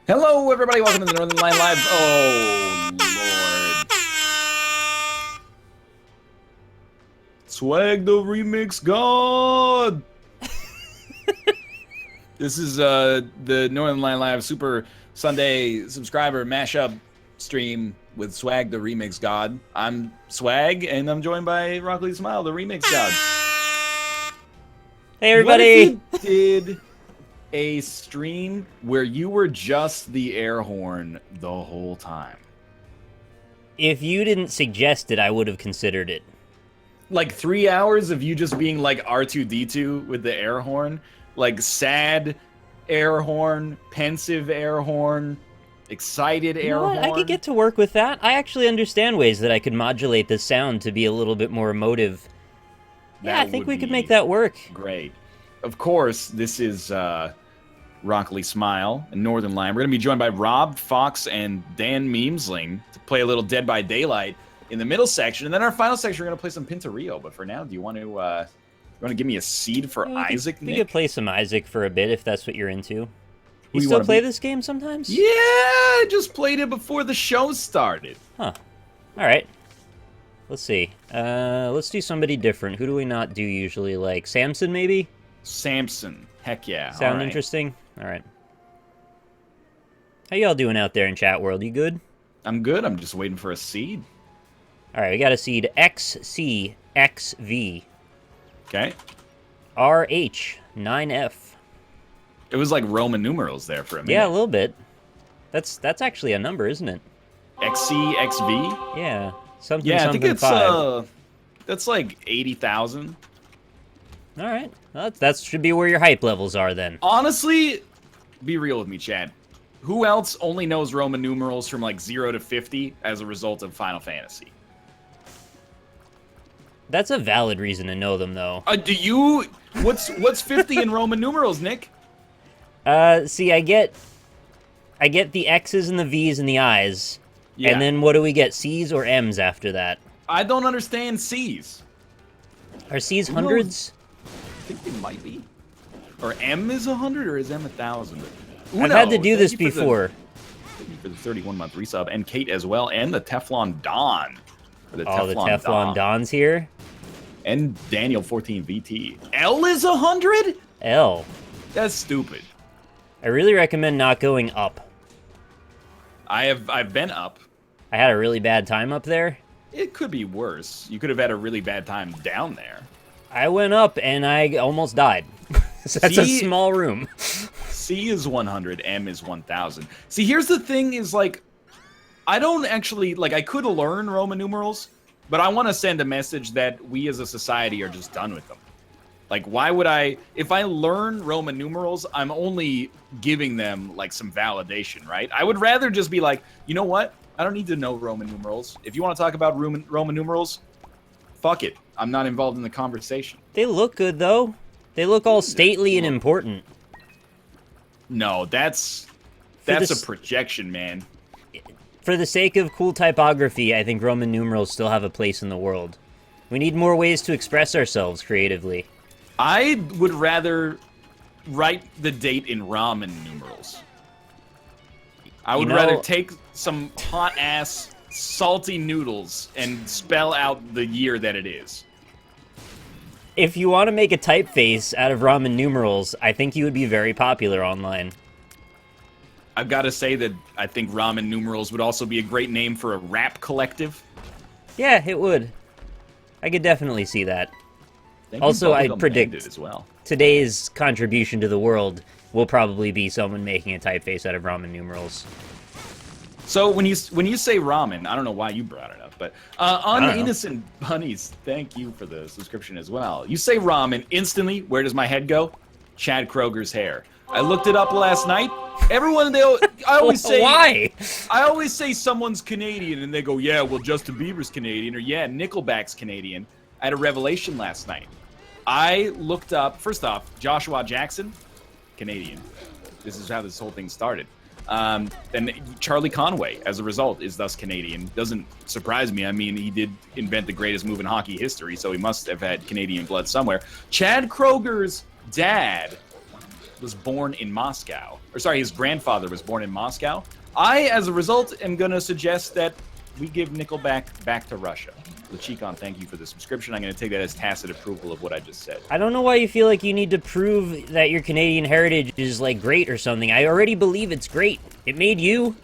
Hello, everybody. Welcome to the Northernlion Live. Oh, Lord. Swag the remix god. This is the Northernlion Live Super Sunday subscriber mashup stream with Swag the remix god. I'm Swag, and I'm joined by Rockly Smile, the remix god. Hey, everybody. What if you did a stream where you were just the air horn the whole time? If you didn't suggest it, I would have considered it. Like 3 hours of you just being like R2-D2 with the air horn, like sad air horn, pensive air horn, excited air horn. I could get to work with that. I actually understand ways that I could modulate the sound to be a little bit more emotive. Yeah, I think we could make that work. Great. Of course, this is Rockly Smile and Northernlion. We're going to be joined by Rob, Fox, and Dan Memesling to play a little Dead by Daylight in the middle section. And then our final section, we're going to play some Pinturillo. But for now, do you want to give me a seed for Isaac, Nick? We could play some Isaac for a bit if that's what you're into. You still play this game sometimes? Yeah, I just played it before the show started. Huh. All right. Let's see. Let's do somebody different. Who do we not do usually? Like Samson, maybe? Samson. Heck yeah. Sound interesting? All right. How y'all doing out there in chat world? You good? I'm good. I'm just waiting for a seed. All right, we got a seed XCXV. Okay. RH9F. It was like Roman numerals there for a minute. Yeah, a little bit. That's actually a number, isn't it? XCXV? Yeah. Something, yeah, something I think it's 5. that's like 80,000. All right. Well, that should be where your hype levels are then. Honestly, be real with me, Chad. Who else only knows Roman numerals from like 0 to 50 as a result of Final Fantasy? That's a valid reason to know them, though. Do you? What's 50 in Roman numerals, Nick? See, I get the X's and the V's and the I's. Yeah. And then what do we get? C's or M's after that? I don't understand C's. Are C's hundreds? I think they might be. Or M is 100 or is M 1,000? I've had to do this before. Thank you for the 31-month resub. And Kate as well. And the Teflon Don. The Teflon Don's here. And Daniel 14 VT. L is 100? L. That's stupid. I really recommend not going up. I've been up. I had a really bad time up there. It could be worse. You could have had a really bad time down there. I went up and I almost died. So that's a small room. C is 100, M is 1,000. See, here's the thing is, like, I don't actually, like, I could learn Roman numerals, but I want to send a message that we as a society are just done with them. Like, why would if I learn Roman numerals, I'm only giving them, like, some validation, right? I would rather just be like, you know what? I don't need to know Roman numerals. If you want to talk about Roman numerals, fuck it. I'm not involved in the conversation. They look good, though. They look all stately and important. No, that's a projection, man. For the sake of cool typography, I think Roman numerals still have a place in the world. We need more ways to express ourselves creatively. I would rather write the date in ramen numerals. I would rather take some hot-ass salty noodles and spell out the year that it is. If you want to make a typeface out of ramen numerals, I think you would be very popular online. I've got to say that I think ramen numerals would also be a great name for a rap collective. Yeah, it would. I could definitely see that. Also, I predict as well. Today's contribution to the world will probably be someone making a typeface out of ramen numerals. So when you say ramen, I don't know why you brought it up, but Uninnocent Bunnies, thank you for the subscription as well. You say ramen, instantly, where does my head go? Chad Kroger's hair. I looked it up last night. Everyone, I always say... Why? I always say someone's Canadian, and they go, yeah, well, Justin Bieber's Canadian, or yeah, Nickelback's Canadian. I had a revelation last night. I looked up, first off, Joshua Jackson, Canadian. This is how this whole thing started. And Charlie Conway, as a result, is thus Canadian. Doesn't surprise me. I mean, he did invent the greatest move in hockey history, so he must have had Canadian blood somewhere. Chad Kroger's dad was born in Moscow. Or sorry, his grandfather was born in Moscow. I, as a result, am going to suggest that we give Nickelback back to Russia. Lachikon, thank you for the subscription. I'm going to take that as tacit approval of what I just said. I don't know why you feel like you need to prove that your Canadian heritage is, like, great or something. I already believe it's great. It made you.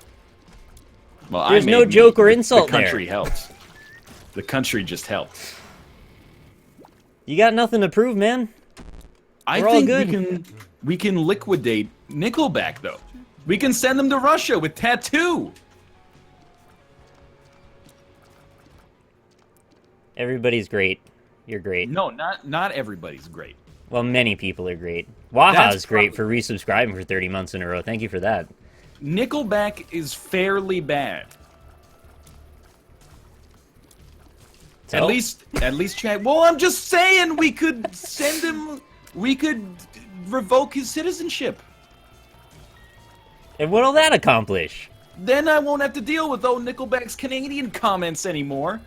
Well, There's no joke or insult there. The country helped. The country just helped. You got nothing to prove, man. I We're think all good. we can liquidate Nickelback, though. We can send them to Russia with Tattoo. Everybody's great. You're great. No, not everybody's great. Well, many people are great. Waha's great for resubscribing for 30 months in a row. Thank you for that. Nickelback is fairly bad. So? At least Chad. Well, I'm just saying we could send him. We could revoke his citizenship. And what'll that accomplish? Then I won't have to deal with Nickelback's Canadian comments anymore.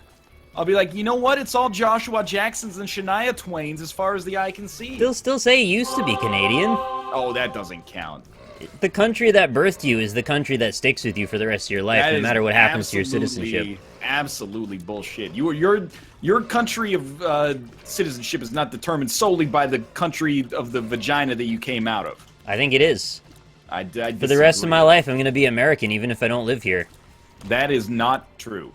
I'll be like, you know what? It's all Joshua Jacksons and Shania Twains as far as the eye can see. They'll still say you used to be Canadian. Oh, that doesn't count. The country that birthed you is the country that sticks with you for the rest of your life, no matter what happens to your citizenship. Absolutely bullshit. Your country of citizenship is not determined solely by the country of the vagina that you came out of. I think it is. I For the rest of my life, I'm going to be American, even if I don't live here. That is not true.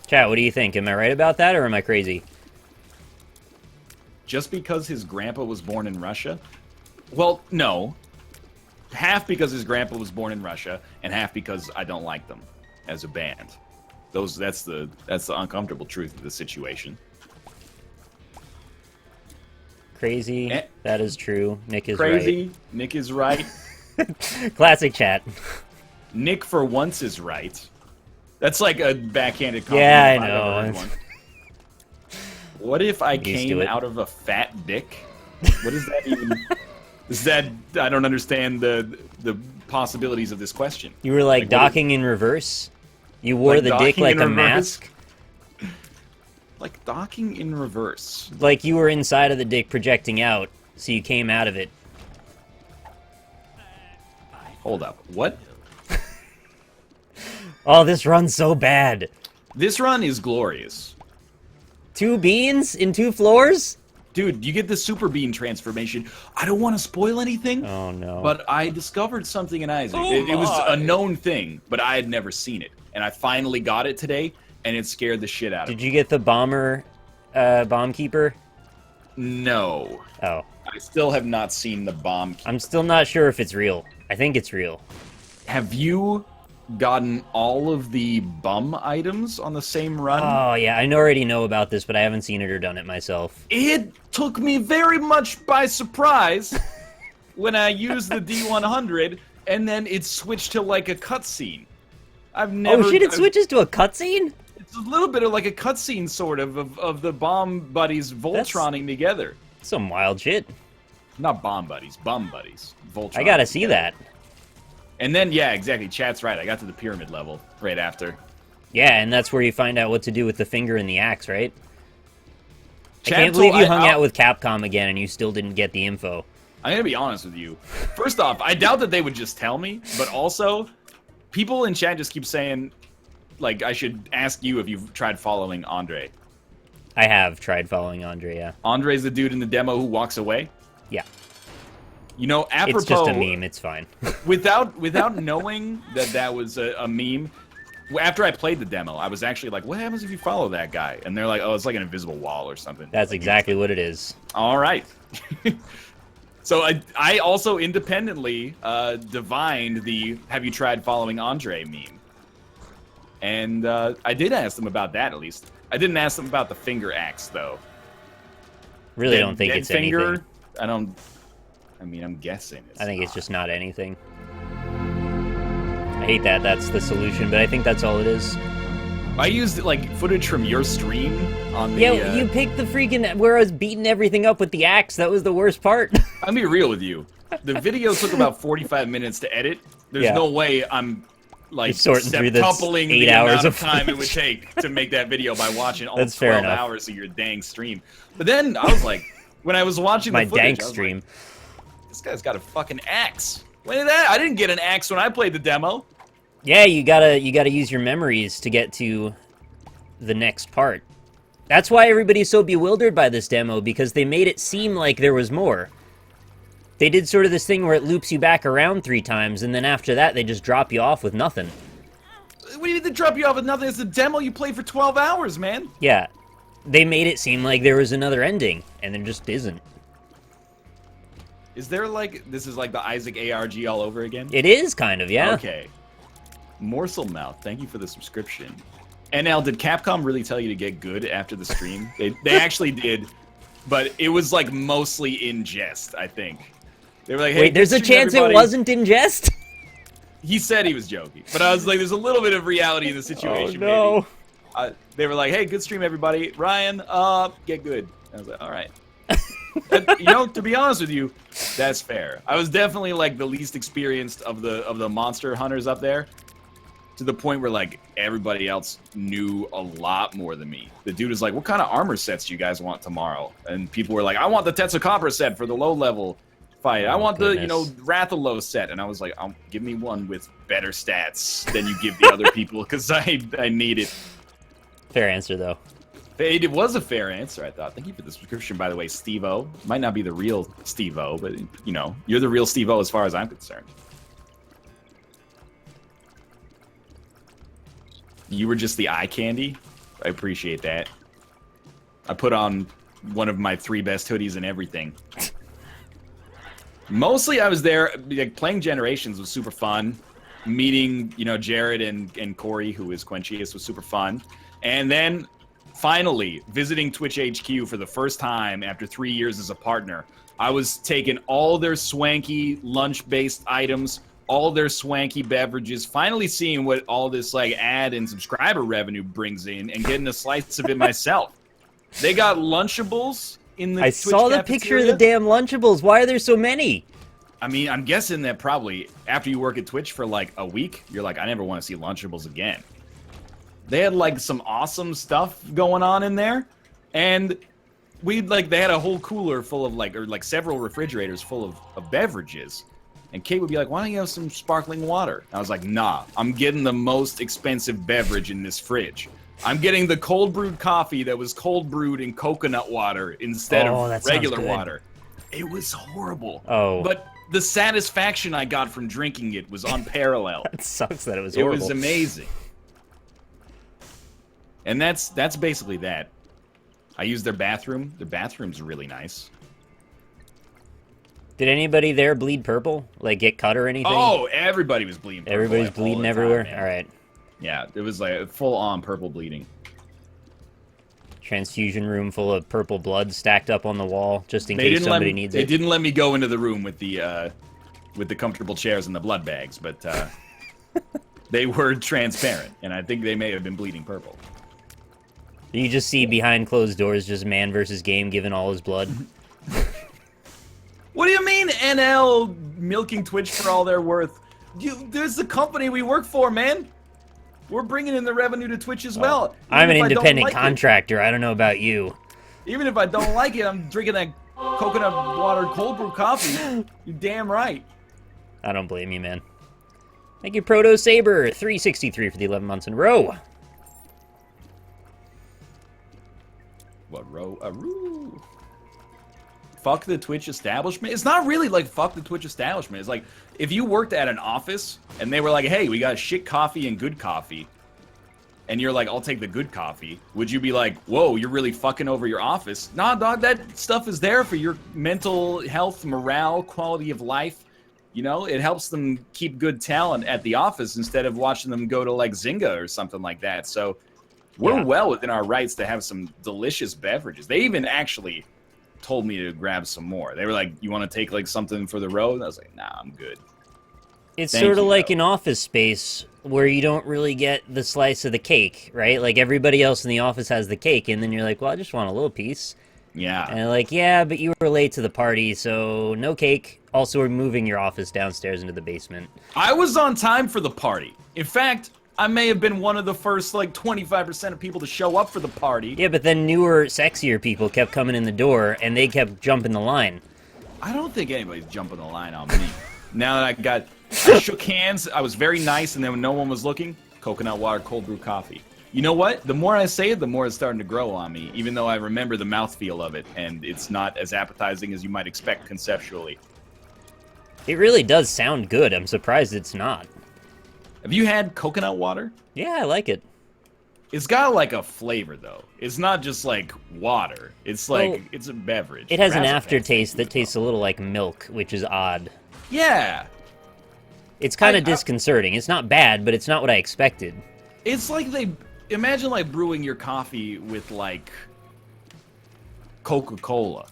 Chat, what do you think? Am I right about that, or am I crazy? Just because his grandpa was born in Russia? Well, no. Half because his grandpa was born in Russia, and half because I don't like them as a band. That's the uncomfortable truth of the situation. Crazy. That is true. Nick is crazy. Right. Nick is right. Classic chat. Nick for once is right. That's like a backhanded compliment. Yeah, I know. What if I came out of a fat dick? What does that even... I don't understand the possibilities of this question. You were like docking in reverse? You wore the dick like a mask? Like docking in reverse. Like you were inside of the dick projecting out, so you came out of it. Hold up. What? Oh, this run's so bad. This run is glorious. 2 beans in 2 floors? Dude, you get the super bean transformation. I don't want to spoil anything. Oh, no. But I discovered something in Isaac. It was a known thing, but I had never seen it. And I finally got it today, and it scared the shit out of me. Did you get the bomber, bomb keeper? No. Oh. I still have not seen the bomb keeper. I'm still not sure if it's real. I think it's real. Have you gotten all of the bum items on the same run? Oh, yeah, I already know about this, but I haven't seen it or done it myself. It took me very much by surprise when I used the D100, and then it switched to, like, a cutscene. I've never... Oh, shit, it switches to a cutscene? It's a little bit of, like, a cutscene, sort of the bomb buddies Voltroning together. Some wild shit. Not bomb buddies, bum buddies. Voltron. I gotta see that. And then, yeah, exactly. Chat's right. I got to the pyramid level right after. Yeah, and that's where you find out what to do with the finger and the axe, right? I can't believe you hung out with Capcom again and you still didn't get the info. I'm going to be honest with you. First off, I doubt that they would just tell me, but also, people in chat just keep saying, like, I should ask you if you've tried following Andre. I have tried following Andre, yeah. Andre's the dude in the demo who walks away? Yeah. You know, apropos... It's just a meme, it's fine. without knowing that was a meme, after I played the demo, I was actually like, what happens if you follow that guy? And they're like, oh, it's like an invisible wall or something. That's exactly what it is. All right. So I also independently divined the have you tried following Andre meme. And I did ask them about that, at least. I didn't ask them about the finger axe, though. Really don't think it's anything. I mean, I'm guessing. I think it's just not anything. I hate that that's the solution, but I think that's all it is. I used, like, footage from your stream on the... Yeah, you picked the freaking... where I was beating everything up with the axe. That was the worst part. I'll be real with you. The video took about 45 minutes to edit. There's no way I'm, like, sorting through this septupling 8 the hours amount of of time it would take to make that video by watching all That's 12 hours of your dang stream. But then I was like, when I was watching my the footage... dank stream. This guy's got a fucking axe. Look at that. I didn't get an axe when I played the demo. Yeah, you gotta use your memories to get to the next part. That's why everybody's so bewildered by this demo, because they made it seem like there was more. They did sort of this thing where it loops you back around 3 times, and then after that, they just drop you off with nothing. What do you mean to drop you off with nothing? It's a demo you played for 12 hours, man. Yeah. They made it seem like there was another ending, and there just isn't. Is there, like, this is like the Isaac ARG all over again? It is, kind of, yeah. Okay. Morsel Mouth, thank you for the subscription. NL, did Capcom really tell you to get good after the stream? They actually did, but it was, like, mostly in jest, I think. They were like, hey, wait, there's a chance everybody. It wasn't in jest? He said he was joking, but I was like, there's a little bit of reality in the situation, oh, no. maybe. They were like, hey, good stream, everybody. Ryan, get good. I was like, all right. And, you know, to be honest with you, that's fair. I was definitely, like, the least experienced of the monster hunters up there, to the point where, like, everybody else knew a lot more than me. The dude was like, what kind of armor sets do you guys want tomorrow? And people were like, I want the Tetsukabra set for the low-level fight. I want the, you know, Rathalos set. And I was like, give me one with better stats than you give the other people, because I need it. Fair answer, though. It was a fair answer, I thought. Thank you for the subscription, by the way, Steve-O. Might not be the real Steve-O, but, you know, you're the real Steve-O as far as I'm concerned. You were just the eye candy. I appreciate that. I put on one of my 3 best hoodies and everything. Mostly I was there, like, playing Generations was super fun. Meeting, you know, Jared and Corey, who is Quenchius, was super fun. And then, finally, visiting Twitch HQ for the first time after 3 years as a partner. I was taking all their swanky lunch-based items, all their swanky beverages, finally seeing what all this, like, ad and subscriber revenue brings in, and getting a slice of it myself. They got Lunchables in the I Twitch saw the picture of the damn Lunchables. Why are there so many? I mean, I'm guessing that probably after you work at Twitch for, like, a week, you're like, I never want to see Lunchables again. They had, like, some awesome stuff going on in there, and they had a whole cooler full of, like, or, like, several refrigerators full of beverages. And Kate would be like, why don't you have some sparkling water? And I was like, nah, I'm getting the most expensive beverage in this fridge. I'm getting the cold brewed coffee that was cold brewed in coconut water instead of regular water. It was horrible. Oh. But the satisfaction I got from drinking it was unparalleled. That sucks that it was horrible. It was amazing. And that's basically that. I used their bathroom. Their bathroom's really nice. Did anybody there bleed purple? Like, get cut or anything? Oh, everybody was bleeding purple. Everybody's bleeding everywhere? Time, all right. Yeah, it was like full-on purple bleeding. Transfusion room full of purple blood stacked up on the wall, just in case somebody needs it. They didn't let me go into the room with the comfortable chairs and the blood bags, but they were transparent, and I think they may have been bleeding purple. You just see behind closed doors just man versus game giving all his blood. What do you mean NL milking Twitch for all they're worth? There's the company we work for, man. We're bringing in the revenue to Twitch as well. I'm an independent contractor. I don't know about you. Even if I don't like it, I'm drinking that coconut water cold brew coffee. You're damn right. I don't blame you, man. Thank you, Proto Saber 363 for the 11 months in a row. What row? Fuck the Twitch establishment. It's not really like fuck the Twitch establishment. It's like if you worked at an office and they were like, hey, we got shit coffee and good coffee, and you're like, I'll take the good coffee, would you be like, whoa, you're really fucking over your office? Nah, dog, that stuff is there for your mental health, morale, quality of life. You know, it helps them keep good talent at the office instead of watching them go to like Zynga or something like that. So we're well within our rights to have some delicious beverages. They even actually told me to grab some more. They were like, you want to take like something for the road? And I was like, nah, I'm good. It's sort of like an office space where you don't really get the slice of the cake, right? Like everybody else in the office has the cake, and then you're like, well, I just want a little piece. Yeah. And they're like, yeah, but you were late to the party, so no cake. Also, we're moving your office downstairs into the basement. I was on time for the party. In fact, I may have been one of the first, like, 25% of people to show up for the party. Yeah, but then newer, sexier people kept coming in the door, and they kept jumping the line. I don't think anybody's jumping the line on me. Now that I shook hands, I was very nice, and then when no one was looking, coconut water, cold brew coffee. You know what? The more I say it, the more it's starting to grow on me, even though I remember the mouthfeel of it, and it's not as appetizing as you might expect conceptually. It really does sound good. I'm surprised it's not. Have you had coconut water? Yeah, I like it. It's got like a flavor though. It's not just like water. It's like Well, it's a beverage. It has an Perhaps a aftertaste that fancy tastes a little like milk, which is odd. Yeah. It's kind of disconcerting. It's not bad, but it's not what I expected. It's like imagine like brewing your coffee with like Coca-Cola.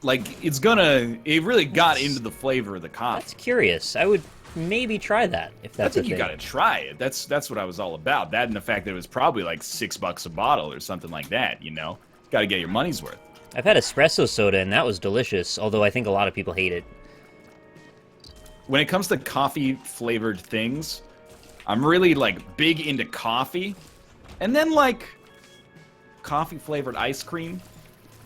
Like it really got into the flavor of the coffee. That's curious. I would maybe try that if that's I think a you thing. gotta try it. That's what I was all about. That and the fact that it was probably like $6 a bottle or something like that, you know? Gotta get your money's worth. I've had espresso soda and that was delicious, although I think a lot of people hate it. When it comes to coffee flavored things, I'm really like big into coffee. And then like coffee flavored ice cream.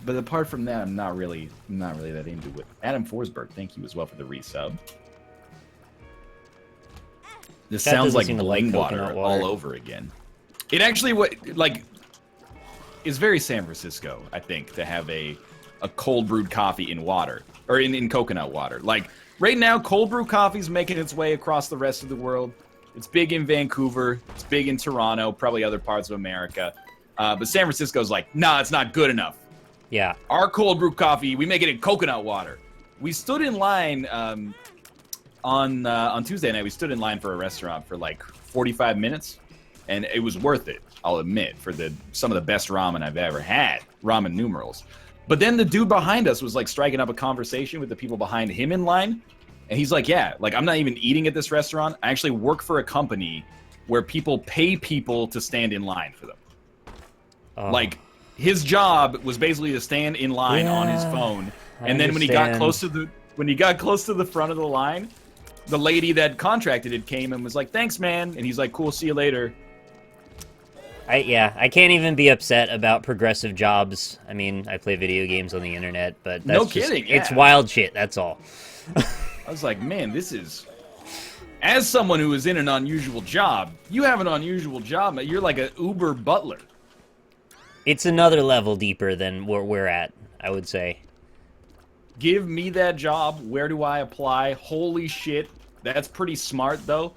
But apart from that, I'm not really that into it. Adam Forsberg, thank you as well for the resub. This That sounds doesn't like seem to like bling water coconut water. all over again. It actually is very San Francisco, I think, to have a cold brewed coffee in water or in coconut water. Like right now, cold brew coffee's making its way across the rest of the world. It's big in Vancouver. It's big in Toronto, probably other parts of America. But San Francisco's like, nah, it's not good enough. Yeah. Our cold brew coffee, we make it in coconut water. We stood in line on Tuesday night. We stood in line for a restaurant for like 45 minutes, and it was worth it. I'll admit, for some of the best ramen I've ever had, ramen numerals. But then the dude behind us was like striking up a conversation with the people behind him in line, and he's like, "Yeah, like I'm not even eating at this restaurant. I actually work for a company where people pay people to stand in line for them." Like. His job was basically to stand in line on his phone, and then when he got close to the front of the line, the lady that contracted it came and was like, "Thanks, man," and he's like, "Cool, see you later." I can't even be upset about progressive jobs. I mean, I play video games on the internet, but that's No kidding, yeah. It's wild shit. That's all. I was like, man, this is. As someone who is in an unusual job, you have an unusual job. You're like an Uber butler. It's another level deeper than where we're at, I would say. Give me that job. Where do I apply? Holy shit. That's pretty smart, though.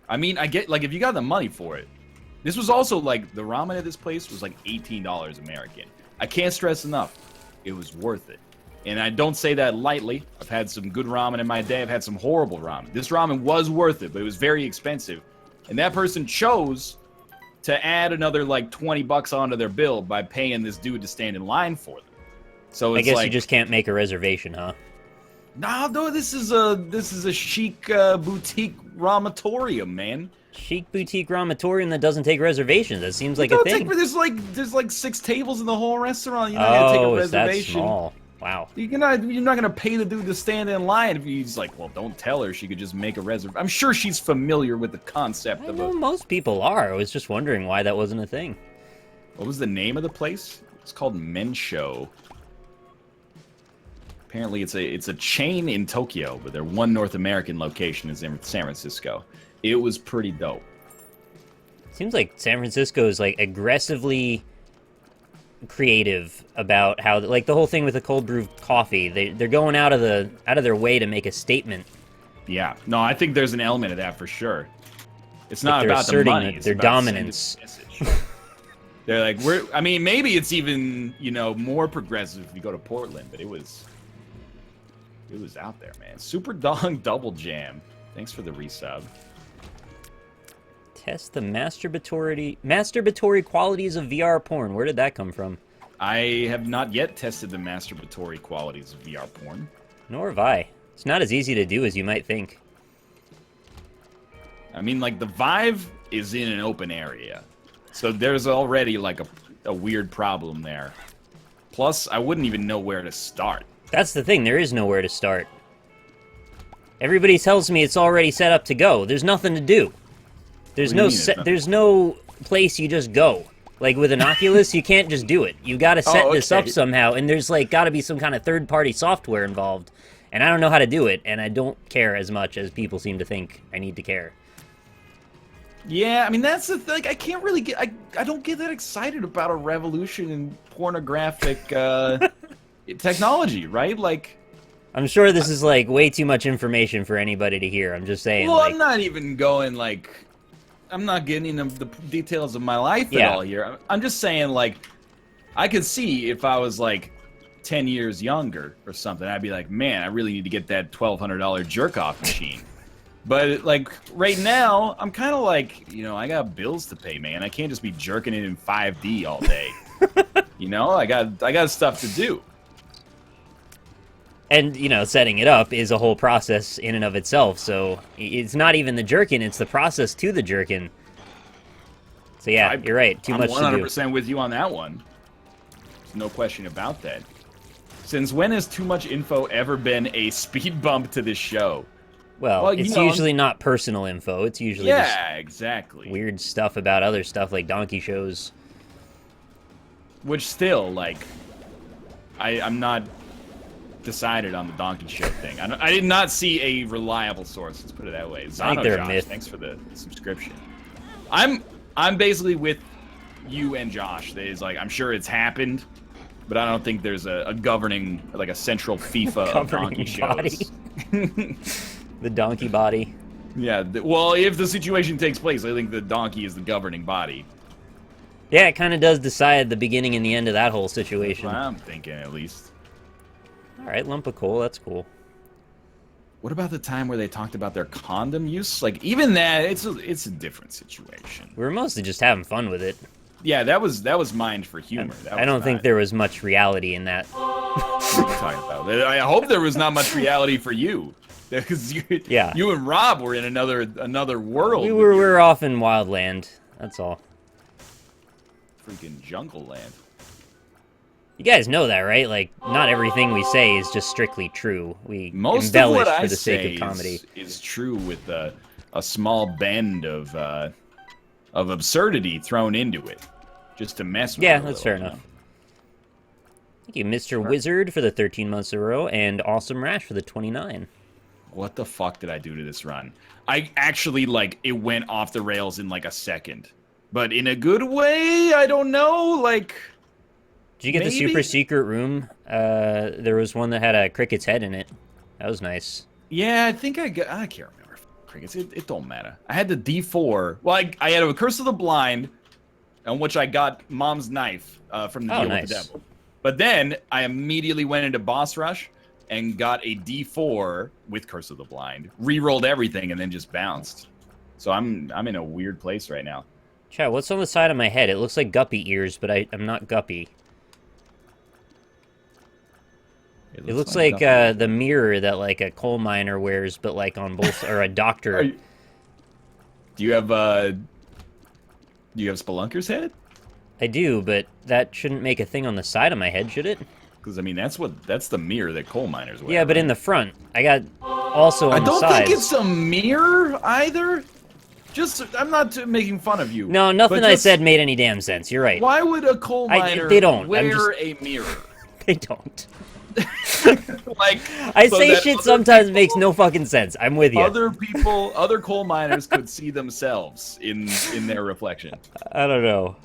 I mean, I get, like, if you got the money for it. This was also, like, the ramen at this place was, like, $18 American. I can't stress enough. It was worth it. And I don't say that lightly. I've had some good ramen in my day. I've had some horrible ramen. This ramen was worth it, but it was very expensive. And that person chose to add another like $20 onto their bill by paying this dude to stand in line for them. So it's I guess like, you just can't make a reservation, huh? nah, though this is a chic boutique ramatorium, man. Chic boutique ramatorium that doesn't take reservations. That seems like a thing. There's like 6 tables in the whole restaurant. You're not gonna take a reservation. Is that small? Wow. You're not gonna pay the dude to stand in line if he's like, well, don't tell her she could just make a reservation. I'm sure she's familiar with the concept of Well, most people are. I was just wondering why that wasn't a thing. What was the name of the place? It's called Mensho. Apparently, it's a chain in Tokyo, but their one North American location is in San Francisco. It was pretty dope. Seems like San Francisco is like aggressively creative about how, like, the whole thing with the cold brew coffee. They're going out of their way to make a statement. Yeah, no, I think there's an element of that for sure. It's not they're about the asserting money. It's their about dominance. sending a message. They're like, I mean, maybe it's even more progressive if you go to Portland, but it was out there, man. Super Dong Double Jam. Thanks for the resub. Test the masturbatory qualities of VR porn. Where did that come from? I have not yet tested the masturbatory qualities of VR porn. Nor have I. It's not as easy to do as you might think. I mean, like, the Vive is in an open area. So there's already, like, a weird problem there. Plus, I wouldn't even know where to start. That's the thing. There is nowhere to start. Everybody tells me it's already set up to go. There's nothing to do. There's no place you just go. Like with an Oculus, you can't just do it. You got to set this up somehow, and there's like got to be some kind of third-party software involved. And I don't know how to do it, and I don't care as much as people seem to think I need to care. Yeah, I mean, that's the thing. I can't really get... I don't get that excited about a revolution in pornographic technology, right? Like... I'm sure this is, like, way too much information for anybody to hear. I'm just saying, Well, like... I'm not even going, like... I'm not getting into the details of my life at all here. I'm just saying, like... I could see if I was, like, 10 years younger or something, I'd be like, man, I really need to get that $1,200 jerk-off machine. But, like, right now, I'm kind of like, you know, I got bills to pay, man. I can't just be jerking it in 5D all day. You know, I got stuff to do. And, you know, setting it up is a whole process in and of itself, so it's not even the jerkin, it's the process to the jerkin. So yeah, you're right, too much to do. I'm 100% with you on that one. There's no question about that. Since when has too much info ever been a speed bump to this show? Well, it's usually not personal info, it's usually just exactly. weird stuff about other stuff like donkey shows. Which still, like, I'm not decided on the donkey show thing. I did not see a reliable source, let's put it that way. I think they're a Josh, myth. Thanks for the subscription. I'm basically with you and Josh. That is, like, I'm sure it's happened, but I don't think there's a governing, like a central FIFA of donkey shows. The donkey body. Yeah, well, if the situation takes place, I think the donkey is the governing body. Yeah, it kind of does decide the beginning and the end of that whole situation. That's what I'm thinking, at least. Alright, lump of coal, that's cool. What about the time where they talked about their condom use? Like, even that, it's a different situation. We were mostly just having fun with it. Yeah, that was mined for humor. I don't think there was much reality in that. What are you talking about? I hope there was not much reality for you. Because you and Rob were in another world. We were off in Wildland, that's all. Freaking jungle land. You guys know that, right? Like, not everything we say is just strictly true. We Most embellish of what for I the sake say of comedy. is true with a small bend of absurdity thrown into it, just to mess with. Yeah, that's fair enough. Thank you, Mr. Wizard, for the 13 months in a row, and Awesome Rash for the 29. What the fuck did I do to this run? I actually, like, it went off the rails in, like, a second. But in a good way? I don't know, like... Did you get the super secret room? There was one that had a cricket's head in it. That was nice. Yeah, I think I can't remember. Crickets, it don't matter. I had the D4. Well, I had a Curse of the Blind, on which I got Mom's Knife from the Deal with the Devil. But then, I immediately went into Boss Rush, and got a D4 with Curse of the Blind, re-rolled everything, and then just bounced. So I'm in a weird place right now. Chat, what's on the side of my head? It looks like guppy ears, but I'm not guppy. It looks like the mirror that, like, a coal miner wears, but, like, on both, or a doctor. Do you have Spelunker's head? I do, but that shouldn't make a thing on the side of my head, should it? Because, I mean, that's the mirror that coal miners wear. Yeah, but in the front. I got also on the sides. I don't think it's a mirror, either. I'm not making fun of you. No, nothing I said made any damn sense. You're right. Why would a coal miner wear a mirror? They don't. Like, I say shit sometimes makes no fucking sense. I'm with you. Other coal miners could see themselves in their reflection. I don't know.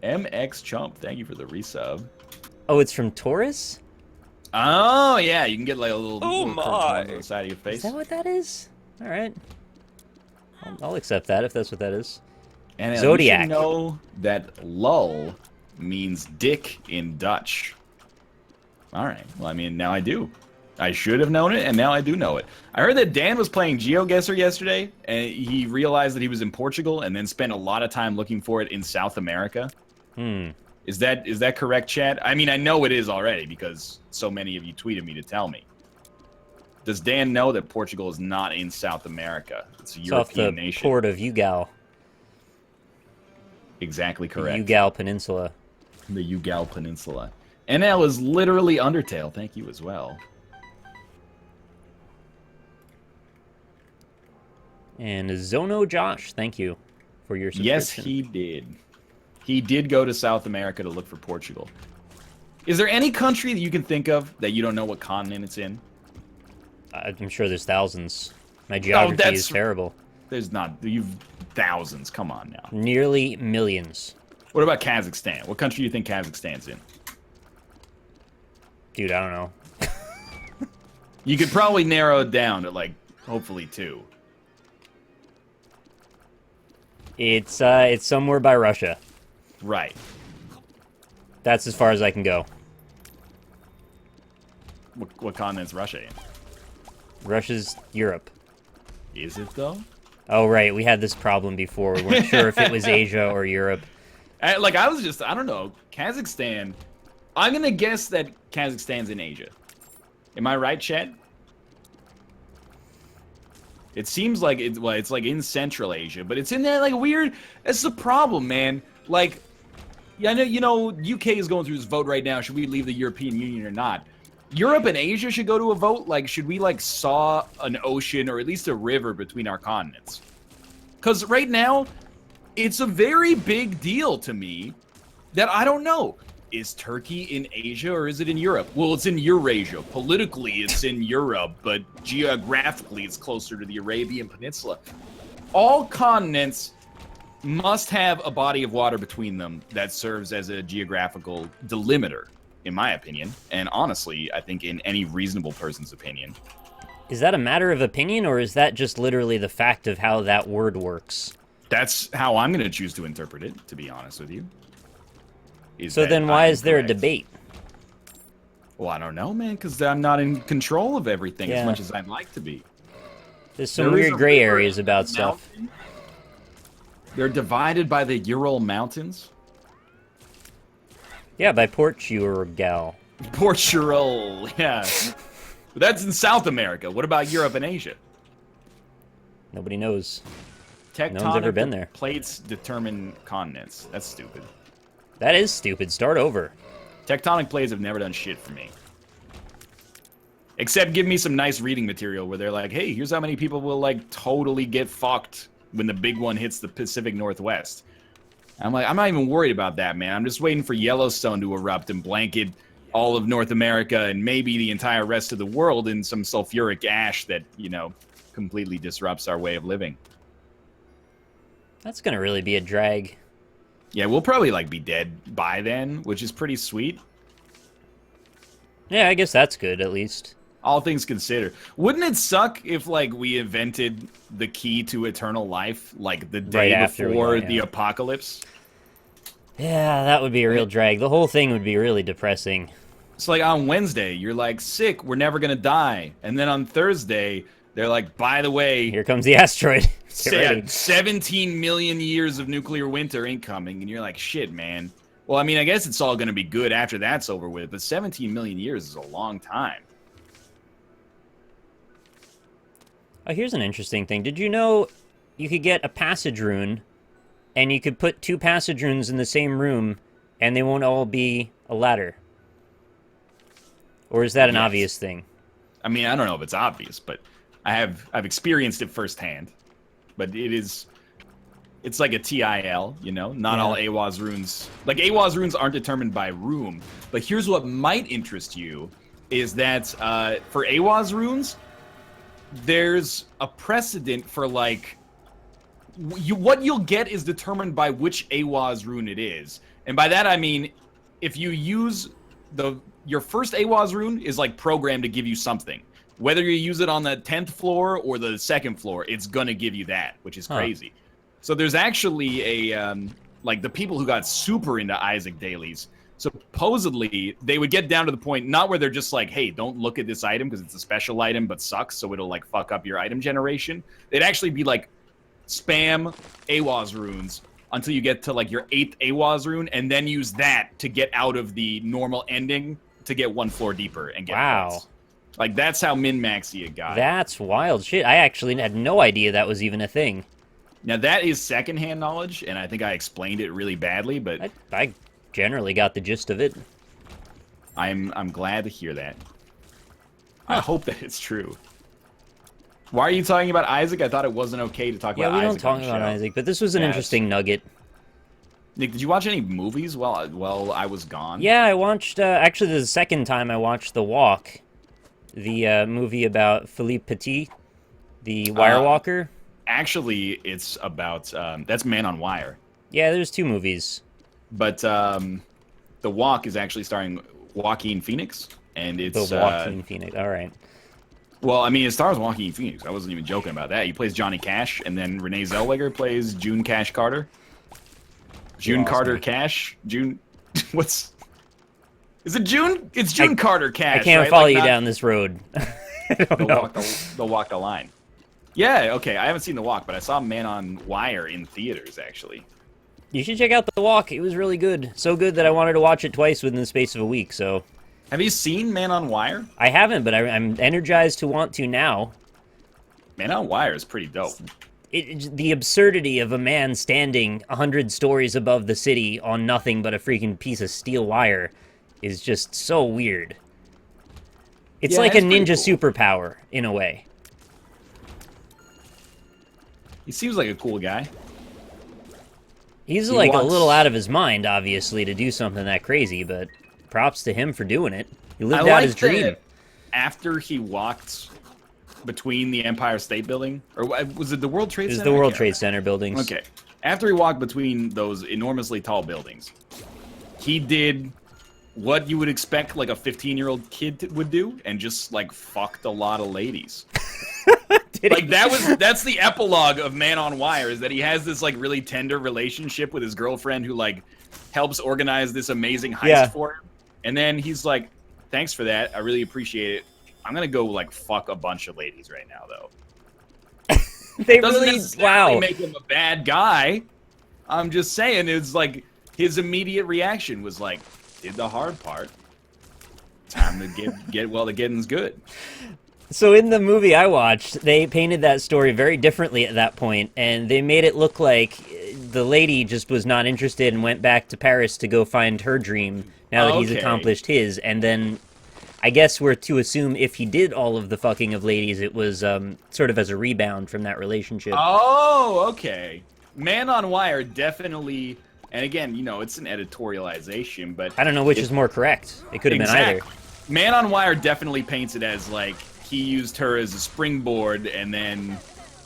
MX Chump, thank you for the resub. Oh, it's from Taurus? Oh, yeah, you can get like a little on the side of your face. Is that what that is? Alright. I'll accept that if that's what that is. And Zodiac. You should know that lull means dick in Dutch. Alright, well, I mean, now I do. I should have known it, and now I do know it. I heard that Dan was playing GeoGuessr yesterday, and he realized that he was in Portugal, and then spent a lot of time looking for it in South America. Is that correct, chat? I mean, I know it is already, because so many of you tweeted me to tell me. Does Dan know that Portugal is not in South America? It's a European nation. Off the port of Ugal. Exactly correct. The Ugal Peninsula. The Ugal Peninsula. NL is literally Undertale. Thank you as well. And Zono Josh, thank you for your subscription. Yes, he did. He did go to South America to look for Portugal. Is there any country that you can think of that you don't know what continent it's in? I'm sure there's thousands. My geography is terrible. There's not. You've thousands. Come on now. Nearly millions. What about Kazakhstan? What country do you think Kazakhstan's in? Dude, I don't know. You could probably narrow it down to, like, hopefully 2. It's somewhere by Russia. Right. That's as far as I can go. What continent's Russia in? Russia's Europe. Is it, though? Oh, right. We had this problem before. We weren't sure if it was Asia or Europe. I don't know. Kazakhstan, I'm going to guess that Kazakhstan's in Asia. Am I right, Chet? It seems like it's like in Central Asia, but it's in that like weird. That's the problem, man. Like, yeah, I know, UK is going through this vote right now. Should we leave the European Union or not? Europe and Asia should go to a vote. Like, should we like saw an ocean or at least a river between our continents? Because right now, it's a very big deal to me that I don't know. Is Turkey in Asia or is it in Europe? Well, it's in Eurasia. Politically, it's in Europe, but geographically, it's closer to the Arabian Peninsula. All continents must have a body of water between them that serves as a geographical delimiter, in my opinion. And honestly, I think in any reasonable person's opinion. Is that a matter of opinion, or is that just literally the fact of how that word works? That's how I'm going to choose to interpret it, to be honest with you. So then why is there a debate? Well, I don't know, man, because I'm not in control of everything as much as I'd like to be. There's some weird gray areas about stuff. They're divided by the Ural Mountains. Yeah, by Portugal. Portugal, yeah. But that's in South America. What about Europe and Asia? Nobody knows. Tectonic no one's ever been there. Plates determine continents. That's stupid. That is stupid. Start over. Tectonic plates have never done shit for me. Except give me some nice reading material where they're like, hey, here's how many people will, like, totally get fucked when the big one hits the Pacific Northwest. I'm like, I'm not even worried about that, man. I'm just waiting for Yellowstone to erupt and blanket all of North America and maybe the entire rest of the world in some sulfuric ash that, you know, completely disrupts our way of living. That's gonna really be a drag. Yeah, we'll probably, like, be dead by then, which is pretty sweet. Yeah, I guess that's good, at least. All things considered. Wouldn't it suck if, like, we invented the key to eternal life, like, the day before the apocalypse? Yeah, that would be a real drag. The whole thing would be really depressing. It's like on Wednesday, you're like, sick, we're never gonna die. And then on Thursday, they're like, by the way... Here comes the asteroid. 17 million years of nuclear winter incoming. And you're like, shit, man. Well, I mean, I guess it's all gonna be good after that's over with, but 17 million years is a long time. Oh, here's an interesting thing. Did you know you could get a passage rune, and you could put 2 passage runes in the same room, and they won't all be a ladder? Or is that an obvious thing? I mean, I don't know if it's obvious, but I've experienced it firsthand. But it's like a TIL, you know? Not all AWAS runes... Like, AWAS runes aren't determined by room. But here's what might interest you, is that for AWAS runes... There's a precedent for, like, what you'll get is determined by which AWAS rune it is. And by that, I mean, if you use your first AWAS rune is, like, programmed to give you something. Whether you use it on the 10th floor or the 2nd floor, it's gonna give you that, which is crazy. So there's actually a, like, the people who got super into Isaac dailies, supposedly, they would get down to the point, not where they're just like, hey, don't look at this item because it's a special item but sucks, so it'll, like, fuck up your item generation. They'd actually be like, spam AWAS runes until you get to, like, your 8th AWAS rune, and then use that to get out of the normal ending to get 1 floor deeper and get points. Like, that's how min-maxy it got. That's wild shit. I actually had no idea that was even a thing. Now, that is secondhand knowledge, and I think I explained it really badly, but... I generally got the gist of it. I'm glad to hear that. I hope that it's true. Why are you talking about Isaac? I thought it wasn't okay to talk about Isaac. Yeah, we don't talk about Isaac, but this was an interesting nugget. Nick, did you watch any movies while I was gone? Yeah, I watched, actually the second time I watched The Walk, the movie about Philippe Petit, the wire walker. Actually, it's about, that's Man on Wire. Yeah, there's 2 movies. But The Walk is actually starring Joaquin Phoenix, and it's... The Joaquin Phoenix, alright. Well, I mean, it stars Joaquin Phoenix. I wasn't even joking about that. He plays Johnny Cash, and then Renee Zellweger plays June Cash Carter. June Carter Cash? June... What's... Is it June? It's June Carter Cash, I can't right? follow Like, you not down this road. I don't know. The Walk the Line. Yeah, okay, I haven't seen The Walk, but I saw Man on Wire in theaters, actually. You should check out The Walk. It was really good. So good that I wanted to watch it twice within the space of a week, so... Have you seen Man on Wire? I haven't, but I'm energized to want to now. Man on Wire is pretty dope. The absurdity of a man standing 100 stories above the city on nothing but a freaking piece of steel wire is just so weird. It's like a ninja superpower, in a way. He seems like a cool guy. He's like a little out of his mind, obviously, to do something that crazy, but props to him for doing it. He lived out his dream. After he walked between the Empire State Building, or was it the World Trade Center? It was the World Trade Center buildings. Okay. After he walked between those enormously tall buildings, he did what you would expect like a 15-year-old kid would do, and just like fucked a lot of ladies. Like that's the epilogue of Man on Wire, is that he has this like really tender relationship with his girlfriend who like helps organize this amazing heist for him. And then he's like, thanks for that. I really appreciate it. I'm going to go like fuck a bunch of ladies right now though. They doesn't really, necessarily make him a bad guy. I'm just saying, it's like his immediate reaction was like, did the hard part. Time to get while the getting's good. So in the movie I watched, they painted that story very differently at that point, and they made it look like the lady just was not interested and went back to Paris to go find her dream now that he's accomplished his, and then I guess we're to assume if he did all of the fucking of ladies, it was sort of as a rebound from that relationship. Oh, okay. Man on Wire definitely, and again, you know, it's an editorialization, but... I don't know which is more correct. It could have been either. Man on Wire definitely paints it as, like, he used her as a springboard, and then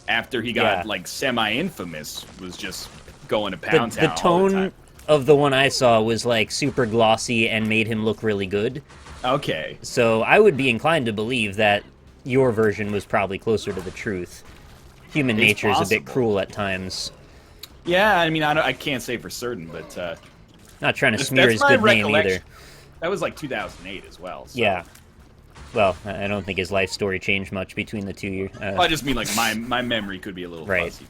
after he got, like, semi-infamous, was just going to Pound Town the tone of the one I saw was, like, super glossy and made him look really good. Okay. So I would be inclined to believe that your version was probably closer to the truth. Human nature is a bit cruel at times. Yeah, I mean, I can't say for certain, but... not trying to smear his good name either. That was, like, 2008 as well. So. Yeah. Well, I don't think his life story changed much between the 2 years. I just mean, like, my memory could be a little fuzzy.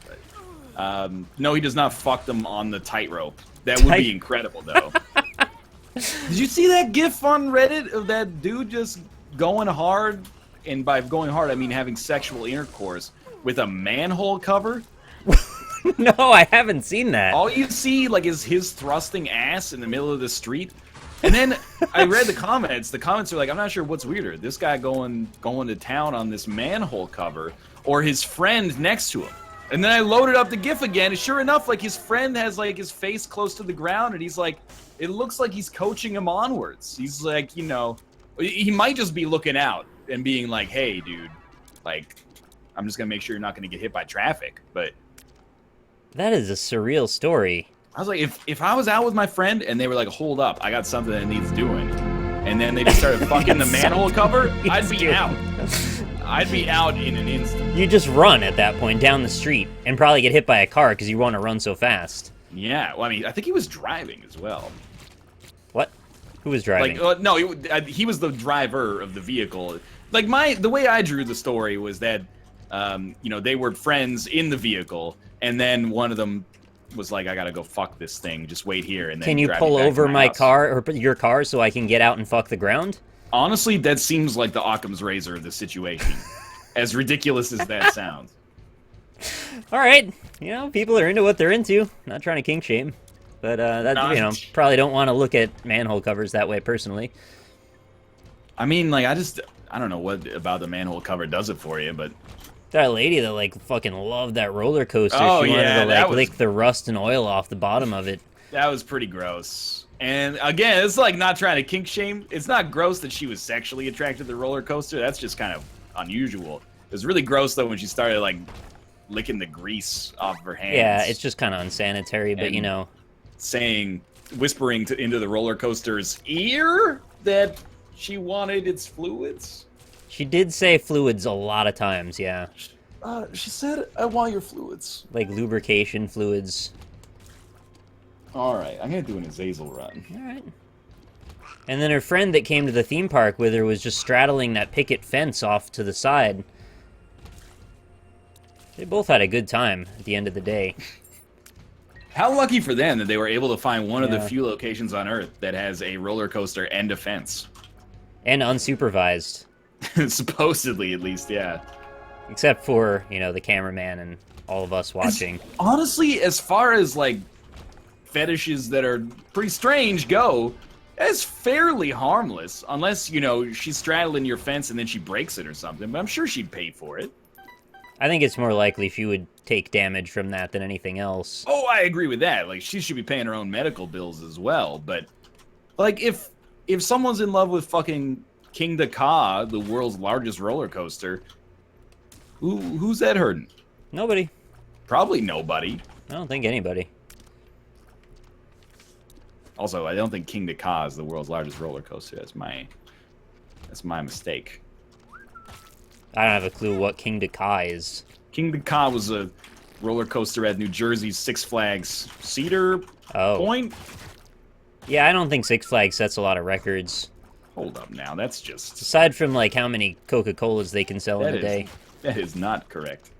But, no, he does not fuck them on the tightrope. That would be incredible, though. Did you see that gif on Reddit of that dude just going hard? And by going hard, I mean having sexual intercourse with a manhole cover? No, I haven't seen that. All you see, like, is his thrusting ass in the middle of the street. And then I read the comments. The comments are like, I'm not sure what's weirder. This guy going to town on this manhole cover, or his friend next to him. And then I loaded up the GIF again, and sure enough, like, his friend has, like, his face close to the ground, and he's like, it looks like he's coaching him onwards. He's like, you know, he might just be looking out and being like, hey, dude, like, I'm just going to make sure you're not going to get hit by traffic. But that is a surreal story. I was like, if I was out with my friend and they were like, hold up, I got something that needs doing, and then they just started fucking the manhole cover, I'd be out. I'd be out in an instant. You just run at that point down the street and probably get hit by a car because you want to run so fast. Yeah, well, I mean, I think he was driving as well. What? Who was driving? Like, no, he was the driver of the vehicle. Like, the way I drew the story was that, you know, they were friends in the vehicle, and then one of them was like, I gotta go fuck this thing, just wait here. And then can you pull over my car, or your car, so I can get out and fuck the ground? Honestly, that seems like the Occam's razor of the situation. As ridiculous as that sounds. Alright, you know, people are into what they're into. Not trying to kink shame. But, you know, probably don't want to look at manhole covers that way, personally. I mean, like, I don't know what about the manhole cover does it for you, but... That lady that, like, fucking loved that roller coaster. Oh, she wanted yeah, to, like, lick the rust and oil off the bottom of it. That was pretty gross. And again, it's like not trying to kink shame. It's not gross that she was sexually attracted to the roller coaster. That's just kind of unusual. It was really gross though when she started like licking the grease off of her hands. Yeah, it's just kind of unsanitary, but you know, whispering into the roller coaster's ear that she wanted its fluids. She did say fluids a lot of times, yeah. She said, "I want your fluids." Like lubrication fluids. All right, I'm gonna do an Azazel run. All right. And then her friend that came to the theme park with her was just straddling that picket fence off to the side. They both had a good time at the end of the day. How lucky for them that they were able to find one of the few locations on Earth that has a roller coaster and a fence. And unsupervised. Supposedly, at least, yeah. Except for, you know, the cameraman and all of us watching. Honestly, as far as, like, fetishes that are pretty strange go, it's fairly harmless. Unless, you know, she's straddling your fence and then she breaks it or something. But I'm sure she'd pay for it. I think it's more likely she would take damage from that than anything else. Oh, I agree with that. Like, she should be paying her own medical bills as well. But, like, if someone's in love with fucking King Ka, the world's largest roller coaster, who's that hurting? Nobody. Probably nobody. I don't think anybody. Also, I don't think King Ka is the world's largest roller coaster. That's my mistake. I don't have a clue what King Ka is. King Ka was a roller coaster at New Jersey's Six Flags Cedar Point. Yeah, I don't think Six Flags sets a lot of records. Hold up now, that's just... Aside from, like, how many Coca-Colas they can sell in a day. That is not correct.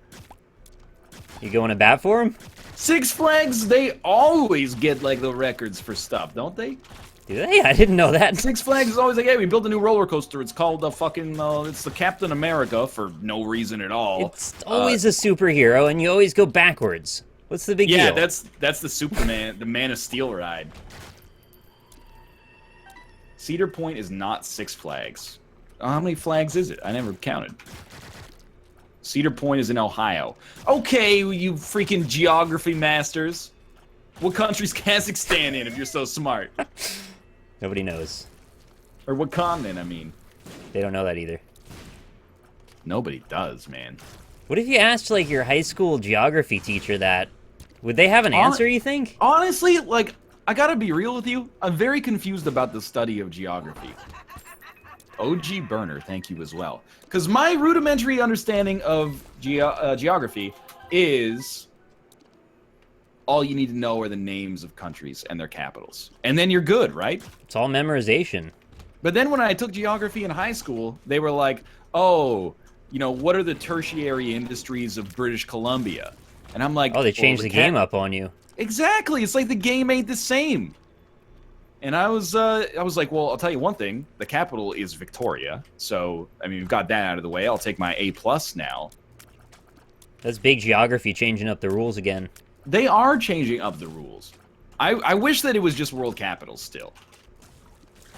You going to bat for them? Six Flags, they always get, like, the records for stuff, don't they? Do they? I didn't know that. Six Flags is always like, hey, we built a new roller coaster. It's called the fucking, it's the Captain America for no reason at all. It's always a superhero, and you always go backwards. What's the big deal? Yeah, that's the Superman, the Man of Steel ride. Cedar Point is not Six Flags. How many flags is it? I never counted. Cedar Point is in Ohio. Okay, you freaking geography masters. What country's Kazakhstan in if you're so smart? Nobody knows. Or what continent, I mean. They don't know that either. Nobody does, man. What if you asked, like, your high school geography teacher that? Would they have an answer, you think? Honestly, like, I gotta be real with you. I'm very confused about the study of geography. OG Burner, thank you as well. Because my rudimentary understanding of geography is all you need to know are the names of countries and their capitals. And then you're good, right? It's all memorization. But then when I took geography in high school, they were like, oh, you know, what are the tertiary industries of British Columbia? And I'm like... Oh, they changed the game up on you. Exactly. It's like the game ain't the same. And I was like, well, I'll tell you one thing. The capital is Victoria. So, I mean, we've got that out of the way. I'll take my A+ now. That's big geography changing up the rules again. They are changing up the rules. I wish that it was just world capitals still.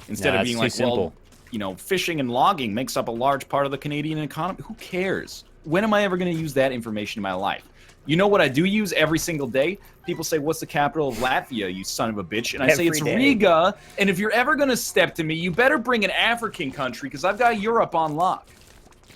Instead of being like, well, you know, fishing and logging makes up a large part of the Canadian economy. Who cares? When am I ever going to use that information in my life? You know what I do use every single day? People say, what's the capital of Latvia, you son of a bitch? And I say, it's Riga. And if you're ever going to step to me, you better bring an African country, because I've got Europe on lock.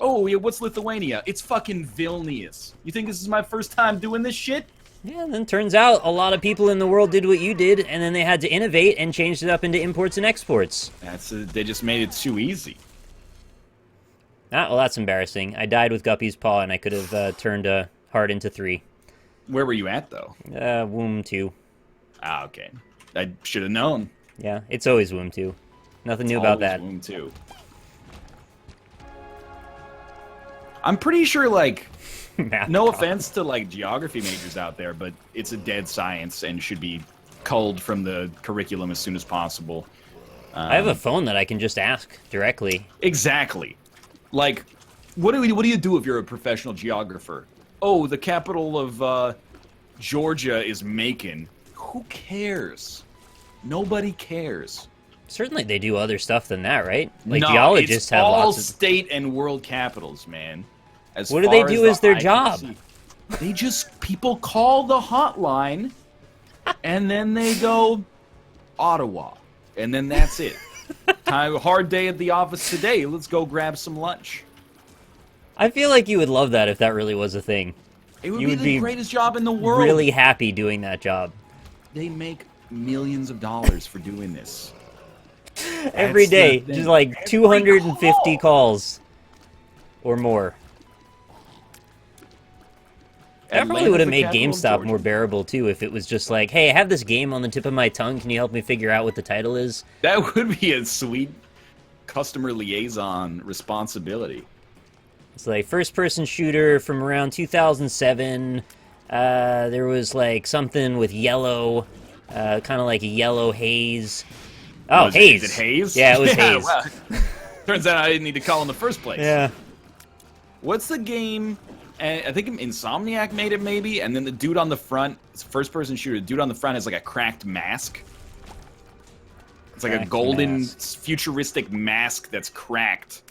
Oh, yeah, what's Lithuania? It's fucking Vilnius. You think this is my first time doing this shit? Yeah, and then turns out a lot of people in the world did what you did, and then they had to innovate and changed it up into imports and exports. They just made it too easy. Ah, well, that's embarrassing. I died with Guppy's paw, and I could have turned a heart into 3. Where were you at, though? Womb 2. Ah, okay. I should have known. Yeah, it's always Womb 2. Nothing new about that. Womb 2. I'm pretty sure, like, no offense to, like, geography majors out there, but it's a dead science and should be culled from the curriculum as soon as possible. I have a phone that I can just ask directly. Exactly. Like, what do you do if you're a professional geographer? Oh, the capital of Georgia is Macon. Who cares? Nobody cares. Certainly they do other stuff than that, right? Like, no, geologists have all lots of... state and world capitals, man. As what do they do as their job? They just... People call the hotline, And then they go Ottawa. And then that's it. Hard day at the office today. Let's go grab some lunch. I feel like you would love that if that really was a thing. It would be the greatest job in the world. Really happy doing that job. They make millions of dollars for doing this. Every day, just like 250 calls or more. That probably would have made GameStop more bearable too if it was just like, hey, I have this game on the tip of my tongue. Can you help me figure out what the title is? That would be a sweet customer liaison responsibility. It's like first-person shooter from around 2007. There was like something with yellow, kind of like a yellow haze. Oh, haze. Is it haze? Yeah, it was haze. Well, turns out I didn't need to call in the first place. Yeah. What's the game? I think Insomniac made it, maybe. And then the dude on the front, it's a first-person shooter. The dude on the front has like a cracked mask. It's like a golden, futuristic mask that's cracked.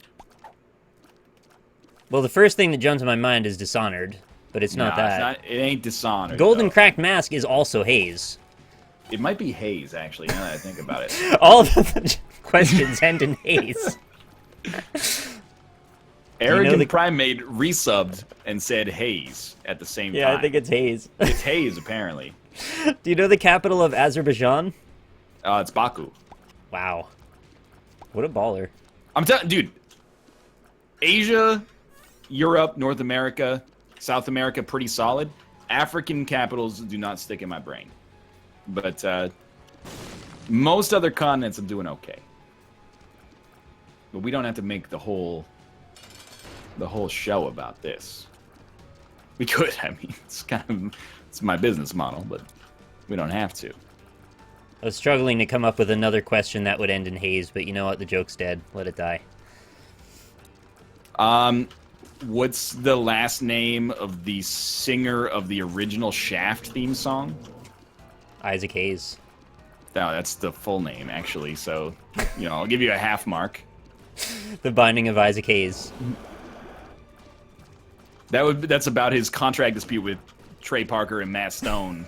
Well, the first thing that jumped to my mind is Dishonored, but it's not that. It ain't Dishonored. Golden cracked mask is also haze. It might be haze, actually, now that I think about it. All of the questions end in haze. Arrogant Primate resubbed and said haze at the same time. Yeah, I think it's haze. It's haze, apparently. Do you know the capital of Azerbaijan? It's Baku. Wow. What a baller. I'm telling dude, Asia, Europe, North America, South America, pretty solid. African capitals do not stick in my brain. But most other continents I'm doing okay. But we don't have to make the whole show about this. We could, I mean, it's my business model, but we don't have to. I was struggling to come up with another question that would end in haze, but you know what? The joke's dead. Let it die. What's the last name of the singer of the original Shaft theme song? Isaac Hayes. No, that's the full name, actually. So, I'll give you a half mark. The Binding of Isaac Hayes. That's about his contract dispute with Trey Parker and Matt Stone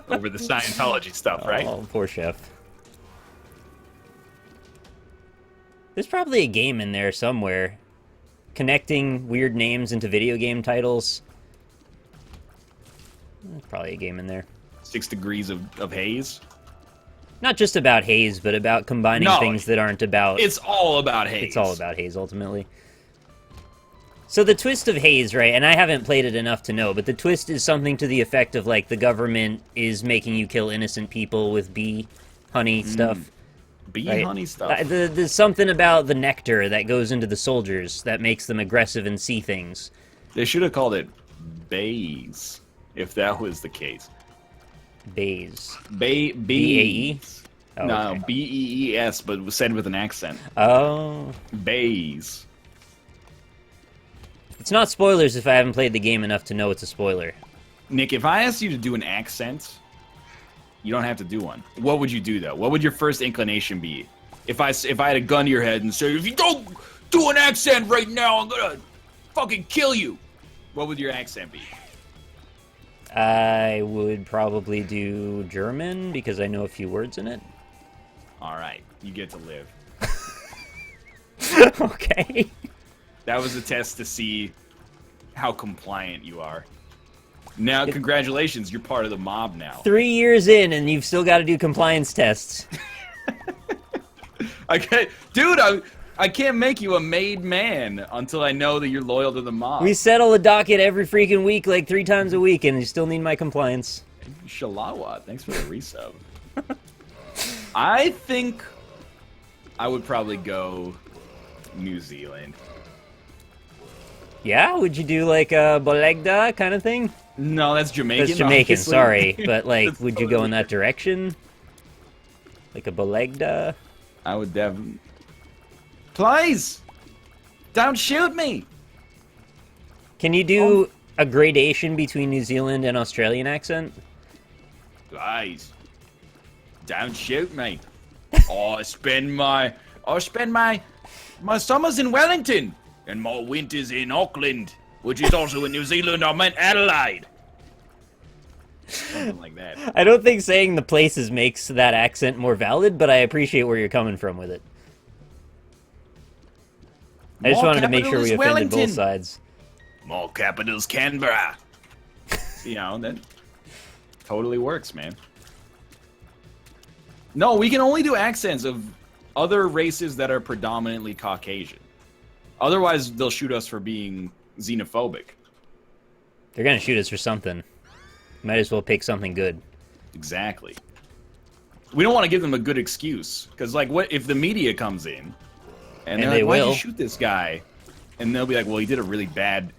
over the Scientology stuff, right? Oh, poor chef. There's probably a game in there somewhere. Connecting weird names into video game titles. There's probably a game in there. 6 Degrees of Haze? Not just about haze, but about combining things that aren't about... It's all about haze. It's all about haze, ultimately. So the twist of haze, right, and I haven't played it enough to know, but the twist is something to the effect of, like, the government is making you kill innocent people with bee honey stuff. Bee honey stuff? There's something about the nectar that goes into the soldiers that makes them aggressive and see things. They should have called it bays, if that was the case. Bays. B-A-E? Oh, no, okay. B-E-E-S, but was said with an accent. Oh. Bays. It's not spoilers if I haven't played the game enough to know it's a spoiler. Nick, if I asked you to do an accent, you don't have to do one. What would you do, though? What would your first inclination be? If I had a gun to your head and said, if you don't do an accent right now, I'm gonna fucking kill you. What would your accent be? I would probably do German, because I know a few words in it. Alright, you get to live. Okay. That was a test to see how compliant you are. Now, congratulations, you're part of the mob now. 3 years in, and you've still got to do compliance tests. Dude, I can't make you a made man until I know that you're loyal to the mob. We settle a docket every freaking week, like 3 times a week, and you still need my compliance. Shalawa, thanks for the resub. I think I would probably go New Zealand. Yeah? Would you do like a Bolegda kind of thing? No, that's Jamaican. That's Jamaican, obviously. sorry. But, like, would you go in that direction? Like a Bolegda? I would definitely... Please! Don't shoot me! Can you do a gradation between New Zealand and Australian accent? Please. Don't shoot me. I spend my summers in Wellington and my winters in Auckland, which is also in New Zealand. I meant Adelaide. Something like that. I don't think saying the places makes that accent more valid, but I appreciate where you're coming from with it. I just Mall wanted to make capital sure is we offended Wellington. both sides. Mall capital's Canberra. You know, that totally works, man. No, we can only do accents of other races that are predominantly Caucasian. Otherwise, they'll shoot us for being xenophobic. They're gonna shoot us for something. Might as well pick something good. Exactly. We don't want to give them a good excuse. Because, like, what if the media comes in and they're they like, why'd will. you shoot this guy? And they'll be like, well, he did a really bad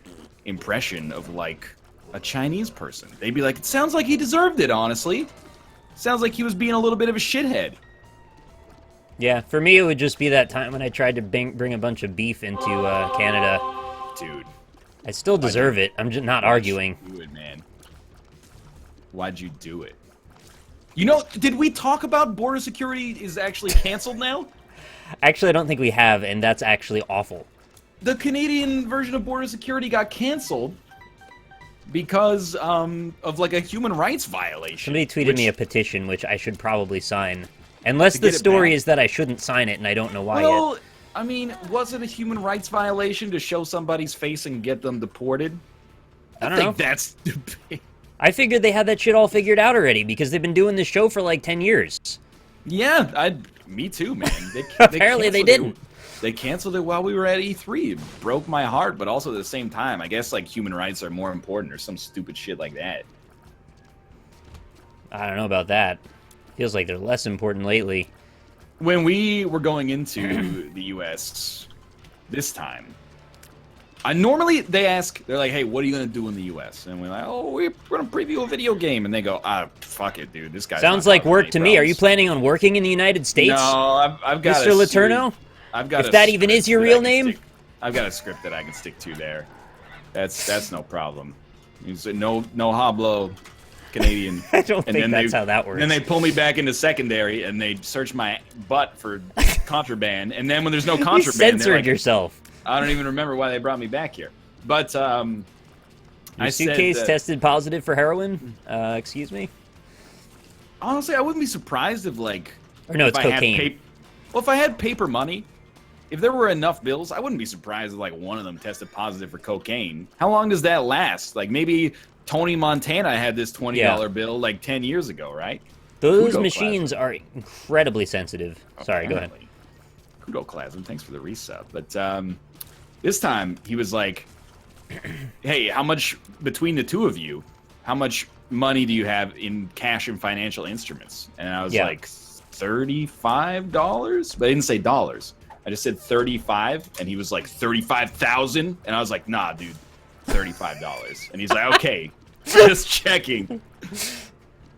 impression of, like, a Chinese person. They'd be like, it sounds like he deserved it, honestly. Sounds like he was being a little bit of a shithead. Yeah, for me it would just be that time when I tried to bring a bunch of beef into Canada. Dude. I still deserve it. I'm just not arguing. Do it, man. Why'd you do it? You know, did we talk about border security is actually canceled now? Actually, I don't think we have, and that's actually awful. The Canadian version of border security got canceled because of like a human rights violation. Somebody tweeted me a petition, which I should probably sign. Unless the get it story back. is that I shouldn't sign it, and I don't know why Well, yet. I mean, was it a human rights violation to show somebody's face and get them deported? I don't know. That's stupid. I figured they had that shit all figured out already, because they've been doing this show for like 10 years. Yeah, me too, man. Apparently they canceled didn't. They canceled it while we were at E3. It broke my heart, but also at the same time, I guess like human rights are more important or some stupid shit like that. I don't know about that. Feels like they're less important lately. When we were going into the U.S. this time, normally they're like, hey, what are you going to do in the U.S.? And we're like, oh, we're going to preview a video game. And they go, fuck it, dude. This guy Sounds like work to me. Are you planning on working in the United States? No, I've got Mr. Letourneau? If that even is your real name? I've got a script that I can stick to there. That's no problem. You say no hablo Canadian. I don't and think then that's how that works. Then they pull me back into secondary and they search my butt for contraband. And then when there's no You contraband, censored they're like, yourself. I don't even remember why they brought me back here. But Your I suitcase said that, tested positive for heroin? Excuse me? honestly, I wouldn't be surprised if like Or no, if it's I had cocaine. well, if I had paper money, if there were enough bills, I wouldn't be surprised if like one of them tested positive for cocaine. How long does that last? Like maybe Tony Montana had this $20 bill like 10 years ago, right? Those Kudo machines are incredibly sensitive. Sorry, go ahead. Apparently. Kudo Clasm, thanks for the resub. But this time he was like, hey, how much between the two of you, how much money do you have in cash and financial instruments? And I was like, $35? But I didn't say dollars. I just said 35, and he was like 35,000, and I was like, nah, dude, $35. And he's like, okay, just checking.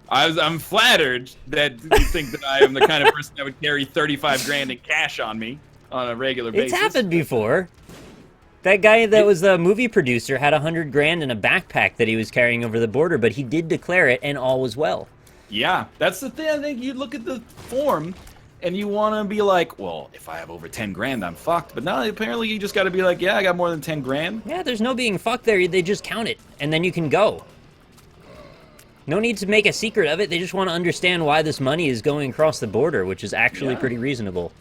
I'm flattered that you think that I am the kind of person that would carry 35 grand in cash on me on a regular basis. It's happened before. That guy that was the movie producer had 100 grand in a backpack that he was carrying over the border, but he did declare it, and all was well. Yeah, that's the thing. I think you look at the form, and you want to be like, well, if I have over 10 grand, I'm fucked. But no, apparently you just got to be like, yeah, I got more than 10 grand. Yeah, there's no being fucked there. They just count it, and then you can go. No need to make a secret of it. They just want to understand why this money is going across the border, which is actually pretty reasonable.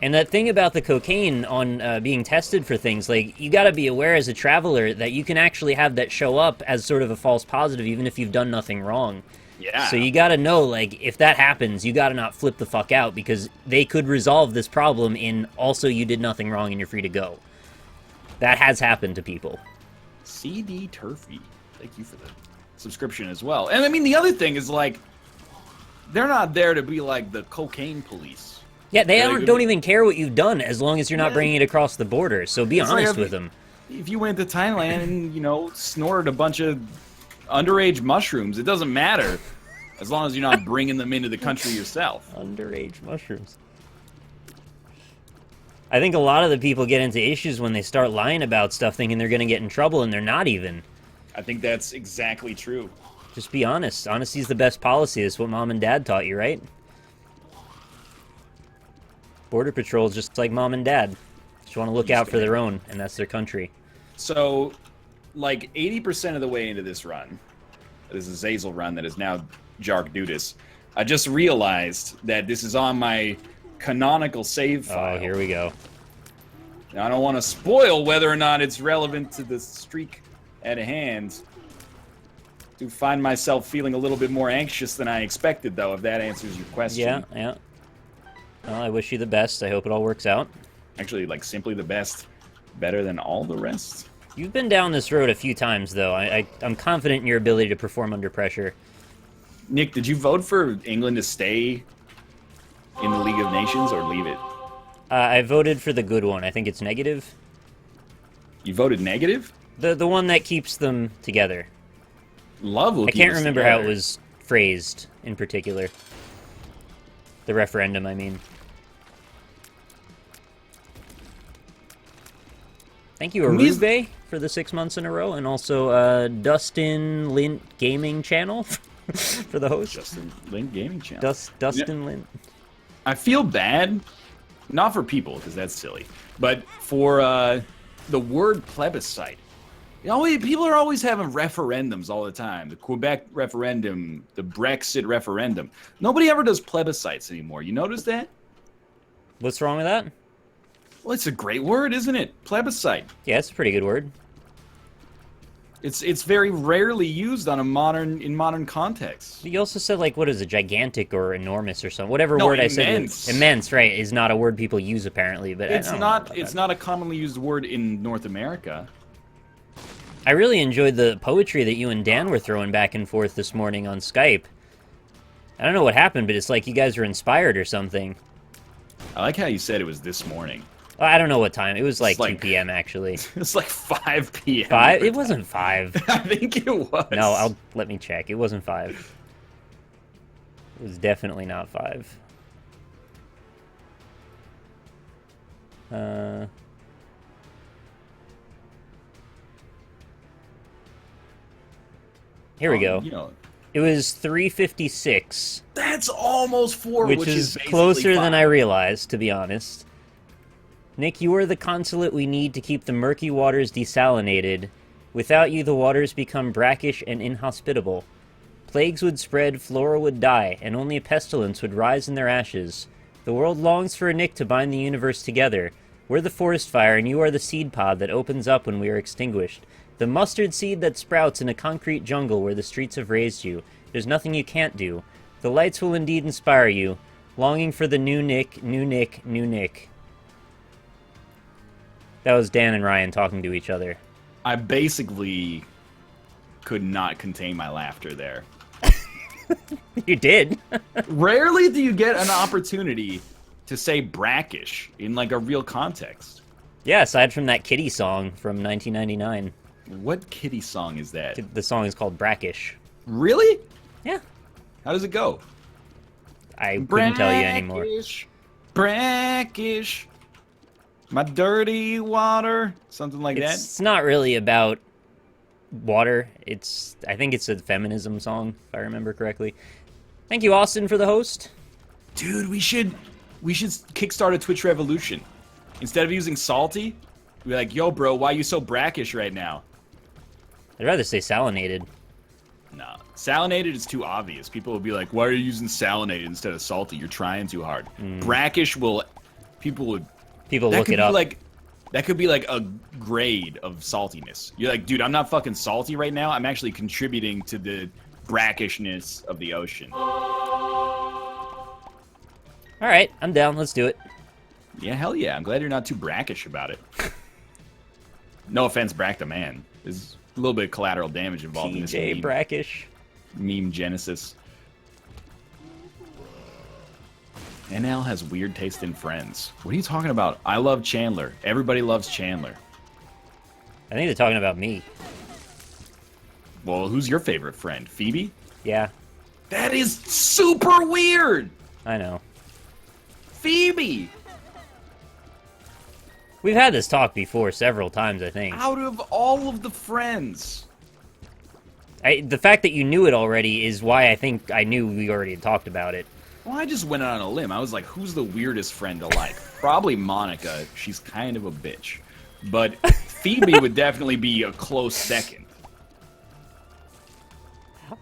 And that thing about the cocaine on being tested for things, like, you gotta be aware as a traveler that you can actually have that show up as sort of a false positive, even if you've done nothing wrong. Yeah. So you gotta know, like, if that happens, you gotta not flip the fuck out, because they could resolve this problem in also you did nothing wrong and you're free to go. That has happened to people. CD Turfy, thank you for the subscription as well. And I mean, the other thing is, like, they're not there to be like the cocaine police. Yeah, they don't even care what you've done as long as you're not bringing it across the border, so be honest with them. If you went to Thailand and, you know, snorted a bunch of underage mushrooms, it doesn't matter as long as you're not bringing them into the country yourself. Underage mushrooms. I think a lot of the people get into issues when they start lying about stuff thinking they're going to get in trouble, and they're not even. I think that's exactly true. Just be honest. Honesty's the best policy. That's what mom and dad taught you, right? Border Patrol is just like mom and dad. Just want to look out for their own, and that's their country. So, like 80% of the way into this run. This is Zazel run that is now Jark Dudis. I just realized that this is on my canonical save file. Oh, here we go. Now, I don't want to spoil whether or not it's relevant to the streak at hand. I do find myself feeling a little bit more anxious than I expected, though, if that answers your question. Yeah. Well, I wish you the best. I hope it all works out. Actually, like, simply the best. Better than all the rest. You've been down this road a few times, though. I'm confident in your ability to perform under pressure. Nick, did you vote for England to stay in the League of Nations or leave it? I voted for the good one. I think it's negative. You voted negative? The one that keeps them together. Love will I keep can't us remember how it together. was phrased in particular. The referendum, I mean. Thank you, Arube, for the 6 months in a row, and also Dustin Lint Gaming Channel for the host. Justin Lint Gaming Channel. Dustin Lint. I feel bad, not for people, because that's silly, but for the word plebiscite. People are always having referendums all the time. The Quebec referendum, the Brexit referendum. Nobody ever does plebiscites anymore. You notice that? What's wrong with that? Well, it's a great word, isn't it? Plebiscite. Yeah, it's a pretty good word. It's very rarely used on in modern contexts. You also said, like, what is it, gigantic or enormous or something? Whatever No, word immense. I said. Immense, right, is not a word people use, apparently. But It's I don't know not. about It's that. not a commonly used word in North America. I really enjoyed the poetry that you and Dan were throwing back and forth this morning on Skype. I don't know what happened, but it's like you guys were inspired or something. I like how you said it was this morning. Well, I don't know what time. It was like 2 like- p.m. actually. It's like 5 p.m. 5? It wasn't 5. I think it was. No, let me check. It wasn't 5. It was definitely not 5. Here we go. You know, It was 3:56, that's almost 4, which is basically closer than 5. I realized, to be honest. Nick, you are the consulate we need to keep the murky waters desalinated. Without you, the waters become brackish and inhospitable. Plagues would spread, flora would die, and only a pestilence would rise in their ashes. The world longs for a Nick to bind the universe together. We're the forest fire, and you are the seed pod that opens up when we are extinguished. The mustard seed that sprouts in a concrete jungle where the streets have raised you. There's nothing you can't do. The lights will indeed inspire you. Longing for the new Nick, new Nick, new Nick. That was Dan and Ryan talking to each other. I basically could not contain my laughter there. You did. Rarely do you get an opportunity to say brackish in like a real context. Yeah, aside from that Kitty song from 1999. What kitty song is that? The song is called Brackish. Really? Yeah. How does it go? I couldn't tell you anymore. Brackish, brackish, my dirty water, something like that. It's not really about water. I think it's a feminism song, if I remember correctly. Thank you, Austin, for the host. Dude, we should kickstart a Twitch revolution. Instead of using salty, we're like, yo, bro, why you so brackish right now? I'd rather say salinated. No, salinated is too obvious. People will be like, why are you using salinated instead of salty? You're trying too hard. Brackish people would Look it up. That could be like a grade of saltiness. You're like, dude, I'm not fucking salty right now. I'm actually contributing to the brackishness of the ocean. All right, I'm down. Let's do it. Yeah, hell yeah. I'm glad you're not too brackish about it. No offense, Brack the man. There's a little bit of collateral damage involved in this TJ Brackish. meme genesis. NL has weird taste in friends. What are you talking about? I love Chandler. Everybody loves Chandler. I think they're talking about me. Well, who's your favorite friend? Phoebe? Yeah, That is super weird! I know. Phoebe! We've had this talk before several times, I think. Out of all of the friends. The fact that you knew it already is why I think I knew we already had talked about it. Well, I just went out on a limb. I was like, who's the weirdest friend to like? Probably Monica. She's kind of a bitch. But Phoebe would definitely be a close second.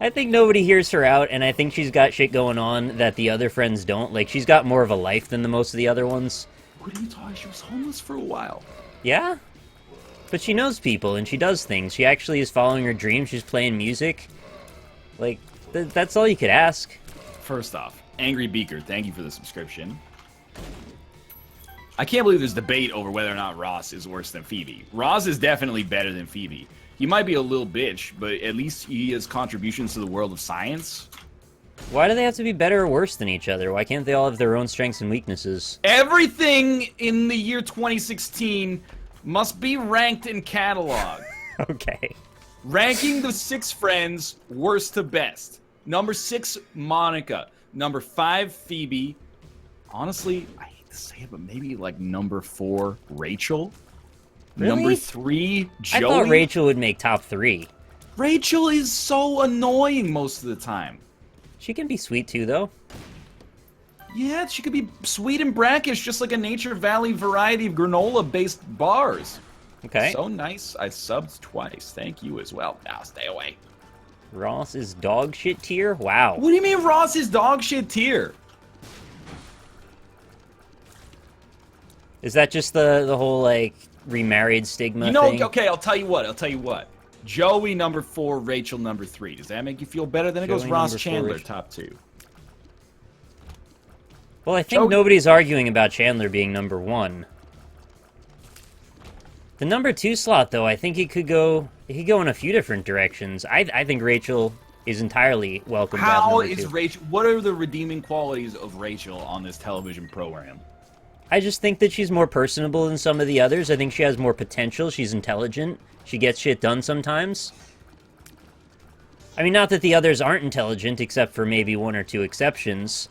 I think nobody hears her out, and I think she's got shit going on that the other friends don't. Like, she's got more of a life than the most of the other ones. What are you talking? She was homeless for a while. Yeah? But she knows people, and she does things. She actually is following her dreams. She's playing music. Like, that's all you could ask. First off, Angry Beaker, thank you for the subscription. I can't believe there's debate over whether or not Ross is worse than Phoebe. Ross is definitely better than Phoebe. He might be a little bitch, but at least he has contributions to the world of science. Why do they have to be better or worse than each other? Why can't they all have their own strengths and weaknesses? Everything in the year 2016 must be ranked and cataloged. Okay. Ranking the 6 friends, worst to best. Number 6, Monica. Number 5, Phoebe. Honestly, I hate to say it, but maybe like number 4, Rachel. Really? Number 3, Joey. I thought Rachel would make top 3. Rachel is so annoying most of the time. She can be sweet too, though. Yeah, she could be sweet and brackish, just like a Nature Valley variety of granola-based bars. Okay. So nice. I subbed twice. Thank you as well. Now stay away. Ross is dog shit tier? Wow. What do you mean Ross is dog shit tier? Is that just the whole, like, remarried stigma thing? Okay, I'll tell you what. Joey number 4, Rachel number 3. Does that make you feel better? Then it goes Joey Ross number 4, Chandler, Rachel. top 2. Well, I think Joey- nobody's arguing about Chandler being number 1. The number 2 slot, though, I think it could go in a few different directions. I think Rachel is entirely welcome. How to have number is 2. Rachel? What are the redeeming qualities of Rachel on this television program? I just think that she's more personable than some of the others. I think she has more potential. She's intelligent. She gets shit done sometimes. I mean, not that the others aren't intelligent, except for maybe 1 or 2 exceptions.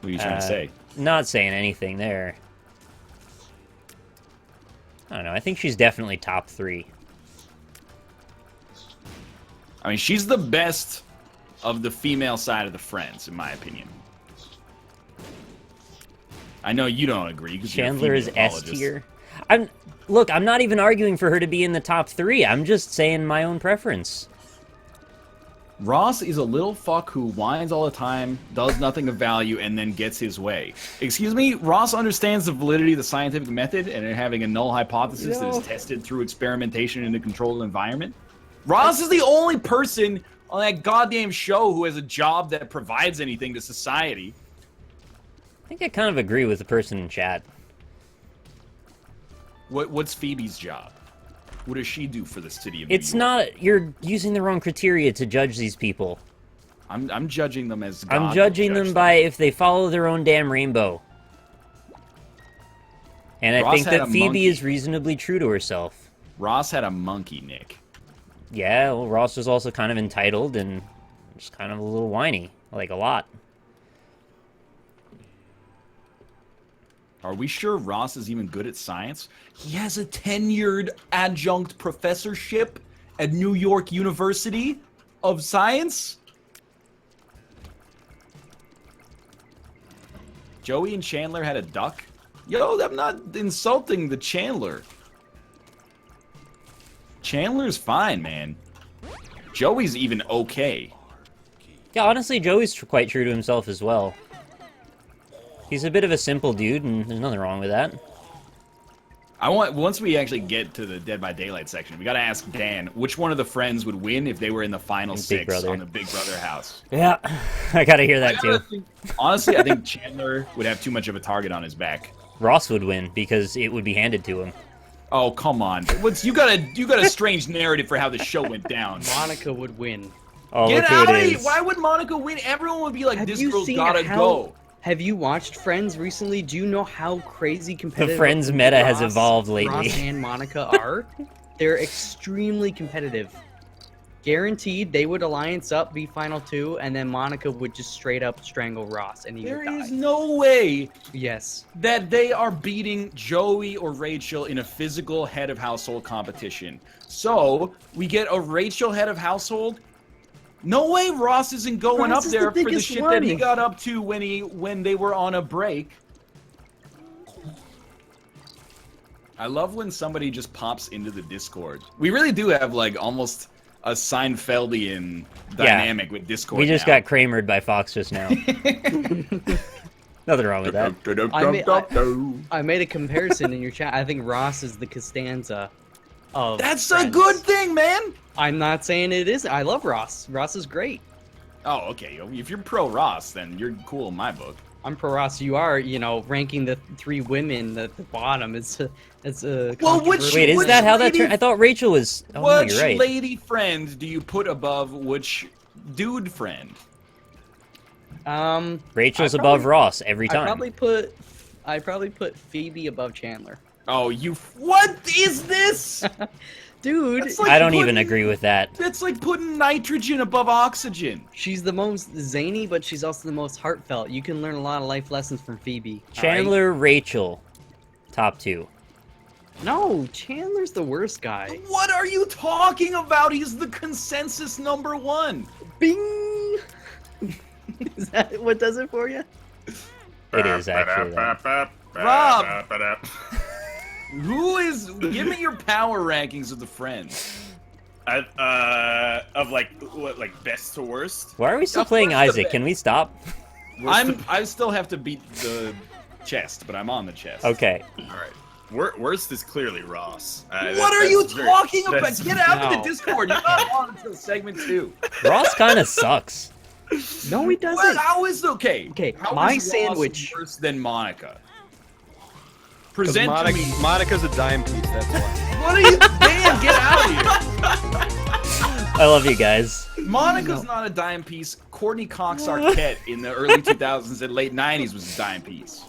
What are you trying to say? Not saying anything there. I don't know. I think she's definitely top 3. I mean, she's the best of the female side of the friends, in my opinion. I know you don't agree. Chandler is S tier. Look, I'm not even arguing for her to be in the top 3. I'm just saying my own preference. Ross is a little fuck who whines all the time, does nothing of value, and then gets his way. Excuse me? Ross understands the validity of the scientific method and having a null hypothesis that is tested through experimentation in a controlled environment. Ross is the only person on that goddamn show who has a job that provides anything to society. I think I kind of agree with the person in chat. What's Phoebe's job? What does she do for the city of New It's York? not... You're using the wrong criteria to judge these people. I'm judging them as God I'm would judging judge them by if they follow their own damn rainbow. And I Ross think had that a Phoebe monkey. is reasonably true to herself. Ross had a monkey, Nick. Yeah, well, Ross was also kind of entitled and just kind of a little whiny. Like, a lot. Are we sure Ross is even good at science? He has a tenured adjunct professorship at New York University of Science? Joey and Chandler had a duck? Yo, I'm not insulting the Chandler. Chandler's fine, man. Joey's even okay. Yeah, honestly, Joey's quite true to himself as well. He's a bit of a simple dude, and there's nothing wrong with that. Once we actually get to the Dead by Daylight section, we gotta ask Dan which one of the friends would win if they were in the final Big 6 Brother. on the Big Brother house. Yeah, I gotta hear that too. Honestly, I think Chandler would have too much of a target on his back. Ross would win because it would be handed to him. Oh, come on. You got a strange narrative for how the show went down. Monica would win. Oh, Get look out who of it here! is. Why would Monica win? Everyone would be like, Have this you girl's seen gotta how- go. Have you watched Friends recently? Do you know how crazy competitive Friends meta has evolved lately. Ross and Monica are? They're extremely competitive. Guaranteed, they would alliance up, be final 2, and then Monica would just straight up strangle Ross, and he There would die. is no way Yes. that they are beating Joey or Rachel in a physical head of household competition. So, we get a Rachel head of household. No way Ross isn't going Ross up is there the for the biggest shit that he one. got up to when they were on a break. I love when somebody just pops into the Discord. We really do have like almost a Seinfeldian dynamic with Discord. We just now. got Kramered by Fox just now. Nothing wrong with that. I made a comparison in your chat. I think Ross is the Costanza of That's Friends. a good thing, man. I'm not saying it isn't. I love Ross. Ross is great. Oh, okay. If you're pro Ross, then you're cool in my book. I'm pro Ross. You are, ranking the 3 women at the bottom. It's a Well, which- controversial- Wait, is Which that how that lady- turned? I thought Rachel was. Oh, no, Which you're right. lady friend do you put above which dude friend? Rachel's I above probably- Ross every I time. probably put Phoebe above Chandler. Oh, what is this? Dude, That's like I don't even putting- agree with that. That's like putting nitrogen above oxygen. she's the most zany, but she's also the most heartfelt. You can learn a lot of life lessons from Phoebe. all right? Chandler, Rachel, top 2. No, Chandler's the worst guy. What are you talking about? He's the consensus number 1. Bing! Is that what does it for you? It is actually. That. Rob! Give me your power rankings of the friends. Of like what, like best to worst? Why are we still Of playing course the Isaac? best. Can we stop? I still have to beat the chest, but I'm on the chest. Okay. All right. Worst is clearly Ross. What are you talking about? that's- Get out of No. the Discord. You're not on until segment 2. Ross kind of sucks. No, he doesn't. Well, how is okay? Okay, How my is Ross sandwich- worse than Monica? 'Cause Present to me. Monica's a dime piece, that's why. What are you? Dan, get out of here. I love you guys. Monica's not a dime piece. Courtney Cox Arquette in the early 2000s and late 90s was a dime piece.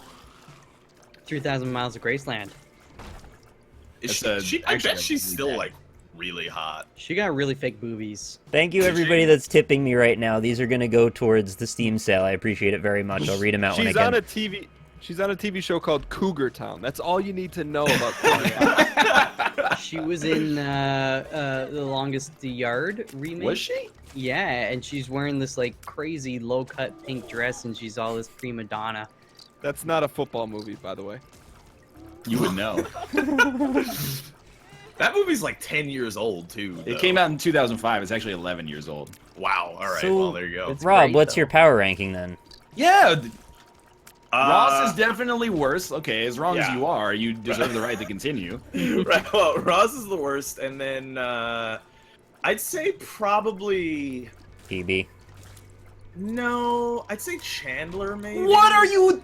3,000 Miles of Graceland. Is That's she, I actually bet she's really still bad. like really hot. She got really fake boobies. Thank you, everybody that's tipping me right now. These are going to go towards the Steam sale. I appreciate it very much. I'll read them out when I She's can. on a TV. She's on a TV show called Cougar Town. That's all you need to know about Courtney. She was in The Longest Yard remake. Was she? Yeah, and she's wearing this like crazy low-cut pink dress, and she's all this prima donna. That's not a football movie, by the way. You would know. That movie's like 10 years old too. It though. came out in 2005. It's actually 11 years old. Wow. All right. So- well, there you go. It's Rob, great, what's though. your power ranking then? Yeah, Ross is Uh, definitely worse. Okay, as wrong as yeah. you are, you deserve the right to continue. right. Well, Ross is the worst, and then I'd say probably Phoebe. no. I'd say Chandler maybe. What are you?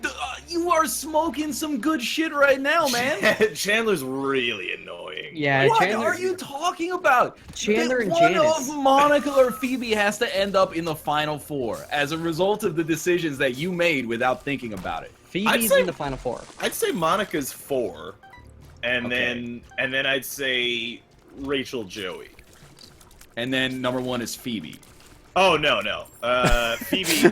You are smoking some good shit right now, man. Chandler's really annoying. Yeah, What Chandler. are you talking about? Chandler and One Janice. of Monica or Phoebe has to end up in the final 4 as a result of the decisions that you made without thinking about it. Phoebe's say- in the final 4. I'd say Monica's 4, and Okay. then I'd say Rachel Joey. And then number 1 is Phoebe. Oh no. Phoebe.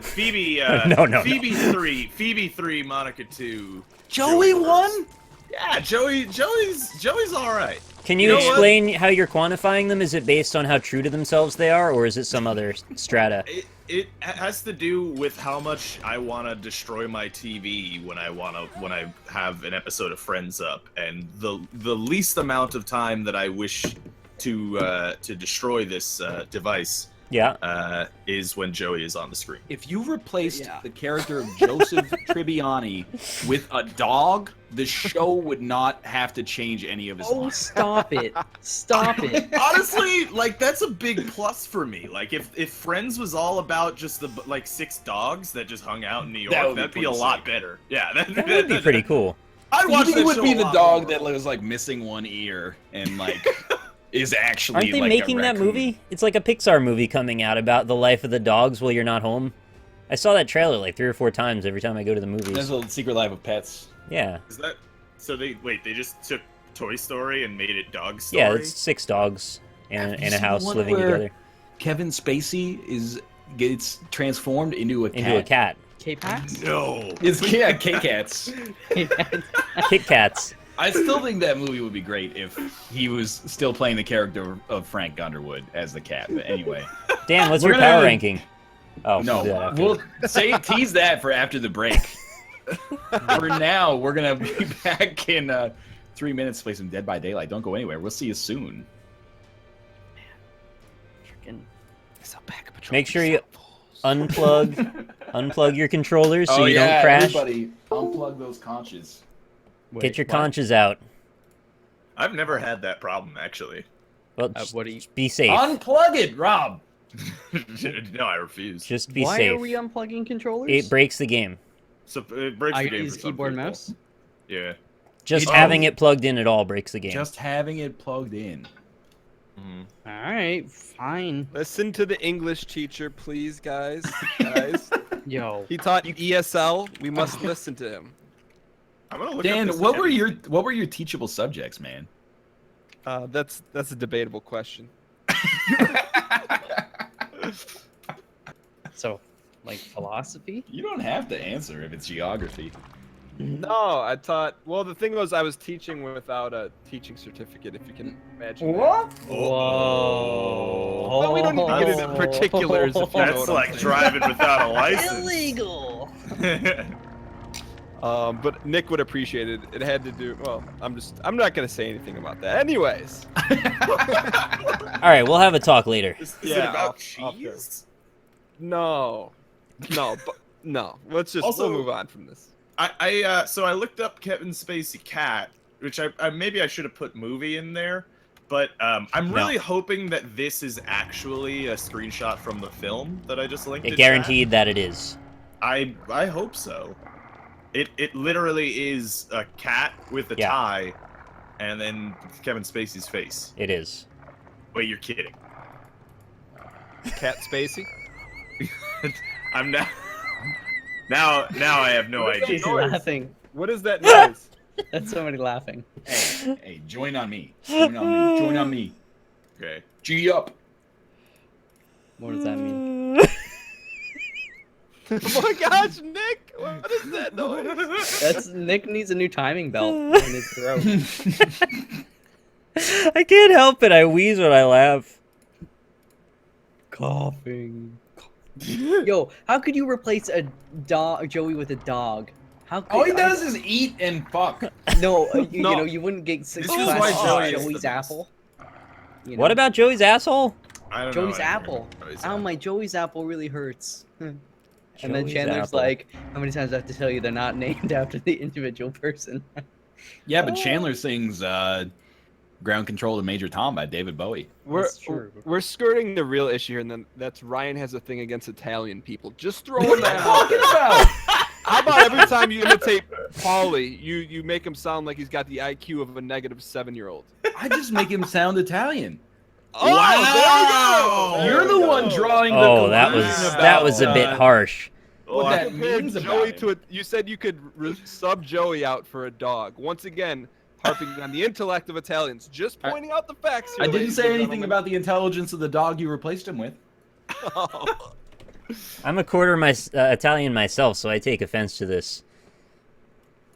No. Phoebe 3, Monica 2. Joey first. won? Yeah, Joey's all right. Can you You know what? explain how you're quantifying them? Is it based on how true to themselves they are, or is it some other strata? It has to do with how much I want to destroy my TV when I have an episode of Friends up, and the least amount of time that I wish to destroy this device Yeah. is when Joey is on the screen. If you replaced Yeah. the character of Joseph Tribbiani with a dog, the show would not have to change any of his Oh, lines. stop it. Stop it. Honestly, like that's a big plus for me. Like if Friends was all about just the like 6 dogs that just hung out in New York, That would be that'd be a pretty lot sick. better. Yeah, That would be pretty cool. I'd watch Phoebe that would show be a the lot dog more. that was like missing one ear and like is actually Aren't they like making a that raccoon. movie? It's like a Pixar movie coming out about the life of the dogs while you're not home. I saw that trailer like 3 or 4 times every time I go to the There's movies. a Secret Life of Pets. Yeah. Is that so? They just took Toy Story and made it Dog Story. Yeah, it's 6 dogs Have you in a seen house one living where together. Kevin Spacey gets transformed into a cat. Into a cat. K-Pax? no. It's K-Cats. Kit Kats. I still think that movie would be great if he was still playing the character of Frank Underwood as the cat. But anyway, Dan, what's We're your gonna power have a- ranking? Oh, we'll do that no, after. we'll tease that for after the break. For now, we're gonna be back in 3 minutes to play some Dead by Daylight. Don't go anywhere. We'll see you soon. Freaking. Make sure you unplug your controllers so Oh, you yeah, don't crash. everybody, unplug those conches. Get your what? conches out. I've never had that problem actually. Well, What do you? be safe. Unplug it, Rob. No, I refuse. Just be Why safe. are we unplugging controllers? It breaks the game. So it breaks I the game use for some keyboard and people. mouse. Yeah. Just It- having it plugged in at all breaks the game. Just having it plugged in. All right, fine. Listen to the English teacher, please, guys. Guys, Yo, he taught ESL. We must listen to him. I'm gonna look Dan, up this what were heavy- your teachable subjects, man? That's a debatable question. so like philosophy? You don't have to answer if it's geography. No, I taught. Well, the thing was, I was teaching without a teaching certificate. If you can imagine. What? Whoa. Well, we don't need to get into particulars. If you know That's what I'm like saying. driving without a license. Illegal. But Nick would appreciate it. It had to do. Well, I'm not gonna say anything about that. Anyways. All right, we'll have a talk later. Is it Yeah, about I'll cheese? No. No. Let's just Also- we'll move on from this. So I looked up Kevin Spacey cat, which I maybe I should have put movie in there, but I'm really hoping that this is actually a screenshot from the film that I just linked. It in guaranteed that it is. chat. I hope so. It literally is a cat with a Yeah. tie, and then Kevin Spacey's face. It is. Wait, you're kidding? Cat Spacey. I'm now. Now I have no idea. He's laughing. What is that noise? That's somebody laughing. Hey, join on me. Join on me. Join on me. Okay. G up. What does that mean? Oh my gosh, Nick! What is that noise? That's Nick needs a new timing belt in his throat. I can't help it. I wheeze when I laugh. Coughing. Yo, how could you replace a dog, Joey, with a dog? How could All he does is eat and fuck. No, you No. know, you wouldn't get six This is classes why of Joey is Joey's the apple. You What know? about Joey's asshole? I don't know. Joey's I don't apple? remember Joey's Oh, apple. my Joey's apple really hurts. And then Joey's Chandler's apple. like, how many times do I have to tell you they're not named after the individual person? Yeah, but Chandler sings Ground Control to Major Tom by David Bowie. That's true. We're skirting the real issue here, and then that's Ryan has a thing against Italian people. Just throwing that out there. How about every time you imitate Paulie, you make him sound like he's got the IQ of a -7-year-old? I just make him sound Italian. Oh, there we go. You're the one drawing the Oh, that was conclusion that was a about, bit harsh. what Well, that Compared means about Joey him. to a, you said you could sub Joey out for a dog. Once again, harping on the intellect of Italians. Just pointing out the facts here. I didn't ladies say and anything gentlemen. about the intelligence of the dog you replaced him with. Oh. I'm a quarter Italian myself, so I take offense to this.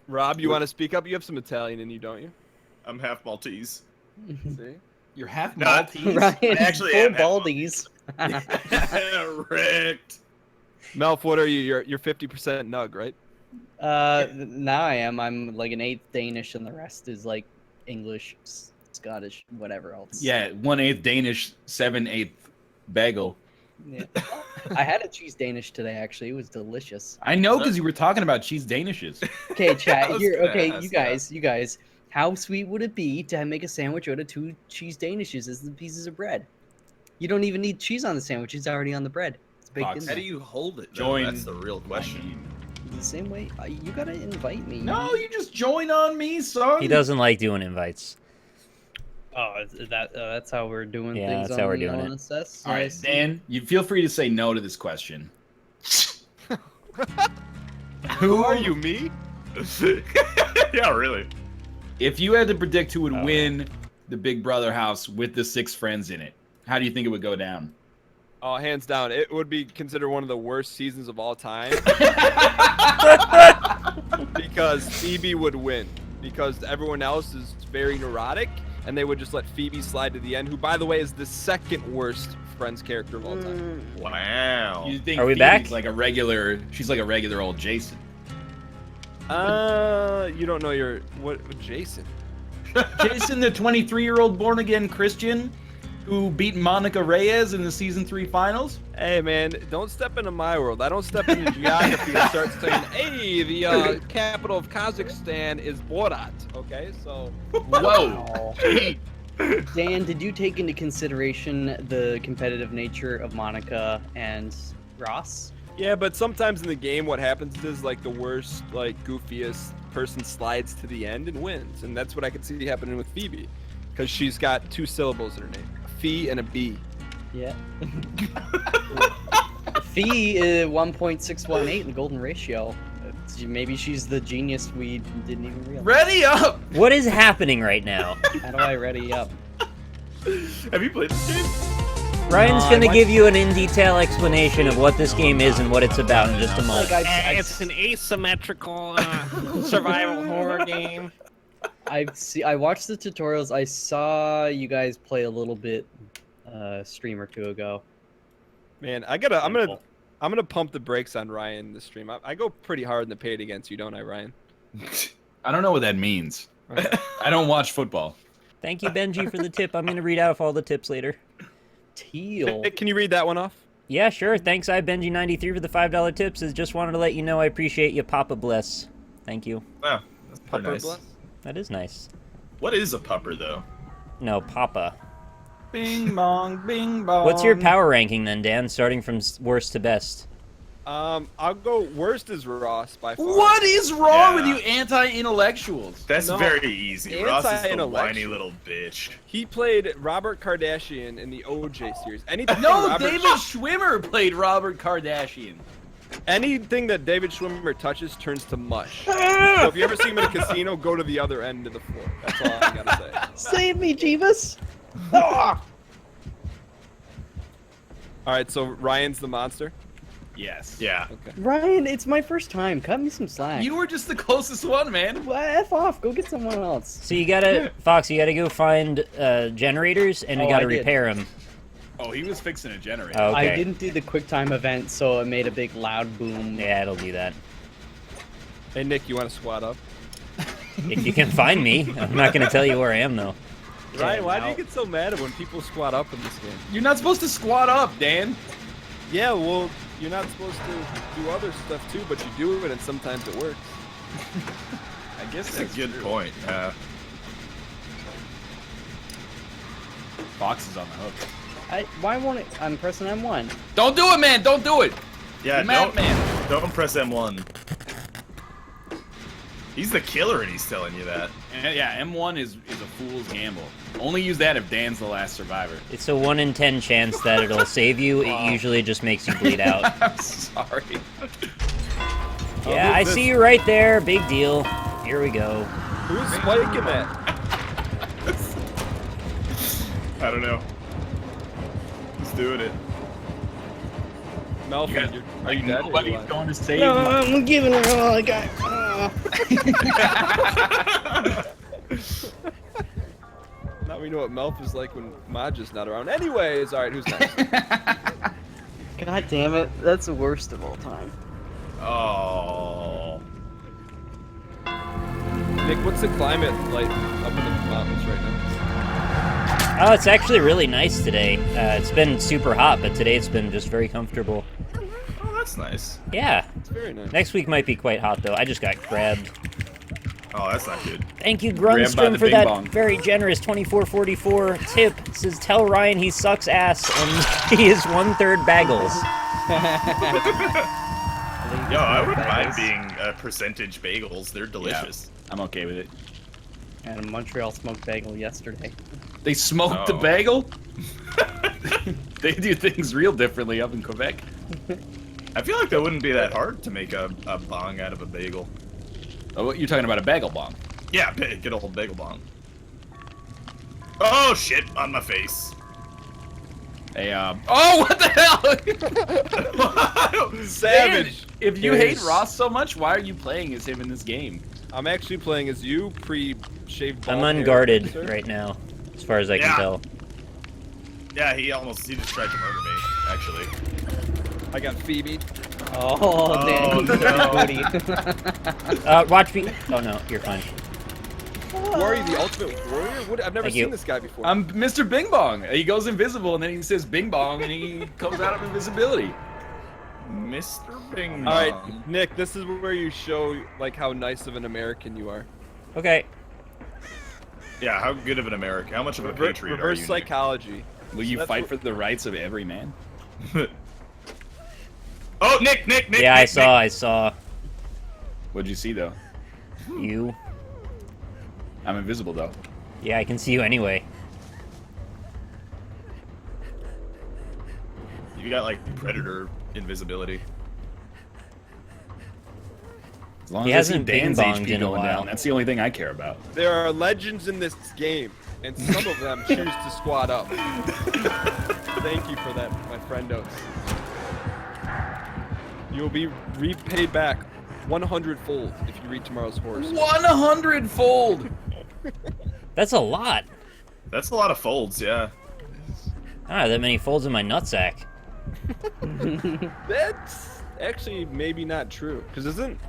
Rob, you want to speak up? You have some Italian in you, don't you? I'm half Maltese. See? You're half No, Maltese. Ryan, actually full am half baldies. Wrecked. Melf, what are you? You're 50% Nug, right? Now I am. I'm like an 8th Danish, and the rest is like English, Scottish, whatever else. Yeah, 1/8 Danish, 7/8 bagel. Yeah. I had a cheese Danish today. Actually, it was delicious. I know because you were talking about cheese Danishes. Okay, I chat. was Here, gonna okay, ask you guys. How sweet would it be to make a sandwich out of 2 cheese Danishes as the pieces of bread? You don't even need cheese on the sandwich; it's already on the bread. It's baked Fox. in How there. do you hold it? Join. That's the real question. The same way. You gotta invite me. No, you just join on me, son. He doesn't like doing invites. Oh, is that that's how we're doing Yeah, things. that's how we're doing it. it. All right, Dan, you feel free to say no to this question. Who are you, me? Yeah, really. If you had to predict who would win the Big Brother house with the 6 friends in it, how do you think it would go down? Oh, hands down, it would be considered one of the worst seasons of all time. Because Phoebe would win. Because everyone else is very neurotic, and they would just let Phoebe slide to the end, who, by the way, is the 2nd worst Friends character of all time. Wow. You think Are we Phoebe's back? like a regular? She's like a regular old Jason. You don't know what Jason? Jason, the 23-year-old born-again Christian who beat Monica Reyes in the season 3 finals. Hey man, don't step into my world. I don't step into geography and start saying, "Hey, the capital of Kazakhstan is Borat." Okay, so. Whoa. Dan, did you take into consideration the competitive nature of Monica and Ross? Yeah, but sometimes in the game, what happens is like the worst, like goofiest person slides to the end and wins, and that's what I could see happening with Phoebe, because she's got 2 syllables in her name, a Fee and a B. Yeah. Fee is 1.618 in the golden ratio. Maybe she's the genius we didn't even realize. Ready up! What is happening right now? How do I ready up? Have you played this game? Ryan's No, gonna I give you an in-detail explanation of what this game is and what it's about in just a moment. Like It's an asymmetrical survival horror game. I watched the tutorials. I saw you guys play a little bit stream or 2 ago. Man, I'm gonna pump the brakes on Ryan this stream. I go pretty hard in the paint against you, don't I, Ryan? I don't know what that means. I don't watch football. Thank you, Benji, for the tip. I'm gonna read out all the tips later. Teal. Hey, can you read that one off? Yeah, sure. Thanks, Benji93 for the $5 tips. I just wanted to let you know I appreciate you, Papa Bless. Thank you. Wow, that's pretty Pupper nice. bless? That is nice. What is a pupper though? No, Papa. Bing bong, bing bong. What's your power ranking then, Dan? Starting from worst to best. I'll go worst is Ross by far. What is wrong with Yeah. you anti-intellectuals? That's No, very easy. Ross is the anti-intellectual. whiny little bitch. He played Robert Kardashian in the OJ series. Anything No, Robert, David Schwimmer played Robert Kardashian. anything that David Schwimmer touches turns to mush. So if you ever see him in a casino, go to the other end of the floor. That's all I gotta say. Save me, Jeebus! All right, so Ryan's the monster. Yes. Yeah. Okay. Ryan, it's my first time. Cut me some slack. You were just the closest one, man. Well, F off. Go get someone else. So you gotta, Fox, you gotta go find generators and you Oh, gotta I did. repair them. Oh, he was fixing a generator. Oh, okay. I didn't do the quick time event, so it made a big loud boom. Yeah, it'll do that. Hey Nick, you want to squat up? If you can find me, I'm not gonna tell you where I am though. Ryan, why do now- you get so mad when people squat up in this game? You're not supposed to squat up, Dan. Yeah, well, you're not supposed to do other stuff too, but you do it, and sometimes it works. I guess That's a good point. Fox is on the hook. Why won't it? I'm pressing M1. Don't do it, man. Don't do it. Yeah, Mad man. don't press M1. He's the killer, and he's telling you that. Yeah, M1 is a fool's gamble. Only use that if Dan's the last survivor. It's a 1 in 10 chance that it'll save you. It usually just makes you bleed out. I'm sorry. Yeah, I see you right there. Big deal. Here we go. Who's spiking that? I don't know. Who's doing it? Melvin, are you dead? or Nobody's you alive? going to save No, me. I'm giving her all I got. Now we know what Melf is like when Maj is not around. Anyways, all right, who's next? God damn it. That's the worst of all time. Oh. Nick, what's the climate like up in the mountains right now? Oh, it's actually really nice today. It's been super hot, but today it's been just very comfortable. Oh, that's nice. Yeah. It's very nice. Next week might be quite hot, though. I just got grabbed. Oh, that's not good. Thank you, Grabbed by Grunstrom, the for bing that bong. very generous 2444 tip. It says, tell Ryan he sucks ass and he is 1/3 bagels. Yo, I wouldn't mind being percentage bagels. They're delicious. I'm okay with it. And a Montreal smoked bagel yesterday. They smoked the Oh. bagel? They do things real differently up in Quebec. I feel like that wouldn't be that hard to make a bong out of a bagel. Oh, you're talking about a bagel bomb. Yeah, get a whole bagel bong. Oh shit, on my face. Hey, oh, what the hell? Savage. Dan, if you hate There's- Ross so much, why are you playing as him in this game? I'm actually playing as you, pre-shaved bald I'm hair, unguarded sir. right now, as far as I can Yeah. tell. Yeah, he just tried to murder me, actually. I got Phoebe. Oh, Dan. no. Cody. Watch me. Oh no, you're fine. Who are you, the ultimate warrior? What? I've never Thank seen you. this guy before. I'm Mr. Bing Bong. He goes invisible and then he says Bing Bong and he comes out of invisibility. Mr. Bing. All right, Nick, this is where you show like how nice of an American you are. Okay. Yeah, how good of an American? How much of a patriot are Reverse you? Nick? psychology. Will you That's fight what- for the rights of every man? Oh, Nick. Yeah, I Nick, saw What'd you see though? you. I'm invisible though. Yeah, I can see you anyway. You got like predator invisibility. As long He as I see hasn't Dan's bing-bonged HP in a going while. down, that's the only thing I care about. There are legends in this game, and some of them choose to squat up. Thank you for that, my friendos. You will be repaid back 100-fold if you read tomorrow's horse. 100-fold. That's a lot. That's a lot of folds, yeah. I don't have that many folds in my nutsack. That's actually maybe not true, because isn't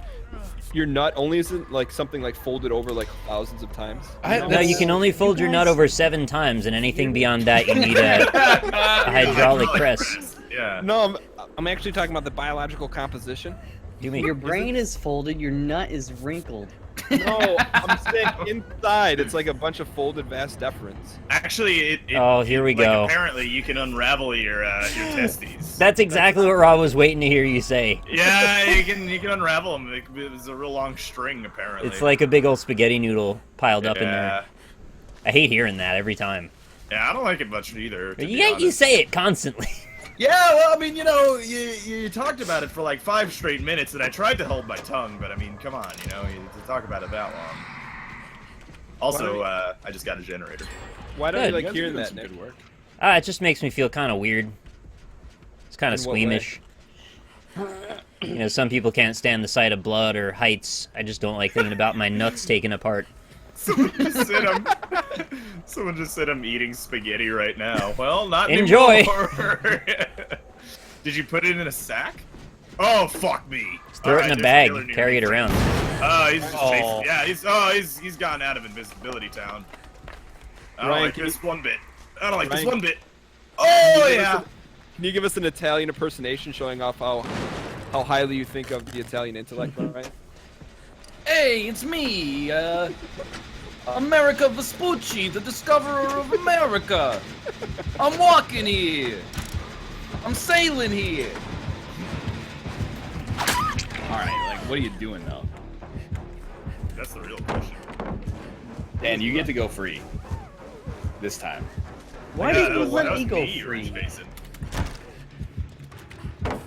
your nut only isn't like something like folded over like thousands of times? No, you can only fold your nut over 7 times, and anything beyond that, you need a hydraulic press. Yeah. No, I'm actually talking about the biological composition. Do me. Your brain is folded, your nut is wrinkled. no, I'm saying inside it's like a bunch of folded vas deferens. Actually, it Oh, here we like, go. apparently you can unravel your testes. That's exactly what Rob was waiting to hear you say. Yeah, you can unravel them. It's a real long string, apparently. It's like a big old spaghetti noodle piled up in Yeah. there. I hate hearing that every time. Yeah, I don't like it much either. to be You honest. say it constantly. Yeah, well, I mean, you talked about it for like 5 straight minutes, and I tried to hold my tongue, but I mean, come on, to talk about it that long. Also, I just got a generator. Why don't Good. you like You guys are hearing doing that, some Nick? good work. It just makes me feel kind of weird. It's kind of In what way? squeamish. Some people can't stand the sight of blood or heights. I just don't like thinking about my nuts taken apart. Someone just said I'm eating spaghetti right now. Well, not Enjoy. anymore. Did you put it in a sack? Oh, fuck me. Just throw it in a bag, carry it around. Oh, he's just chasing. Yeah, he's gone out of invisibility town. I don't Ryan, like can this one bit. I don't like this Ryan, one bit. Oh, Can yeah. you give us an Italian impersonation showing off how highly you think of the Italian intellect, right? Hey, it's me, America Vespucci, the discoverer of America. I'm walking here. I'm sailing here. All right, like, what are you doing though? That's the real question. Dan, you get to go free this time. Why Yeah, did you that let was me go me, free? Rich Mason.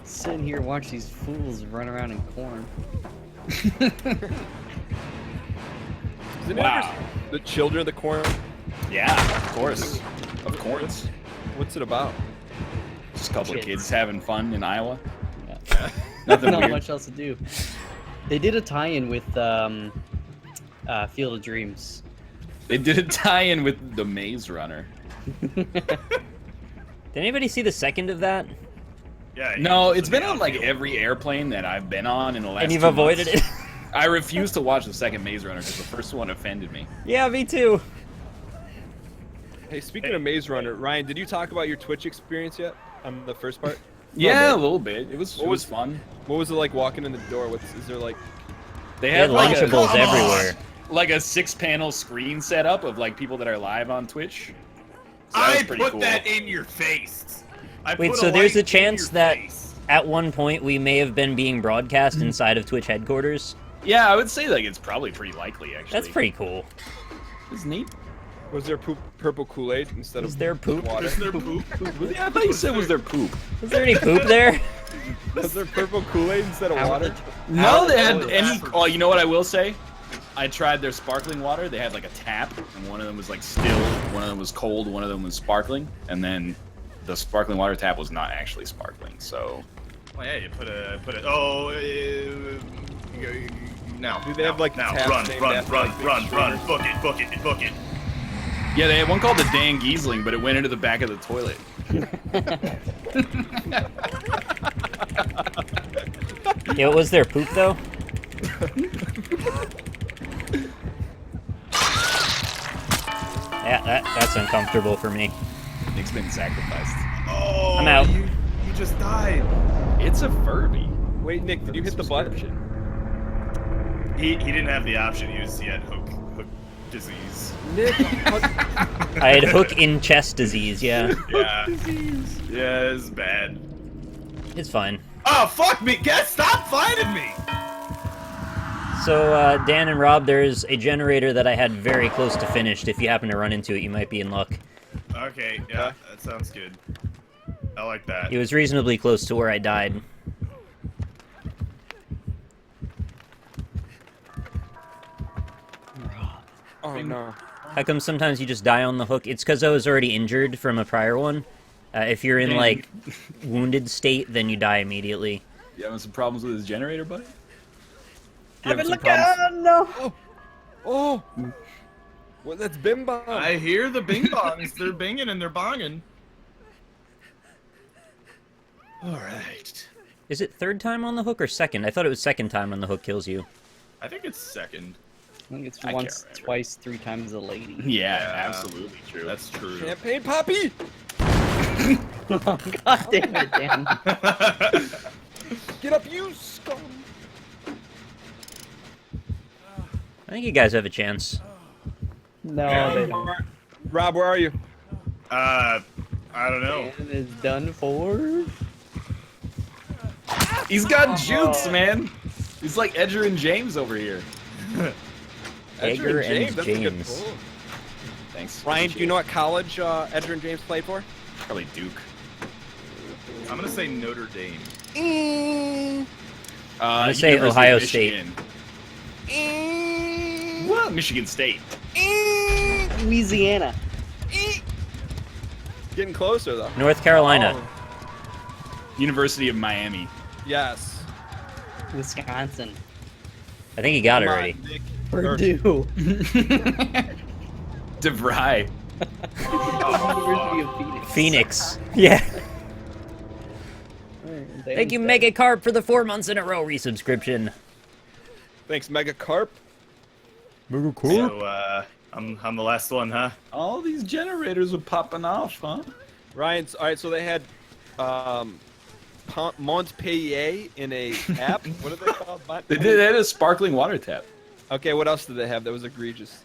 Sitting here watch these fools run around in corn. Isn't Wow. it the Children of the Corn? Yeah, of course. Of course. What's it about? Just a couple of Kids. kids having fun in Iowa. Nothing Not weird. much else to do. They did a tie-in with Field of Dreams. They did a tie-in with the Maze Runner. Did anybody see the second of that? Yeah. No, he's it's in been the on like outfield. every airplane that I've been on in the last. And you've 2 avoided months. it? I refuse to watch the second Maze Runner because the first one offended me. Yeah, me too. Hey, speaking of Maze Runner, Ryan, did you talk about your Twitch experience yet on the first part? Yeah, a little bit. It was fun. What was it like walking in the door? Is there like? They They had like a, Lunchables everywhere. like a 6-panel screen setup of like people that are live on Twitch. So that was I pretty put cool. that in your face. I Wait, put so there's light a chance in your that face. at one point we may have been being broadcast inside of Twitch headquarters? Yeah, I would say like it's probably pretty likely actually. That's pretty cool. It's neat. Was there purple Kool-Aid instead Is of there poop? water? Is there poop? Yeah, I thought you said was there poop. Is there any poop there? Was there purple Kool-Aid instead of water? No, they How- had any. Oh, you know what I will say? I tried their sparkling water. They had like a tap, and one of them was like still, one of them was cold, one of them was sparkling, and then the sparkling water tap was not actually sparkling. So Oh, yeah, you put a. Oh, now. Do they have, like, now? tabs Run, named run, after, run, like, big run, run! streamers? Book it, book it, book it. yeah, they had one called the Dan Giesling, but it went into the back of the toilet. Yeah, was there poop though? Yeah, that's uncomfortable for me. Nick's been sacrificed. Oh, I'm out. You just died. It's a Furby. Wait, Nick, did you hit the button? He didn't have the option. He had hook disease. Nick, I had hook in chest disease, yeah. Yeah. Yeah, it's bad. It's fine. Oh, fuck me! Guys, stop fighting me! So, Dan and Rob, there's a generator that I had very close to finished. If you happen to run into it, you might be in luck. Okay, yeah, that sounds good. I like that. It was reasonably close to where I died. oh no. How come sometimes you just die on the hook? It's because I was already injured from a prior one. If you're in, like, wounded state, then you die immediately. You having some problems with his generator, buddy? Have a look Oh, oh. Well, that's Bim Bam. I hear the bing bongs. They're binging and they're bonging. Alright. Is it third time on the hook or second? I thought it was second time on the hook kills you. I think it's second. I think it's I once, can't remember. twice, 3 times a lady. Yeah, absolutely true. That's true. Champagne Poppy. God damn it, Dan. Get up, you scum. I think you guys have a chance. No, they don't. Rob, where are you? I don't know. Dan is done for. He's got jukes, man. He's like Edger and James over here. Edgar and that's a good James. pull. Thanks. Ryan, do you know what college Edgar and James played for? Probably Duke. I'm gonna say Notre Dame. I'm gonna say University Ohio of Michigan. Well, Michigan State. Louisiana. Getting closer though. North Carolina. Oh, University of Miami. yes. Wisconsin. I think you got it Come on, already. Nick. Purdue. DeVry. University of Phoenix. Phoenix. Yeah. Alright, Thank you, Dan's Mega Carp, for the 4 months in a row resubscription. Thanks, Mega Carp. Mega So, I'm the last one, huh? All these generators are popping off, huh? Ryan's all right. So they had Montpellier in a tap. What are they called? They had a sparkling water tap. Okay, what else did they have that was egregious?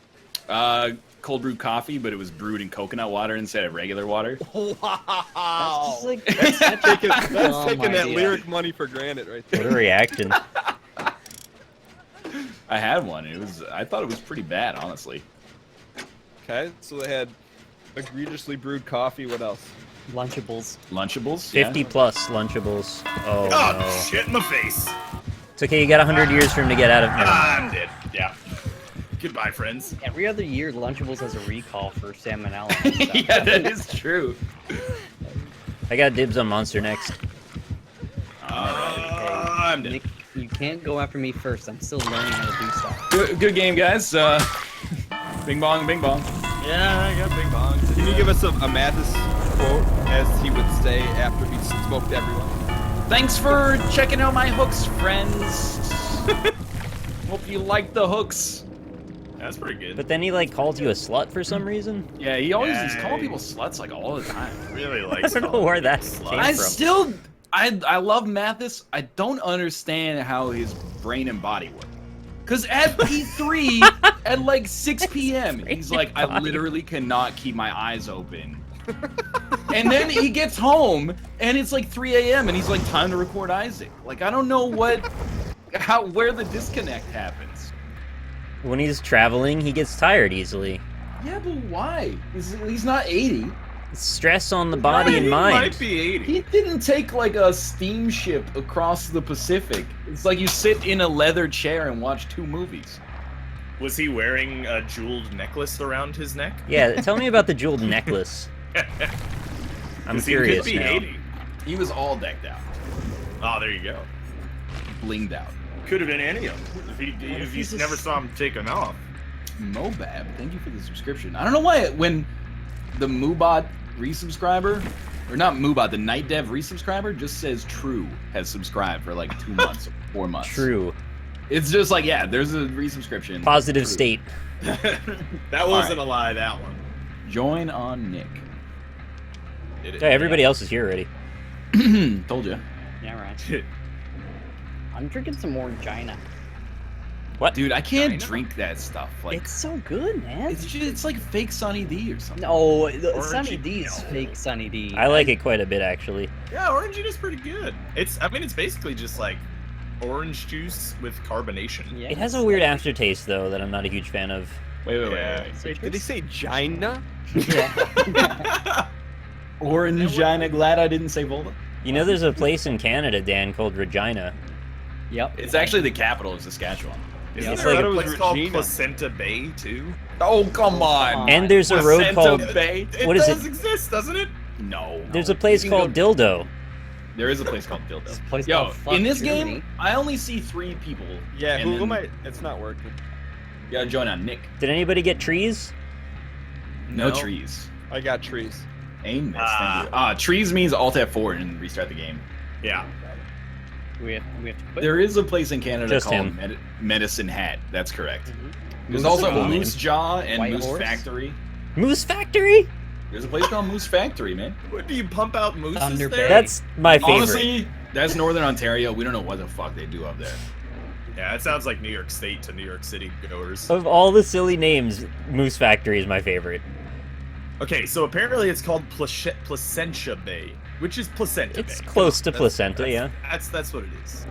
Cold brew coffee, but it was brewed in coconut water instead of regular water. That's Wow. just like That's taking dumb that idea. lyric money for granted right What there. a reaction. I had one. I thought it was pretty bad, honestly. Okay, so they had egregiously brewed coffee. What else? Lunchables. Lunchables. 50 plus Lunchables. Oh, Oh, no. shit in the face. It's okay, you got 100 years for him to get out of here. I'm dead. Yeah. Goodbye, friends. Every other year, Lunchables has a recall for salmonella. Yeah, that is true. I got dibs on Monster next. I'm dead. Nick, you can't go after me first. I'm still learning how to do stuff. Good game, guys. Bing bong, bing bong. Yeah, I got big bongs. Can you give us a Mathis quote as he would say after he smoked everyone? Thanks for checking out my hooks, friends. Hope you like the hooks. That's pretty good. But then he, like, called you a slut for some reason? Yeah, he always is Yay. calling people sluts like all the time. Really I likes don't know where that came I from. still, I love Mathis. I don't understand how his brain and body work. Cause at P3 at like 6 p.m. he's like, I literally cannot keep my eyes open. And then he gets home and it's like 3 a.m. and he's like, time to record Isaac. Like I don't know where the disconnect happens. When he's traveling, he gets tired easily. Yeah, but why? He's not 80. Stress on the body and He mind. might be 80. He didn't take like a steamship across the Pacific. It's like you sit in a leather chair and watch 2 movies. Was he wearing a jeweled necklace around his neck? Yeah, tell me about the jeweled necklace. I'm 'Cause curious He could be now. 80. He was all decked out, Oh, there you go. blinged out. Could have been any of them. If you never saw him take them off. Mobab, thank you for the subscription. I don't know why when the Moobot resubscriber, or not Moobot, the Night Dev resubscriber just says True has subscribed for like 2 months or 4 months. True. It's just like, yeah, there's a resubscription. Positive True. state. That wasn't a lie, that one. Join on Nick. Yeah, everybody else is here already. Told you. Yeah, right. I'm drinking some more Gina. What? Dude, I can't China? drink that stuff. Like, It's so good, man. it's like fake Sunny D or something. No, Orangey- Sunny D's fake Sunny D. I like it quite a bit, actually. Yeah, Orangina's pretty good. I mean, it's basically just like orange juice with carbonation. Yeah, It has a weird aftertaste, though, that I'm not a huge fan of. Wait. Did he say Gina? Yeah. Orangina, glad I didn't say Volta. You know, there's a place in Canada, Dan, called Regina. Yep. It's actually the capital of Saskatchewan. Isn't it's there like a a- place called Regina. Placenta Bay too? Oh, come on. And there's a road Placenta called... Bay. What is does it? exist, doesn't it? No. There's a place You can called go- Dildo. There is a place called Dildo. There's a place Yo, called Fuck in this Germany. game, I only see 3 people. Yeah, and who then- might? It's not working. You gotta join on Nick. Did anybody get trees? No, No. trees. I got trees. Aim miss, thank you. Trees means Alt F4 and restart the game. Yeah. We have to quit. There is a place in Canada Just called him. Medicine Hat. That's correct. There's Moose also Jaw. Moose Jaw and White Moose Horse? Factory. Moose Factory? There's a place called Moose Factory, man. What, do you pump out mooses Thunder there? Bay. That's my favorite. Honestly, that's Northern Ontario. We don't know what the fuck they do up there. Yeah, it sounds like New York State to New York City goers. Of all the silly names, Moose Factory is my favorite. Okay, so apparently it's called Placentia Bay, which is Placenta It's Bay. close to That's- placenta, that's- yeah. That's what it is.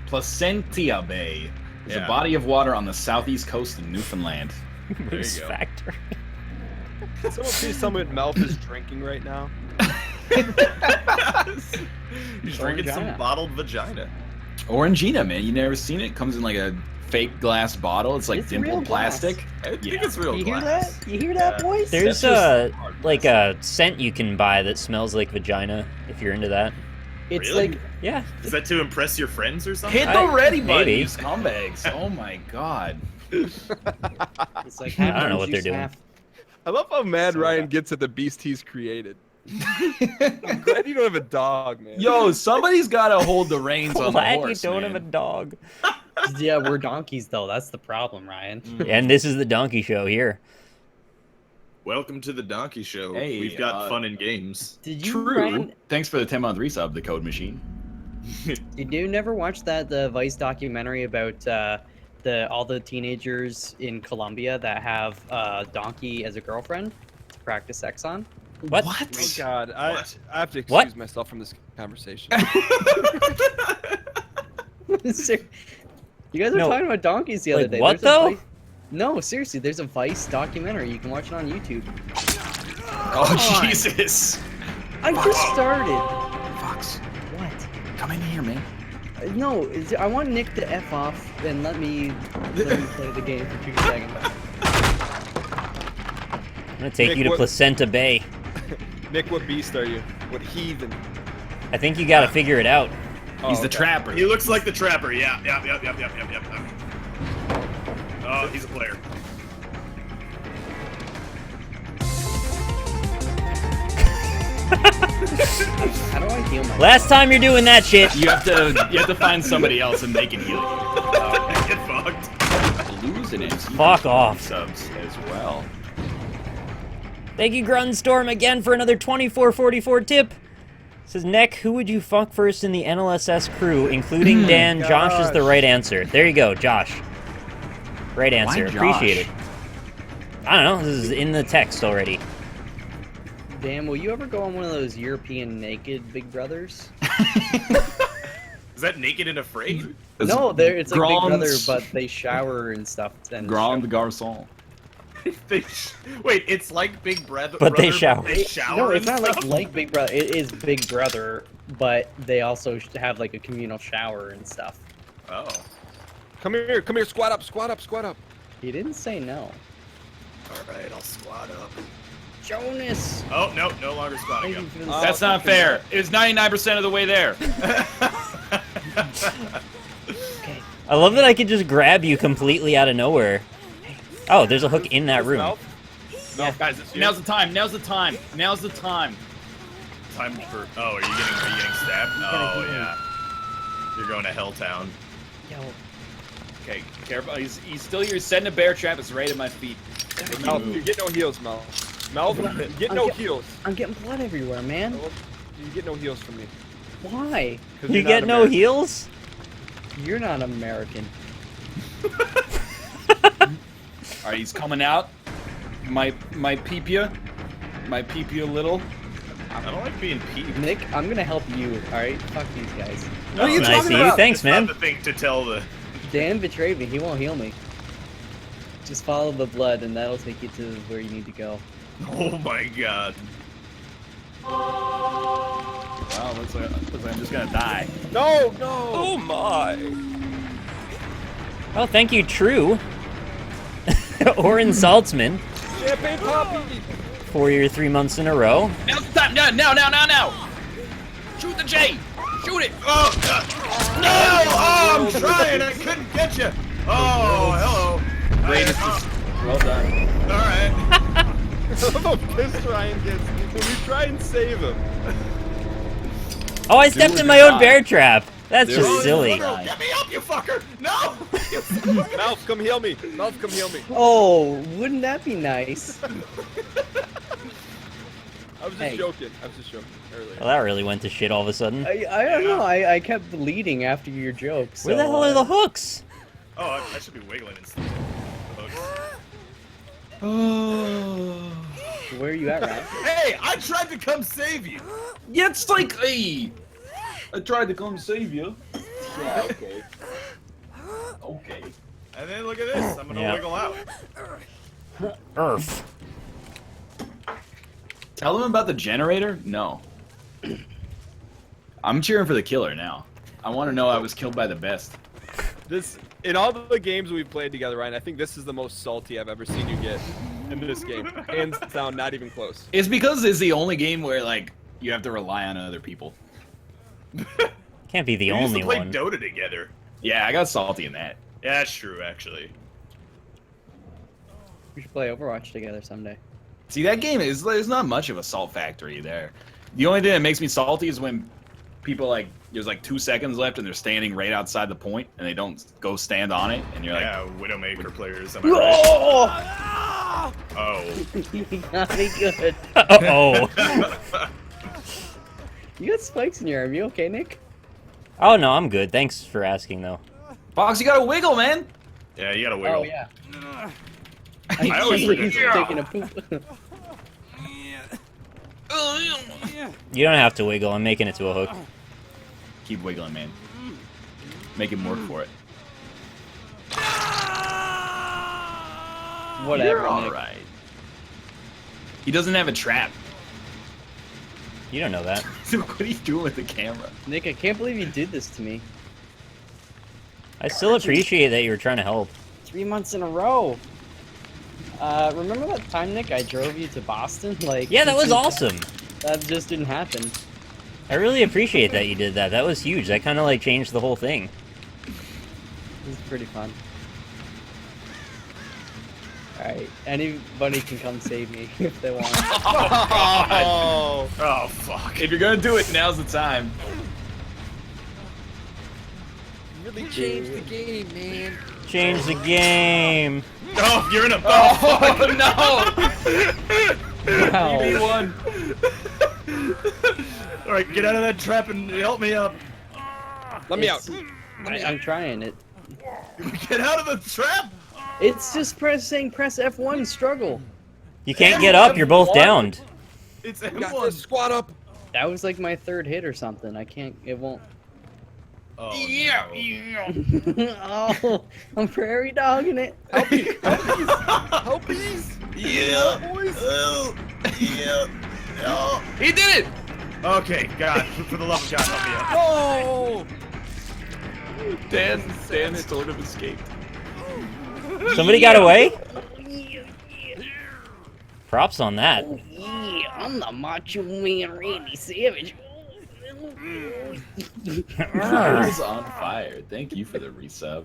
Placentia Bay is Yeah. a body of water on the southeast coast of Newfoundland. Moose go. Factory. Can someone please tell me what Melf is drinking right now? He's drinking some Orangina. bottled vagina. Orangina, man. You never seen it? Comes in like a fake glass bottle. It's like It's real dimpled glass. plastic. I think Yeah. it's real You hear glass. that? You hear that, boys? There's That's just like a scent you can buy that smells like vagina, if you're into that. It's Really? like Yeah. Is that to impress your friends or something? Hit the ready button, maybe. you scumbags. Oh my god. it's like I don't know what they're doing. I love how mad So Ryan bad. gets at the beast he's created. I'm glad you don't have a dog, man. Yo, somebody's gotta hold the reins on the Glad horse, you don't man. have a dog. Yeah, we're donkeys though. That's the problem, Ryan. And this is the Donkey Show here. Welcome to the Donkey Show. Hey, We've got fun and games. Did you, True. Ryan? Thanks for the 10-month resub, the Code Machine. Did you never watch the Vice documentary about all the teenagers in Colombia that have a donkey as a girlfriend to practice sex on? What? Oh God, I What? have to excuse What? myself from this conversation. Ser- you guys were No. talking about donkeys the other Like day. what, There's a though? Vice- No, seriously, there's a Vice documentary. You can watch it on YouTube. Oh, Jesus. I just started. Fox, What? come in here, man. No, I want Nick to F off and let me play the game for 2 seconds. I'm gonna take Nick, you to what- Placenta Bay. Nick, what beast are you? What heathen? I think you gotta figure it out. He's Oh, the okay. trapper. He looks like the trapper. Yeah. Oh, he's a player. How do I heal myself? Last time you're doing that shit. You have to find somebody else and they can heal you. Get fucked. Lose an MC. Fuck off. Subs as well. Thank you, Grunstorm, again for another 2444 tip. Says, Neck, who would you fuck first in the NLSS crew, including Dan? Josh is the right answer. There you go, Josh. Right answer. Josh? Appreciate it. I don't know. This is in the text already. Dan, will you ever go on one of those European naked Big Brothers? Is that Naked and Afraid? No, it's like Big Grand- Brother, but they shower and stuff. And Grand Garçon. Wait, it's like Big Brother. But they Brother, shower. They shower. No, it's and not stuff? like Big Brother. It is Big Brother, but they also have like a communal shower and stuff. Oh. Come here, squat up, squat up, squat up. He didn't say no. All right, I'll squat up. Jonas. Oh no, no longer squatting up. That's not fair. It's 99% of the way there. Okay. I love that I could just grab you completely out of nowhere. Oh, there's a hook in that room. No, guys, it's you. Now's the time. Now's the time. Now's the time. Time for. Oh, are you getting stabbed? Oh yeah. You're going to Helltown. Yo, Okay, careful. He's still here. He's setting a bear trap. It's right at my feet. Mel, you get no heals, Mel. Melvin, get no heals. I'm getting blood everywhere, man. You get no heals from me. Why? 'Cause You you're not get no American. heals? You're not American. Alright, he's coming out. My peep ya. My peep you a little. I don't like being peeved. Nick, I'm gonna help you. All right, fuck these guys. What are you Nice talking of you. about? Thanks, man. Not the thing to tell the. Dan betrayed me. He won't heal me. Just follow the blood, and that'll take you to where you need to go. Oh my god. Wow, looks like I'm just gonna die. No, no. Oh my! Oh, thank you, True. Orin Saltzman, Champagne poppy. for your 3 months in a row. Now's the time! Now! Shoot the J! Shoot it! Oh, God. No! Oh, I'm trying. I couldn't get you. Oh, hello. Greatest. Well done. All right. I love how pissed Ryan gets when we try and save him. Oh, I stepped in my own bear trap. That's just silly. Get me up, you fucker! No! Malf, come heal me. Malf, come heal me. Oh, wouldn't that be nice? I was just Hey. joking. I was just joking earlier. Well, that really went to shit all of a sudden. I don't know. I kept bleeding after your joke. So, Where the hell are the hooks? Oh, I should be wiggling instead. Where are you at, Ryan? Hey, I tried to come save you. Yeah, it's like, hey, I tried to come save you. Yeah, okay. Okay. And then look at this. I'm gonna Yeah. wiggle out. Earth. Tell them about the generator? No. I'm cheering for the killer now. I want to know I was killed by the best. This, in all the games we've played together, Ryan, I think this is the most salty I've ever seen you get in this game. Hands down, not even close. It's because it's the only game where, like, you have to rely on other people. Can't be the We used only to play one. Dota together. Yeah, I got salty in that. Yeah, that's true, actually. We should play Overwatch together someday. See, that game is, there's not much of a salt factory there. The only thing that makes me salty is when people, like, there's like 2 seconds left and they're standing right outside the point and they don't go stand on it and you're like, Yeah, Widowmaker players. Am I right? Oh! Oh. Not be good. Uh-oh. You got spikes in your arm. You okay, Nick? Oh, no, I'm good. Thanks for asking, though. Fox, you gotta wiggle, man! Yeah, you gotta wiggle. Oh yeah. I always He's forget. taking a poop. You don't have to wiggle. I'm making it to a hook. Keep wiggling, man. Make him work for it. Whatever. You're Nick. alright. He doesn't have a trap. You don't know that. What are you doing with the camera? Nick, I can't believe you did this to me. I still appreciate that you were trying to help. 3 months in a row. Remember that time, Nick, I drove you to Boston? Like, Yeah, that was awesome. That just didn't happen. I really appreciate that you did that. That was huge. That kind of like changed the whole thing. It was pretty fun. Alright, anybody can come save me if they want. Oh, Oh, fuck. If you're gonna do it, now's the time. really changed the game, man. Change the game. Oh, you're in a. Oh, no! Wow. Alright, get out of that trap and help me up. Let me out. I'm trying it. Get out of the trap! It's just press F1 struggle. You can't get up. You're both downed. It's Got M1. this. Squat up. That was like my third hit or something. I can't, it won't. Oh, Yeah, no. yeah. Oh, I'm prairie dogging it. Help, please. Yeah. Oh, yeah. Oh. He did it! Okay, God, for the love of God, help me out. Oh. Dan sort of escaped. Somebody got away? Props on that. Yeah, I'm the Macho Man Randy Savage. He's on fire. Thank you for the resub.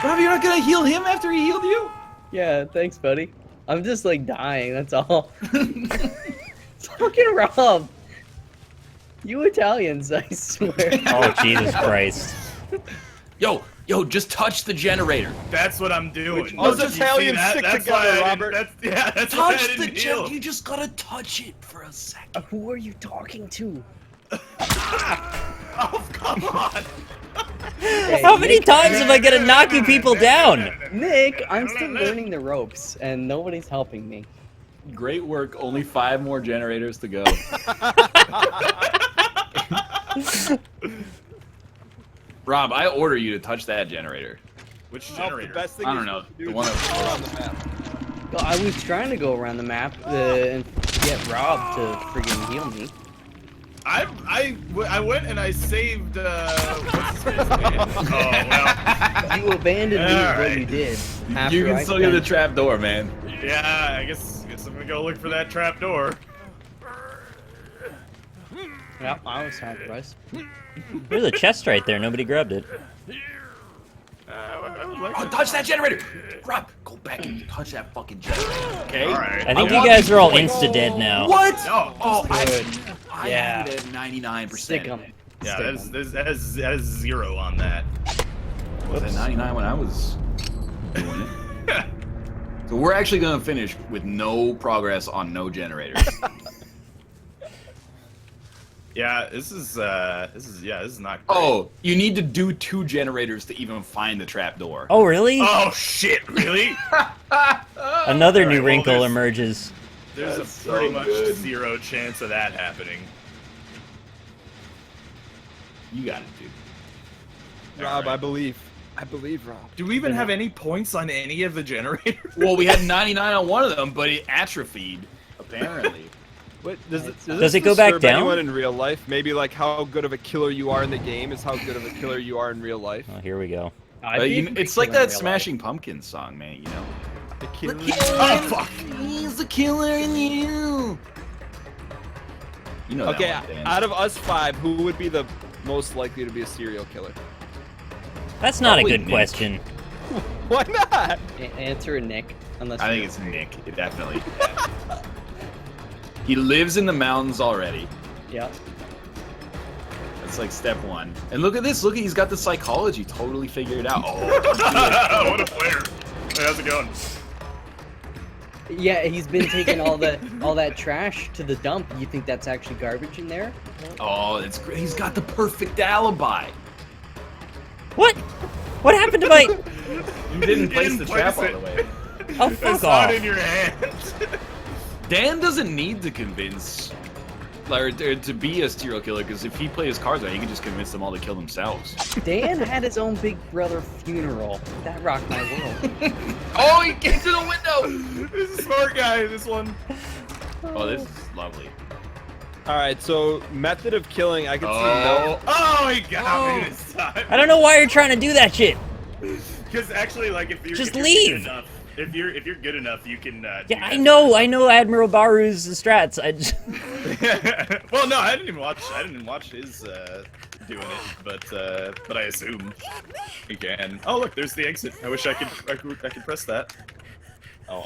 Rob, you're not gonna heal him after he healed you? Yeah, thanks, buddy. I'm just like dying, that's all. Fucking Rob. You Italians, I swear. Oh, Jesus Christ. Yo, Yo, just touch the generator. That's what I'm doing. Us Don't you see Italians that? stick That's together, why I didn't- Robert. That's why I Touch didn't the heal. generator. You just gotta touch it for a second. Who are you talking to? Oh, come on. Hey, How many Nick, times am I gonna knock you people down? Nick, I'm still learning the ropes, and nobody's helping me. Great work. Only 5 more generators to go. Rob, I order you to touch that generator. Which The generator? best thing I is don't know, to do the is one just that- go around the map. Well, I was trying to go around the map and get Rob to friggin' heal me. I went and I saved, what's his face, man? Oh, well. You abandoned me is what Alright. you did. You after can I still get the spent- trap door, man. Yeah, I guess I'm gonna go look for that trap door. Yeah, I was sacrificed. There's a chest right there. Nobody grabbed it. Oh, touch that generator! Rob, go back and touch that fucking generator, okay? Alright. I think I you want guys these are all points. insta-dead now. What? No. Oh, Good. I Yeah. had it at 99%. Stick 'em. Yeah, Stick that 'em. is 0 on that. Was it 99 when I was doing it? So we're actually gonna finish with no progress on no generators. Yeah, this is not great. Oh, you need to do 2 generators to even find the trap door. Oh, really? Oh shit, really? Another new well, wrinkle there's- emerges. There's That's a pretty so much good. 0 chance of that happening. You got it, dude. Rob, Alright. I believe, Rob. Do we even have any points on any of the generators? Well, we had 99 on one of them, but it atrophied, apparently. What does Does it go back disturb down? anyone in real life? Maybe like how good of a killer you are in the game is how good of a killer you are in real life. Oh, here we go. I'd be a It's pretty like killer in that real Smashing Pumpkins song, man, you know? The killer. Oh fuck! He's the killer in you. You know Okay, that one, Dan. out of us 5, who would be the most likely to be a serial killer? That's not a Probably good Nick. question. Why not? Answer Nick, unless I think it's Nick, definitely. He lives in the mountains already. Yeah. That's like step 1. And look at this. Look, he's got the psychology totally figured out. Oh, What a player! Hey, how's it going? Yeah, he's been taking all that trash to the dump. You think that's actually garbage in there? oh, it's great. He's got the perfect alibi. What? What happened to my... You didn't place didn't the trap place all it. the way. Oh, I fuck saw off. it in your hands. Dan doesn't need to convince, or to be a serial killer, because if he plays cards right, he can just convince them all to kill themselves. Dan had his own Big Brother funeral. That rocked my world. Oh, he gets to the window! This is a smart guy. This one. Oh, this is lovely. All right, so method of killing, I can see Oh, Oh, he got me this time. I don't know why you're trying to do that shit. Because actually, like, if you're Just if you're leave. Good enough, if you're good enough, you can. Do Yeah, that. I know Admiral Baru's strats. I just... Well, no, I didn't watch his doing it, but I assume he can. Oh, look, there's the exit. I wish I could press that. Oh.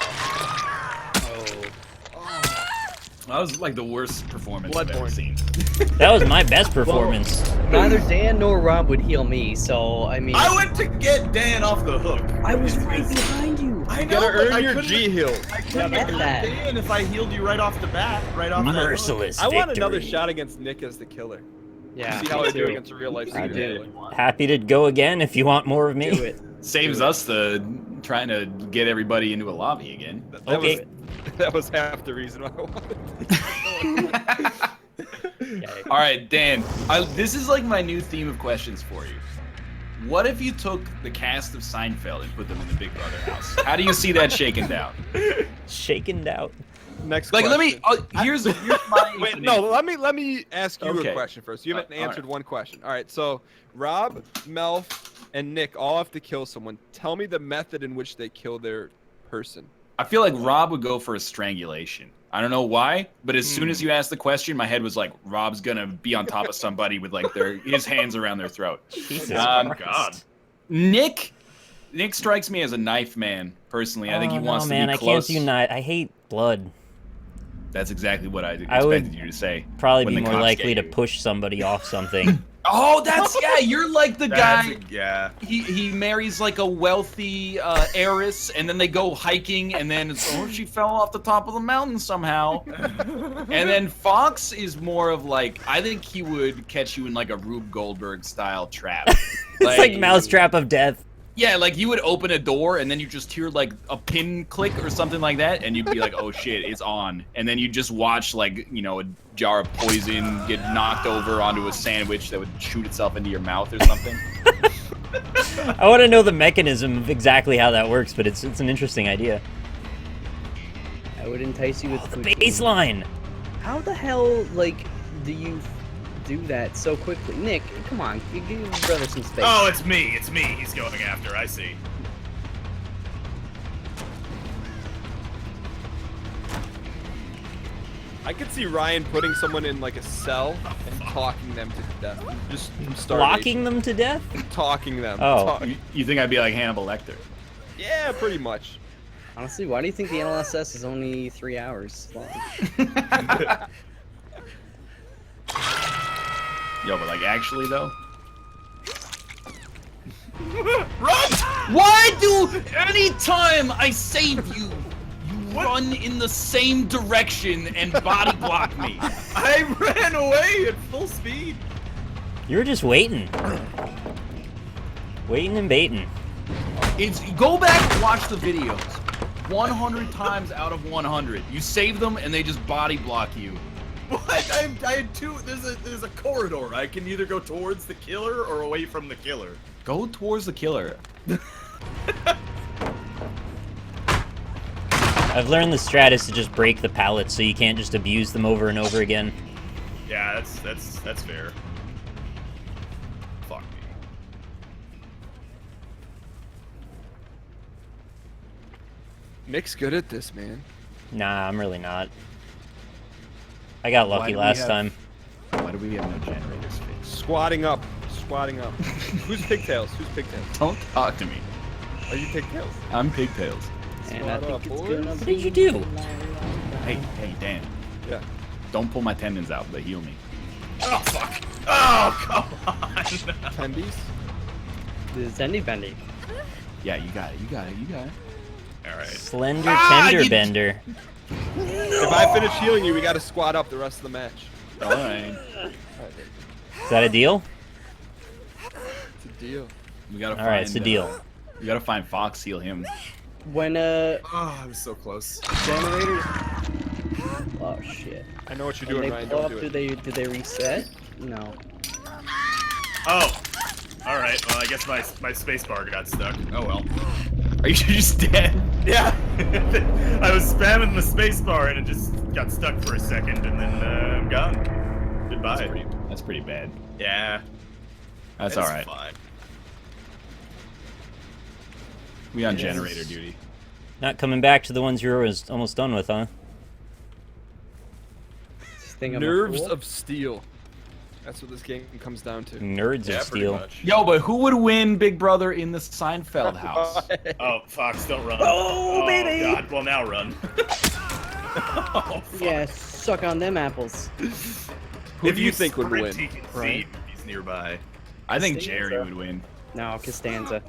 that was like the worst performance I've ever Bloodborne. seen. That was my best performance. Neither Dan nor Rob would heal me, so I mean, I went to get Dan off the hook. I was right behind you. I You know, gotta but I earn your couldn't- G heal. I couldn't Get get that. Dan if I healed you right off the bat, right off the hook. Merciless I want another victory. shot against Nick as the killer. Yeah, See how me I do too. against a real life I serial do. killer. Happy to go again if you want more of me. Do it. Saves us the trying to get everybody into a lobby again. That Okay. was, that was half the reason why I wanted. Okay. All right, Dan. This is like my new theme of questions for you. What if you took the cast of Seinfeld and put them in the Big Brother house? How do you see that shaken down? Shaken out. Next Like, question. here's my Wait, no, let me ask you Okay. a question first. You haven't all right. answered one question. All right, so Rob, Melf, and Nick all have to kill someone. Tell me the method in which they kill their person. I feel like Rob would go for a strangulation. I don't know why, but as soon as you asked the question, my head was like, Rob's gonna be on top of somebody with like his hands around their throat. Jesus Um, Christ. God. Nick strikes me as a knife man. Personally, I think he Oh, wants no, to man, be I close. can't do knife. I hate blood. That's exactly what I I would expected you to say. Probably when be the more cops likely get to you. push somebody off something. Oh, that's yeah. You're like the guy. Yeah. He marries like a wealthy heiress, and then they go hiking, and then it's, oh, she fell off the top of the mountain somehow. And then Fox is more of like, I think he would catch you in like a Rube Goldberg style trap. It's like Mousetrap of Death. Yeah, like you would open a door and then you just hear like a pin click or something like that, and you'd be like, oh shit, it's on. And then you just watch like, you know, a jar of poison get knocked over onto a sandwich that would shoot itself into your mouth or something. I want to know the mechanism of exactly how that works, but it's an interesting idea. I would entice you with The food. baseline! How the hell, like, do you do that so quickly? Nick, come on, give your brother some space. Oh, it's me. It's me. He's going after. I see. I could see Ryan putting someone in like a cell and talking them to death. Just starvation. Locking them to death? Talking them. Oh. You think I'd be like Hannibal Lecter? Yeah, pretty much. Honestly, why do you think the NLSS is only 3 hours long? Yo, but like actually though? Run! Why do anytime I save you, you run in the same direction and body block me? I ran away at full speed. You were just waiting. Waiting and baiting. It's go back and watch the videos. 100 times out of 100, you save them and they just body block you. What? I had two. There's a corridor. I can either go towards the killer or away from the killer. Go towards the killer. I've learned the strat is to just break the pallets so you can't just abuse them over and over again. Yeah, that's fair. Fuck me. Nick's good at this, man. Nah, I'm really not. I got Why lucky do we last have- time. Why do we have no generators fixed? Squatting up. Squatting up. Who's pigtails? Who's pigtails? Don't talk to me. Are you pigtails? I'm pigtails. And I Squat think up, it's boys. gonna What be... did you do? Hey, Dan. Yeah. Don't pull my tendons out, but heal me. Oh fuck! Oh come on! Tendies? The Zendy Bendy. Yeah, you got it. You got it. You got it. All right. Slender Ah, Tender you- Bender. If I finish healing you, we gotta squat up the rest of the match. All right. Is that a deal? It's a deal. We gotta. All right, it's a deal. We gotta find Fox, heal him. When, Oh, I was so close. generators... Oh, shit. I know what you're When doing, they Ryan. blow Don't up, do do it. they reset? No. Oh. All right. Well, I guess my space bar got stuck. Oh well. Are you just dead? Yeah. I was spamming the space bar and it just got stuck for a second, and then I'm gone. Goodbye. That's pretty bad. Yeah. That's it's all right. Fine. We on Yes. generator duty. Not coming back to the ones you were almost done with, huh? Think I'm a Nerves fool? of steel. That's what this game comes down to. Nerds Yeah, of pretty steel. much. Yo, but who would win Big Brother in the Seinfeld house? Oh, Fox, don't run. Oh, baby! God, well now run. Oh, fuck. Yeah, suck on them apples. Who If do you think would sprint, win? He can Ryan? see he's nearby. I think Costanza. Jerry would win. No, Costanza.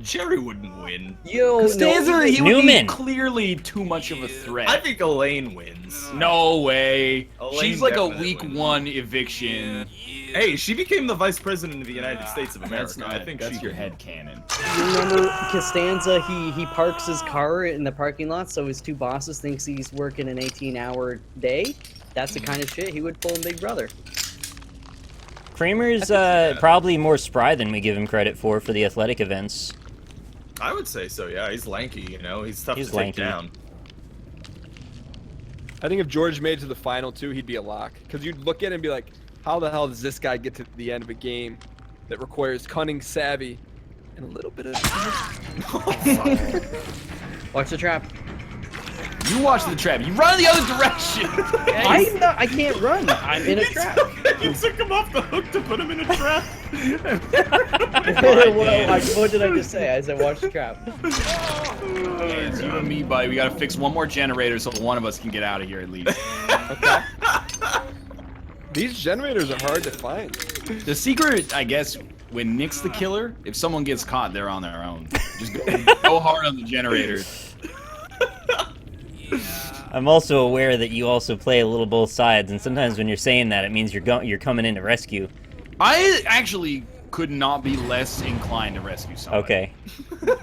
Jerry wouldn't win. Yo, Costanza, no, he would Newman. be clearly too much of a threat. I think Elaine wins. No way. Elaine She's like a definitely week wins. one eviction. Hey, she became the vice president of the United States of America. That's not. I think that's she your can- head cannon. You remember Costanza? He parks his car in the parking lot, so his two bosses thinks he's working an 18-hour day. That's the kind of shit he would pull in Big Brother. Kramer's that. probably more spry than we give him credit for the athletic events. I would say so. Yeah, he's lanky. You know, he's tough He's to take lanky. down. I think if George made it to the final two, he'd be a lock. Because you'd look at it and be like, how the hell does this guy get to the end of a game that requires cunning, savvy, and a little bit of... Watch the trap. You watch the trap. You run the other direction. I can't run. I'm in a trap. You took him off the hook to put him in a trap. What did I just say? I said watch the trap. It's you and me, buddy. We gotta fix one more generator so one of us can get out of here at least. These generators are hard to find. The secret, I guess, when Nick's the killer, if someone gets caught, they're on their own. Just go hard on the generator. I'm also aware that you also play a little both sides, and sometimes when you're saying that, it means you're coming in to rescue. I actually could not be less inclined to rescue someone. Okay.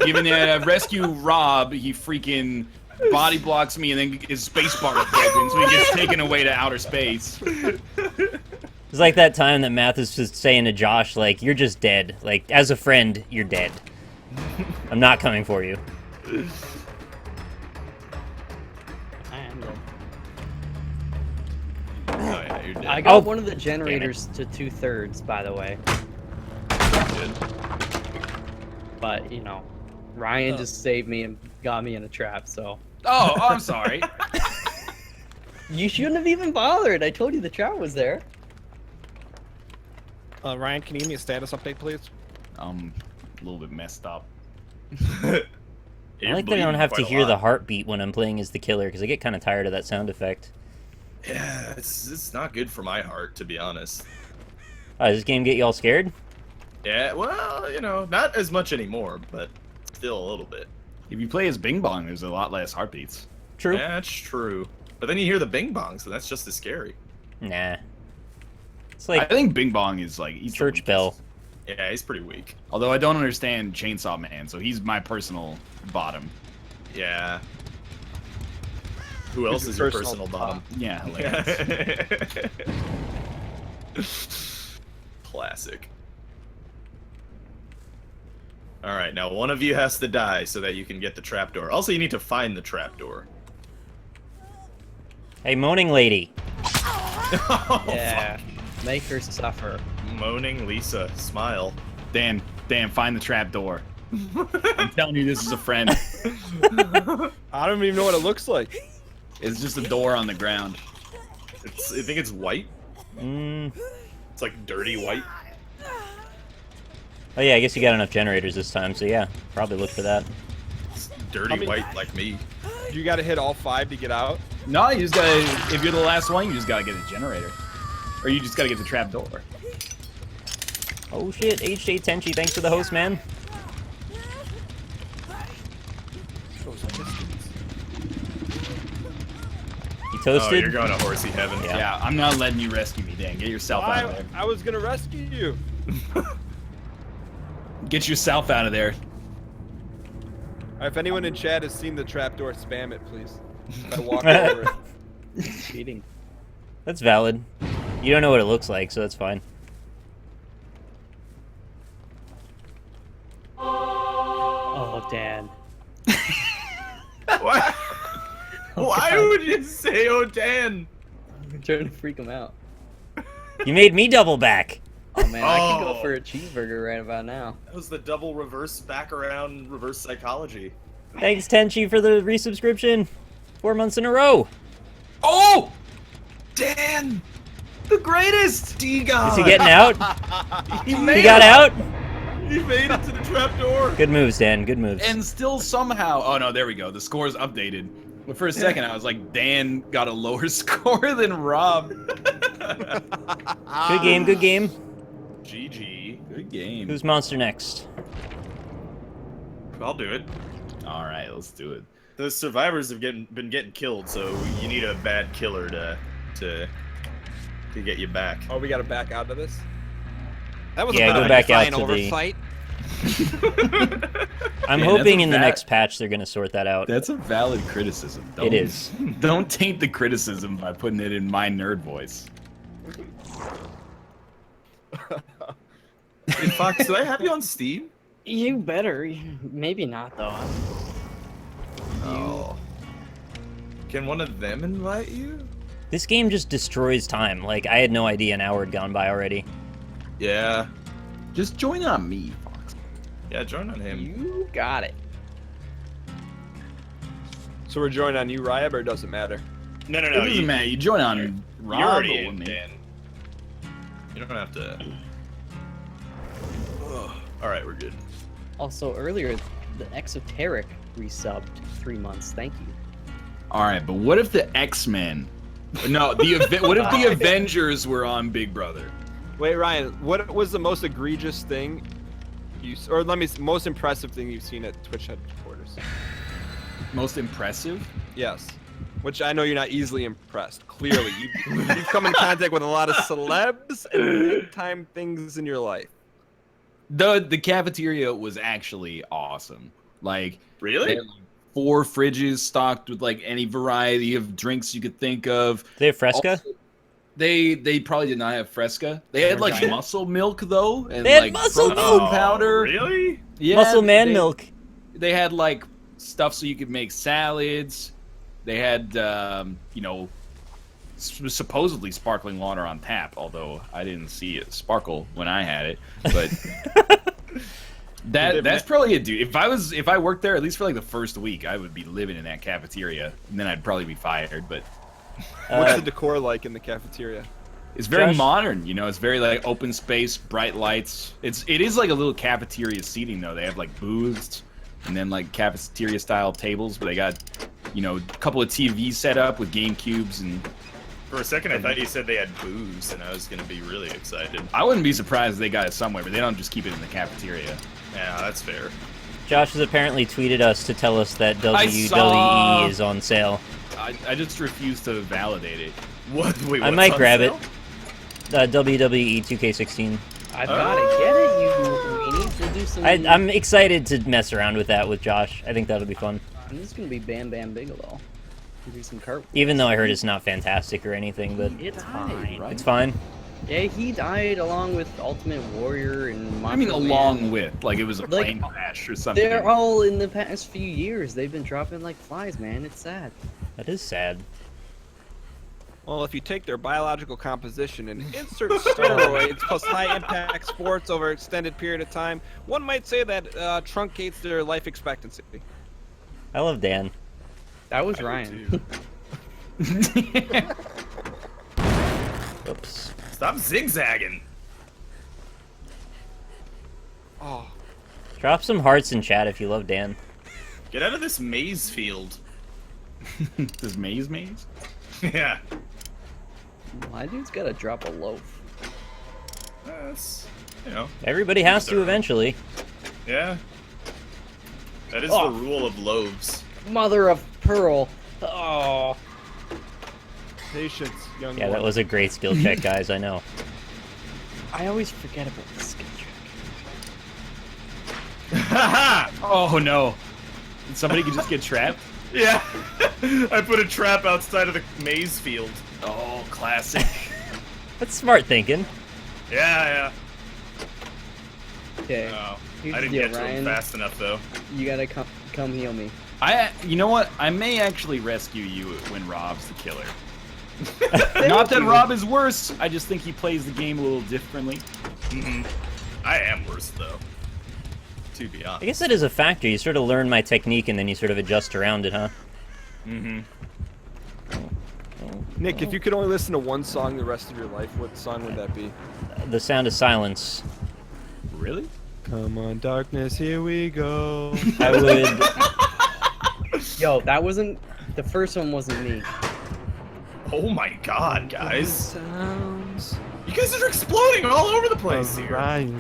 Given that rescue Rob, he freaking body blocks me and then his space bar is broken, so he gets taken away to outer space. It's like that time that Mathis was saying to Josh, like, you're just dead. Like, as a friend, you're dead. I'm not coming for you. I am dead. Oh yeah, you're dead. I got Oh, one of the generators to 2/3, by the way. Good. But, you know, Ryan just saved me and got me in a trap, so. Oh, I'm sorry. You shouldn't have even bothered. I told you the trap was there. Ryan, can you give me a status update, please? A little bit messed up. I like that I don't have to hear the heartbeat when I'm playing as the killer, because I get kind of tired of that sound effect. Yeah, it's not good for my heart, to be honest. Oh, does this game get you all scared? Yeah, well, you know, not as much anymore, but still a little bit. If you play as Bing Bong, there's a lot less heartbeats. True. Yeah, that's true. But then you hear the bing bongs, and that's just as scary. Nah. It's I like think Bing Bong is like he's the church weakest. bell. Yeah, he's pretty weak. Although I don't understand Chainsaw Man, so he's my personal bottom. Yeah. Who else is your personal bottom? Yeah, hilarious. Classic. Alright, now one of you has to die so that you can get the trapdoor. Also, you need to find the trapdoor. Hey, moaning lady. Oh, Yeah. Make her suffer. fuck. Moaning Lisa. Smile. Dan, find the trap door. I'm telling you, this is a friend. I don't even know what it looks like. It's just a door on the ground. I think it's white. It's like dirty white. Oh yeah, I guess you got enough generators this time, so yeah, probably look for that. It's dirty white like me. You got to hit all 5 to get out. No, you just gotta, if you're the last one, you just gotta get a generator. Or you just gotta get the trap door. Oh shit, HJ Tenchi, thanks for the host, man. You Oh, toasted? you're going to horsey heaven. Yeah. Yeah, I'm not letting you rescue me, Dan. Get yourself out of there. I was going to rescue you. Get yourself out of there. If anyone in chat has seen the trapdoor, spam it, please. I walked over it. Cheating. That's valid. You don't know what it looks like, so that's fine. Oh, Dan. What? Why would you say, oh, Dan? I'm trying to freak him out. You made me double back. Oh, man, I can go Oh. for a cheeseburger right about now. That was the double reverse back around reverse psychology. Thanks, Tenchi, for the resubscription. 4 months in a row. Oh! Dan! The greatest! Is he getting out? He He got out? He made it to the trapdoor! Good moves, Dan. Good moves. And still somehow... Oh, no, there we go. The score's updated. But for a second, I was like, Dan got a lower score than Rob. Good game, good game. GG. Good game. Who's monster next? I'll do it. All right, let's do it. The survivors have been getting killed, so you need a bad killer to get you back. Oh, we got to back out of this? That was Yeah, a bit go of back a out fine to the- oversight. I'm Man, hoping that's in the a next patch they're going to sort that out. That's a valid criticism. It is. Don't taint the criticism by putting it in my nerd voice. Hey, Fox, do I have you on Steam? You better. Maybe not, though. Oh. Can one of them invite you? This game just destroys time. Like, I had no idea an hour had gone by already. Yeah. Just join on me, Fox. Yeah, join on him. You got it. So we're joining on you, Ryab, or it doesn't matter? No, It doesn't matter. You join on Rob You're already or in, me. Dan. You don't have to... Alright, we're good. Also, earlier, the Exoteric resubbed 3 months. Thank you. All right, but what if the X-Men No, what if the Avengers were on Big Brother? Wait, Ryan, what was the most egregious thing most impressive thing you've seen at Twitch headquarters? Most impressive? Yes. Which I know you're not easily impressed. Clearly, you've come in contact with a lot of celebs and big-time things in your life. The cafeteria was actually awesome. Like, Really? they had, like, 4 fridges stocked with like any variety of drinks you could think of. They have Fresca? Also, they probably did not have Fresca. They had like muscle milk though, and They had like muscle protein milk! powder. Really? Yeah, Muscle man milk. They had like stuff so you could make salads. They had supposedly sparkling water on tap, although I didn't see it sparkle when I had it. But that's probably it, dude. If I worked there at least for like the first week, I would be living in that cafeteria, and then I'd probably be fired. But What's the decor like in the cafeteria? it's very Josh? modern, you know. It's very like open space, bright lights. It is like a little cafeteria seating though. They have like booths and then like cafeteria style tables, but they got a couple of TVs set up with game cubes and. For a second, I thought you said they had booze, and I was gonna be really excited. I wouldn't be surprised if they got it somewhere, but they don't just keep it in the cafeteria. Yeah, that's fair. Josh has apparently tweeted us to tell us that I WWE saw- is on sale. I just refuse to validate it. What? Wait, I what's might on grab sale? it. WWE 2K16. I've got to get it. We need to do some. I'm excited to mess around with that with Josh. I think that'll be fun. This is gonna be Bam Bam Bigelow. Do some cart. Even though I heard it's not fantastic or anything, but It's fine. right? it's fine. Yeah, he died along with Ultimate Warrior and. I mean, Macho Man. along with, like it was a Like, plane crash or something. They're all in the past few years. They've been dropping like flies, man. It's sad. That is sad. Well, if you take their biological composition and insert steroids plus high-impact sports over an extended period of time, one might say that truncates their life expectancy. I love Dan. That was Ryan. Oops. Stop zigzagging. Oh, Drop some hearts in chat if you love Dan. Get out of this maze field. Does maze? Yeah. My dude's gotta drop a loaf. That's, Everybody has to eventually. yeah. That is Oh. the rule of loaves. Mother of pearl. Oh. patience, young Yeah, one. that was a great skill check, guys. I know. I always forget about the skill check. Oh no! Did somebody just get trapped? Yeah. I put a trap outside of the maze field. Oh, classic. That's smart thinking. Yeah. Okay. Oh, Here's I the didn't deal, get to him Ryan. fast enough though. You gotta come heal me. You know what? I may actually rescue you when Rob's the killer. Not that Rob is worse. I just think he plays the game a little differently. I am worse though. To be honest. I guess that is a factor. You sort of learn my technique and then you sort of adjust around it, huh? Nick, if you could only listen to one song the rest of your life, what song would that be? The Sound of Silence. Really? Come on, darkness, here we go. I would. Yo, that wasn't the first one. Wasn't me. Oh my god, guys. Sounds You guys are exploding all over the place of here. Ryan.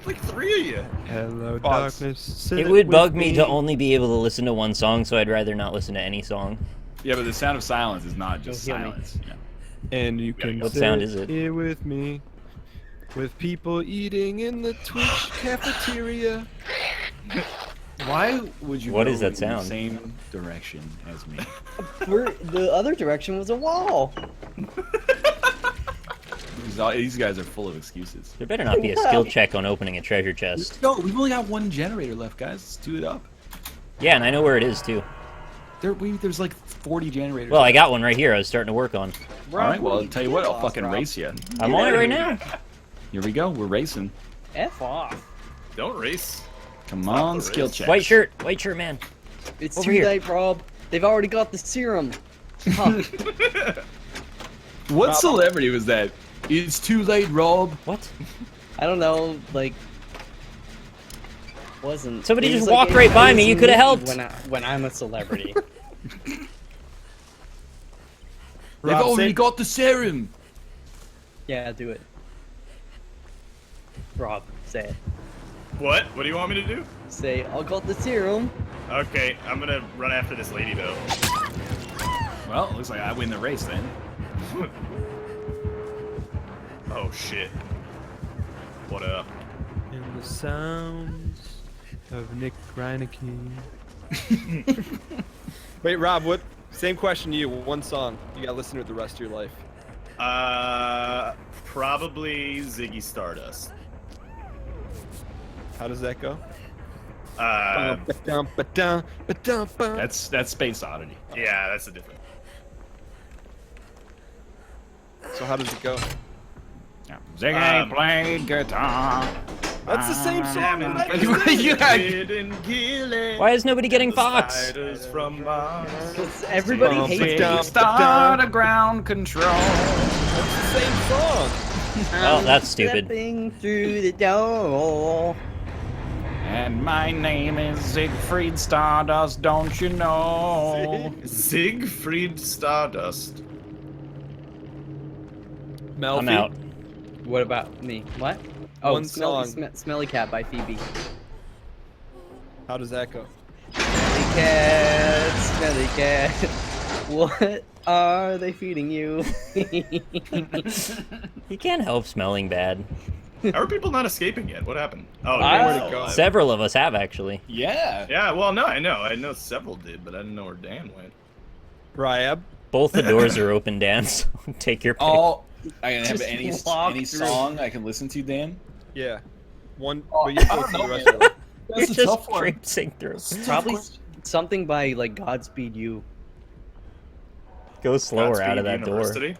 Like 3 of you. Hello, Fox. darkness. sit It would with bug me to only be able to listen to one song, so I'd rather not listen to any song. Yeah, but the sound of silence is not just Don't heal me. silence. Yeah. And you can What sit sound is it? here with me, with people eating in the Twitch cafeteria. Why would you? What go is that in the sound? same direction as me. The other direction was a wall. These guys are full of excuses. There better not be a skill check on opening a treasure chest. No, we've only got one generator left, guys. Let's do it up. Yeah, and I know where it is, too. There's like 40 generators. Well, I got one right here I was starting to work on. All right, well, I'll tell you what, I'll fucking race you. I'm on it right now. Here we go, we're racing. F off. Don't race. Come Stop on, the skill race. check. White shirt, man. It's Over too here. late, Rob. They've already got the serum. Huh. What celebrity was that? It's too late, Rob. What? I don't know, like. Wasn't. Somebody it was just like walked it right by me, was you coulda me helped. When I'm a celebrity. They've Rob, already say- got the serum. Yeah, do it. Rob, say it. What? What do you want me to do? Say, I got the serum. Okay, I'm gonna run after this lady though. Well, it looks like I win the race then. Oh shit. What up? In the sounds of Nick Reineke. Wait, Rob, what? Same question to you. One song. You gotta listen to it the rest of your life. Probably Ziggy Stardust. How does that go? That's Space Oddity. Yeah, that's a different. So how does it go? Yeah. Ziggy played guitar. That's the same song. Why is nobody getting Fox? From Mars. Because everybody hates Ziggy it. started ground control. That's the same song. Well, that's stupid. Stepping through the door. And my name is Siegfried Stardust, don't you know? Siegfried Stardust. Melfi. I'm out. What about me? What? Oh, One Smelly, song. Smelly Cat by Phoebe. How does that go? Smelly cat. What are they feeding you? You can't help smelling bad. How are people not escaping yet? What happened? Oh, Wow. where'd it go? Several of us have actually. Yeah. Yeah, well, no, I know several did, but I didn't know where Dan went. Ryab. Both the doors are open, Dan. So take your pick. Oh, I can have Just any walk through. song I can listen to, Dan. Yeah. One. Oh, But you have to I listen to don't the rest know, of it. You're That's a just tough one. traipsing through. Probably something by like Godspeed You. Go slower out of Godspeed that door. University.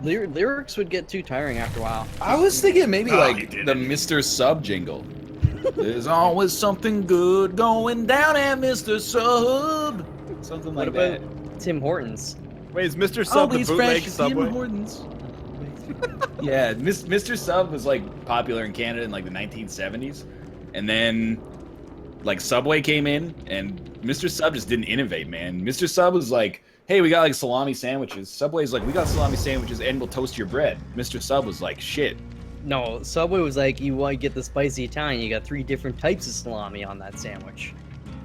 Lyrics would get too tiring after a while. I was thinking maybe Oh, like he did the it. Mr. Sub jingle. There's always something good going down at Mr. Sub. Something What like that. about Tim Hortons? Wait, is Mr. Sub the Always bootleg fresh Subway? Tim Hortons. Yeah, Mr. Sub was like popular in Canada in like the 1970s, and then like Subway came in, and Mr. Sub just didn't innovate, man. Mr. Sub was like, hey, we got like salami sandwiches. Subway's like, we got salami sandwiches and we'll toast your bread. Mr. Sub was like, shit. No, Subway was like, you want to get the spicy Italian, you got 3 different types of salami on that sandwich.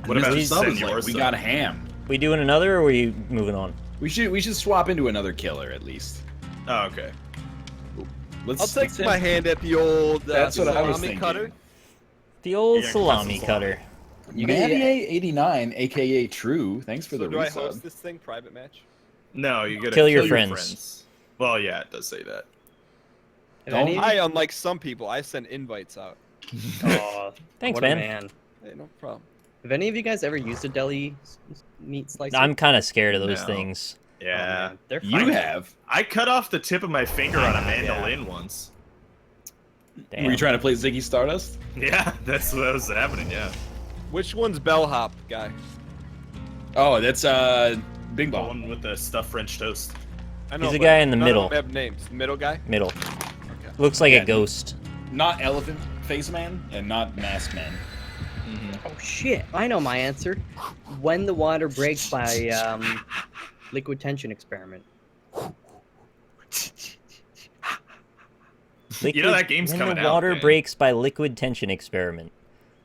What about Mr. Sub was Senor like, we Sub? got ham. We doing another, or are we moving on? We should swap into another killer at least. Oh, okay. Let's. I'll take my hand at the old That's what I was salami thinking. cutter. The old Yeah, salami that's a cutter. You get- Mavier89, aka True. Thanks for So the do I resub. host this thing private match? No, you gotta Kill your friends. Well, yeah, it does say that. Have any of I, you- unlike some people, I send invites out. Aw, Thanks, what a man. Hey, no problem. Have any of you guys ever used a deli meat slicer? I'm kind of scared of those No. things. Oh, Yeah. man, they're You fine. have. I cut off the tip of my finger on a Yeah. mandolin once. Damn. Were you trying to play Ziggy Stardust? Yeah, that's what was happening, yeah. Which one's bellhop guy? Oh, that's Big The Bomb. one with the stuffed French toast. I know, He's a but guy in the none of middle. them have names. The middle guy? Middle. Okay. Looks like Yeah. a ghost. Not Elephant Face Man and not Mask Man. Oh shit! I know my answer. When the Water Breaks by Liquid Tension Experiment. You know that game's When coming the out, water man. breaks by Liquid Tension Experiment.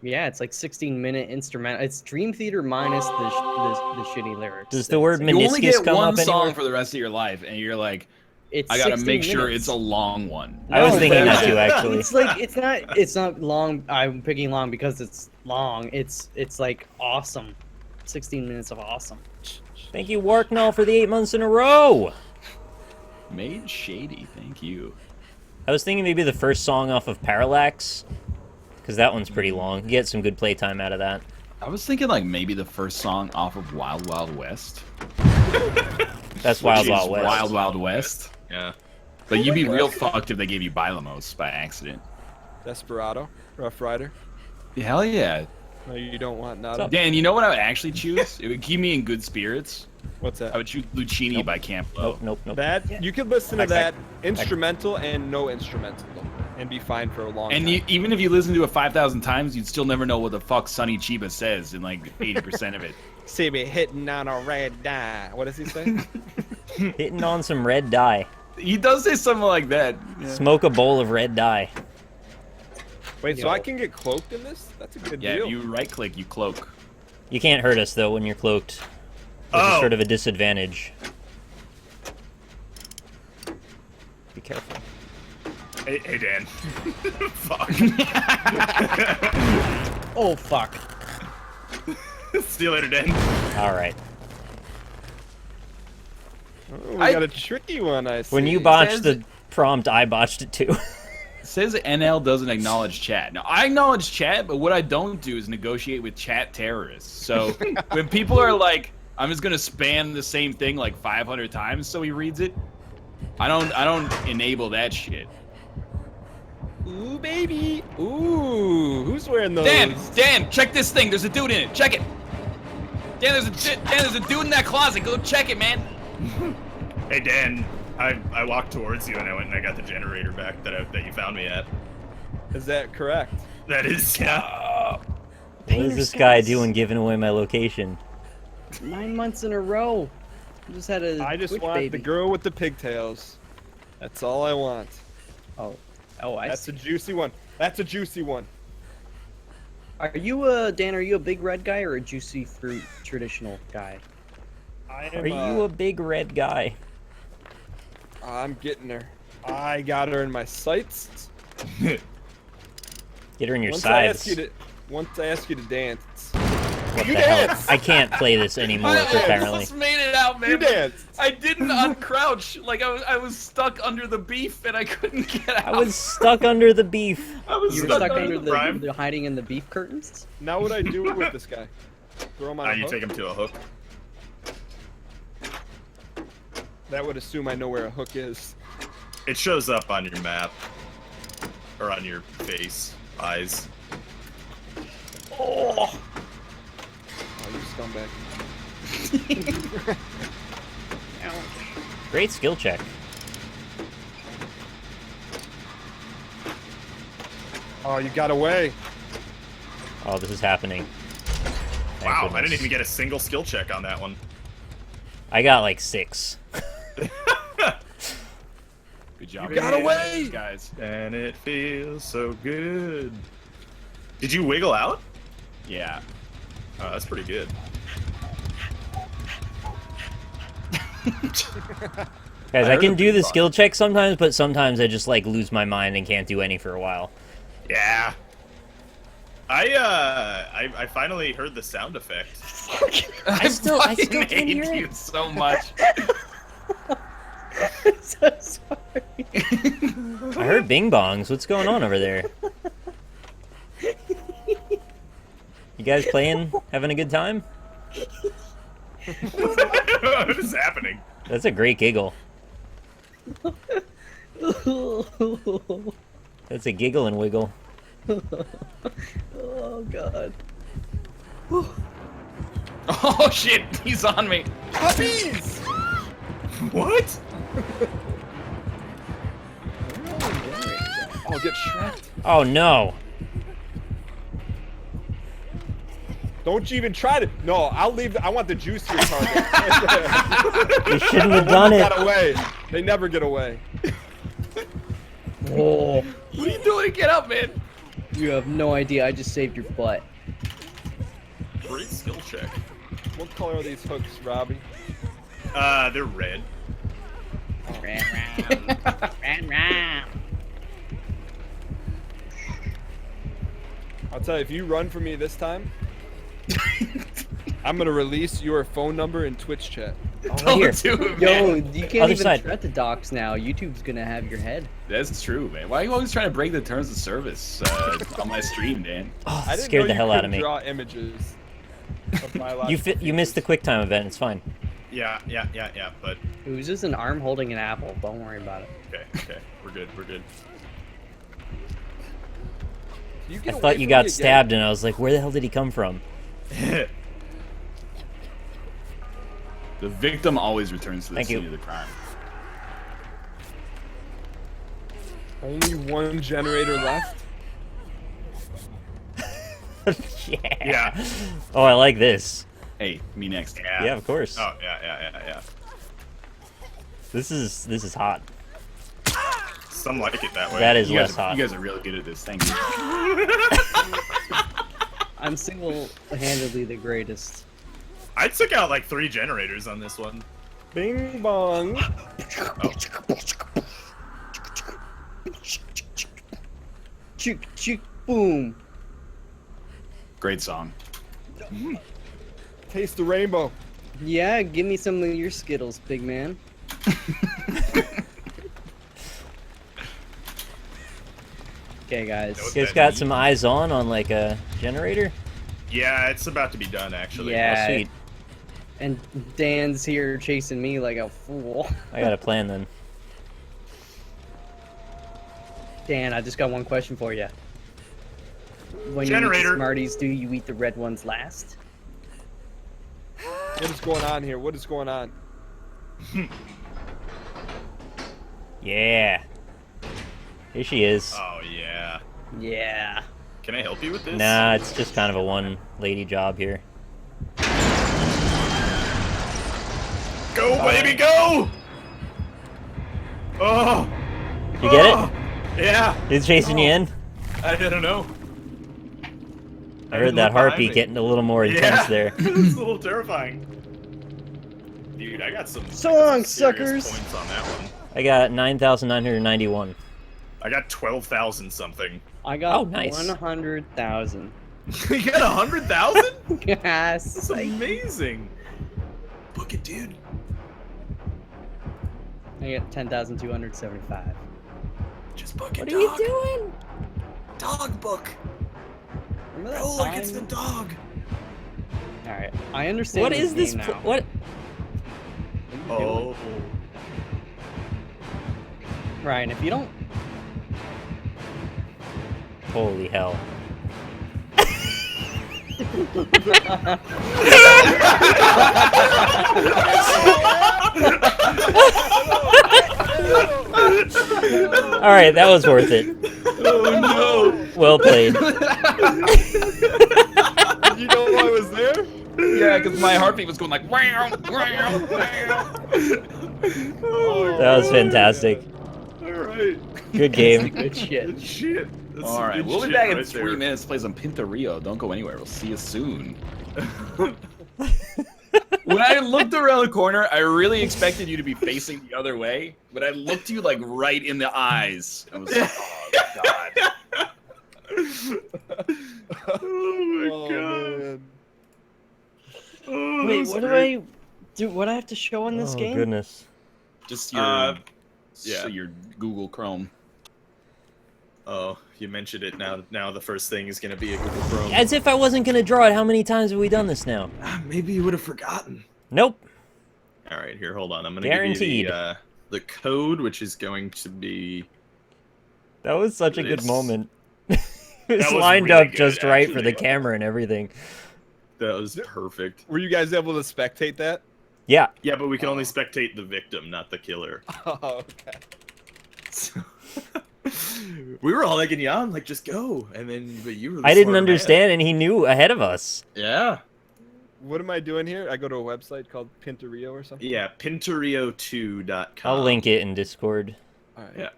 Yeah, it's like 16-minute instrumental. It's Dream Theater minus the shitty lyrics. Does the word You only meniscus get come one up song anywhere? for the rest of your life, and you're like, It's I gotta 16 make sure minutes. it's a long one. I was No, thinking but- that too, actually. It's like it's not long. I'm picking long because it's long. It's like awesome. 16 minutes of awesome. Thank you, Warknall, for the 8 months in a row. Made shady, thank you. I was thinking maybe the first song off of Parallax, because that one's pretty long. You get some good playtime out of that. I was thinking like maybe the first song off of Wild Wild West. That's Wild which is Wild West. Wild Wild West. Yeah. But you'd be real fucked if they gave you Bilamos by accident. Desperado? Rough Rider? Hell yeah. No, you don't want nada. Dan, you know what I would actually choose? It would keep me in good spirits. What's that? I would choose Lucchini by Camp Low. Nope. That you could listen to Back, that back. instrumental and no instrumental, and be fine for a long And time. even if you listen to it 5,000 times, you'd still never know what the fuck Sonny Chiba says in like 80% of it. See me hitting on a red dime. What does he say? Hitting on some red dye. He does say something like that. Yeah. Smoke a bowl of red dye. Wait, so Yo. I can get cloaked in this? That's a good Yeah, deal. if you right click, you cloak. You can't hurt us though when you're cloaked. There's Oh. sort of a disadvantage. Be careful. Hey Dan. Fuck. Oh fuck. See you later, Dan. All right. Oh, we got a tricky one, I see. When you botched Says- the prompt, I botched it too. It says NL doesn't acknowledge chat. Now, I acknowledge chat, but what I don't do is negotiate with chat terrorists. So when people are like, I'm just gonna spam the same thing like 500 times so he reads it, I don't enable that shit. Ooh, baby. Ooh, who's wearing those? Dan, check this thing. There's a dude in it. Check it. Dan, there's a dude in that closet. Go check it, man. Hey Dan, I walked towards you and I went and I got the generator back that you found me at. Is that correct? That is, yeah. What is this guy doing giving away my location? 9 months in a row. Just had a I just Twitch want baby. the girl with the pigtails. That's all I want. Oh, I That's see. a juicy one. That's a juicy one. Are you Dan? Are you a big red guy or a juicy fruit traditional guy? I Are am. you a big red guy? I'm getting her. I got her in my sights. Get her in your Once sides. once I ask you to dance. What You the hell? dance! I can't play this anymore, I apparently. almost made it out, man. You dance. I didn't uncrouch. Like I was stuck under the beef and I couldn't get out. I was stuck under the beef. I was You were stuck, stuck under prime. the hiding in the beef curtains. Now what I do with this guy? Throw him on a You hook? take him to a hook. That would assume I know where a hook is. It shows up on your map. Or on your face. Eyes. Oh, you scumbag. Great skill check. Oh, you got away. Oh, this is happening. Thank Wow, I goodness. didn't even get a single skill check on that one. I got like 6. Good job. You got away! guys. And it feels so good. Did you wiggle out? Yeah. Oh, that's pretty good. Guys, I heard can a do big the bug. skill check sometimes, but sometimes I just like lose my mind and can't do any for a while. Yeah. I finally heard the sound effect. I still fucking can't hate hear you it. so much. So sorry. I heard bing bongs. What's going on over there? You guys playing? Having a good time? What is happening? That's a great giggle. That's a giggle and wiggle. Oh god. Oh shit, he's on me. Puppies! What? I'll get shreked. Oh no. Don't you even try to. No, I'll leave. I want the juicier target. You shouldn't have done it. Got away. They never get away. Oh, What are you doing? Get up, man. you have no idea. I just saved your butt. Great skill check. What color are these hooks, Robbie? They're red. I'll tell you, if you run for me this time, I'm gonna release your phone number in Twitch chat. Right here. Don't do it, Yo, man. you can't Other even side. threat the docs now. YouTube's gonna have your head. That's true, man. Why are you always trying to break the terms of service on my stream, Dan? Oh, I didn't scared know the you hell out could of me. draw images of biological You missed the features. QuickTime event. It's fine. Yeah, but It was just an arm holding an apple. Don't worry about it. okay. We're good. You I get away thought you from got me stabbed, and I was like, where the hell did he come from? The victim always returns to the Thank you. scene of the crime. Again. Only one generator left. Yeah. Yeah. Oh, I like this. Hey, me next. Yeah, of course. Oh, yeah. This is hot. Some like it that way. That is You less guys, hot. you guys are really good at this. Thank you. I'm single-handedly the greatest. I took out like 3 generators on this one. Bing bong. Chook, chook, boom. Great song. Taste the rainbow. Yeah, give me some of your Skittles, big man. Okay, guys. You guys got some eyes on like a generator? Yeah, it's about to be done actually. Yeah. Oh, sweet. And Dan's here chasing me like a fool. I got a plan then. Dan, I just got one question for you. When you eat Generator. the Smarties, do you eat the red ones last? What is going on here? What is going on? Yeah. Here she is. Oh yeah. Yeah. Can I help you with this? Nah, it's just kind of a one lady job here. Go baby, go! Oh. You get it? Yeah. He's chasing you in? I don't know. I heard that heartbeat getting a little more intense there. It's a little terrifying. Dude, I got some. So I got some long, serious suckers. Points on that one. I got 9,991. I got 12,000 something. I got Oh, nice. 100,000. You got 100,000? Yes. That's amazing. Book it, dude. I got 10,275. Just book it, What are dog. you doing? Dog book. Remember that Oh, look, it's the time? dog. Alright, I understand What is this? game now. What? Oh. Ryan, if you don't... Holy hell. Alright, that was worth it. Oh no. Well played. Did you know I was there? Yeah, because my heartbeat was going like wow, wow, wow. That was fantastic. All right. Good game. Good shit. Good shit. That's All some right, good we'll be shit back in right 3 there. minutes to play some Pinturillo. Don't go anywhere. We'll see you soon. When I looked around the corner, I really expected you to be facing the other way, but I looked you like right in the eyes. I was like, oh god. Oh my Oh, god. man. Oh, that Wait, was what do great. I... Do what I have to show in this Oh, game? goodness. Just your yeah. so your Google Chrome. Oh, you mentioned it now. Now the first thing is gonna be a Google Chrome. As if I wasn't going to draw it. How many times have we done this now? Maybe you would have forgotten. Nope. All right, here, hold on. I'm gonna Guaranteed. give you the code, which is going to be. That was such a good This- moment. It was That was lined really up good, just right for the actually. camera and everything. That was perfect. Were you guys able to spectate that? Yeah. Yeah, but we can only spectate the victim, not the killer. Oh, okay. We were all egging you on, like just go, and then but you were. The I didn't smarter man. understand, and he knew ahead of us. Yeah. What am I doing here? I go to a website called Pinturillo or something? Yeah, Pinturillo2.com. I'll link it in Discord. All right. Yeah.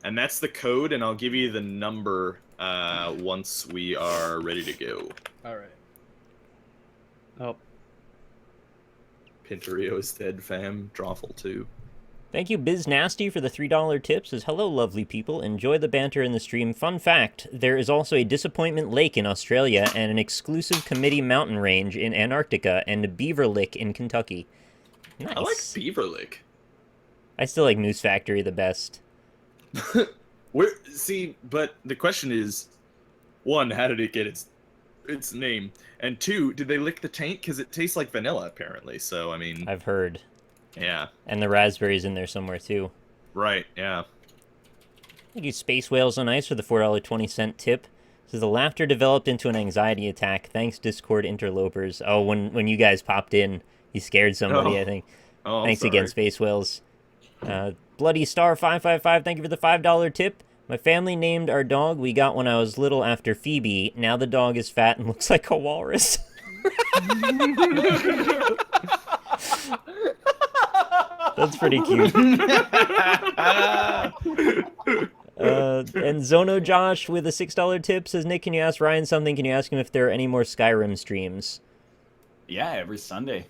And that's the code, and I'll give you the number once we are ready to go. All right. Oh, Pinturillo is dead, fam. Drawful too. Thank you, Biz Nasty, for the $3 tip. Says, hello, lovely people. Enjoy the banter in the stream. Fun fact, there is also a Disappointment Lake in Australia and an exclusive Committee mountain range in Antarctica and a Beaver Lick in Kentucky. Nice. I like Beaver Lick. I still like Moose Factory the best. See, but the question is, one, how did it get its name? And two, did they lick the taint? Because it tastes like vanilla, apparently. So, I mean, I've heard. yeah. And the raspberries in there somewhere, too. Right, yeah. Thank you, Space Whales on Ice, for the $4.20 tip. Says, the laughter developed into an anxiety attack. Thanks, Discord interlopers. Oh, when you guys popped in, you scared somebody, Oh. I think. Oh, Thanks sorry. again, Space Whales. Bloody Star 555, thank you for the $5 tip. My family named our dog we got when I was little after Phoebe. Now the dog is fat and looks like a walrus. That's That's pretty cute. And Zono Josh with a $6 tip says, Nick, can you ask Ryan something? Can you ask him if there are any more Skyrim streams? Yeah, every Sunday.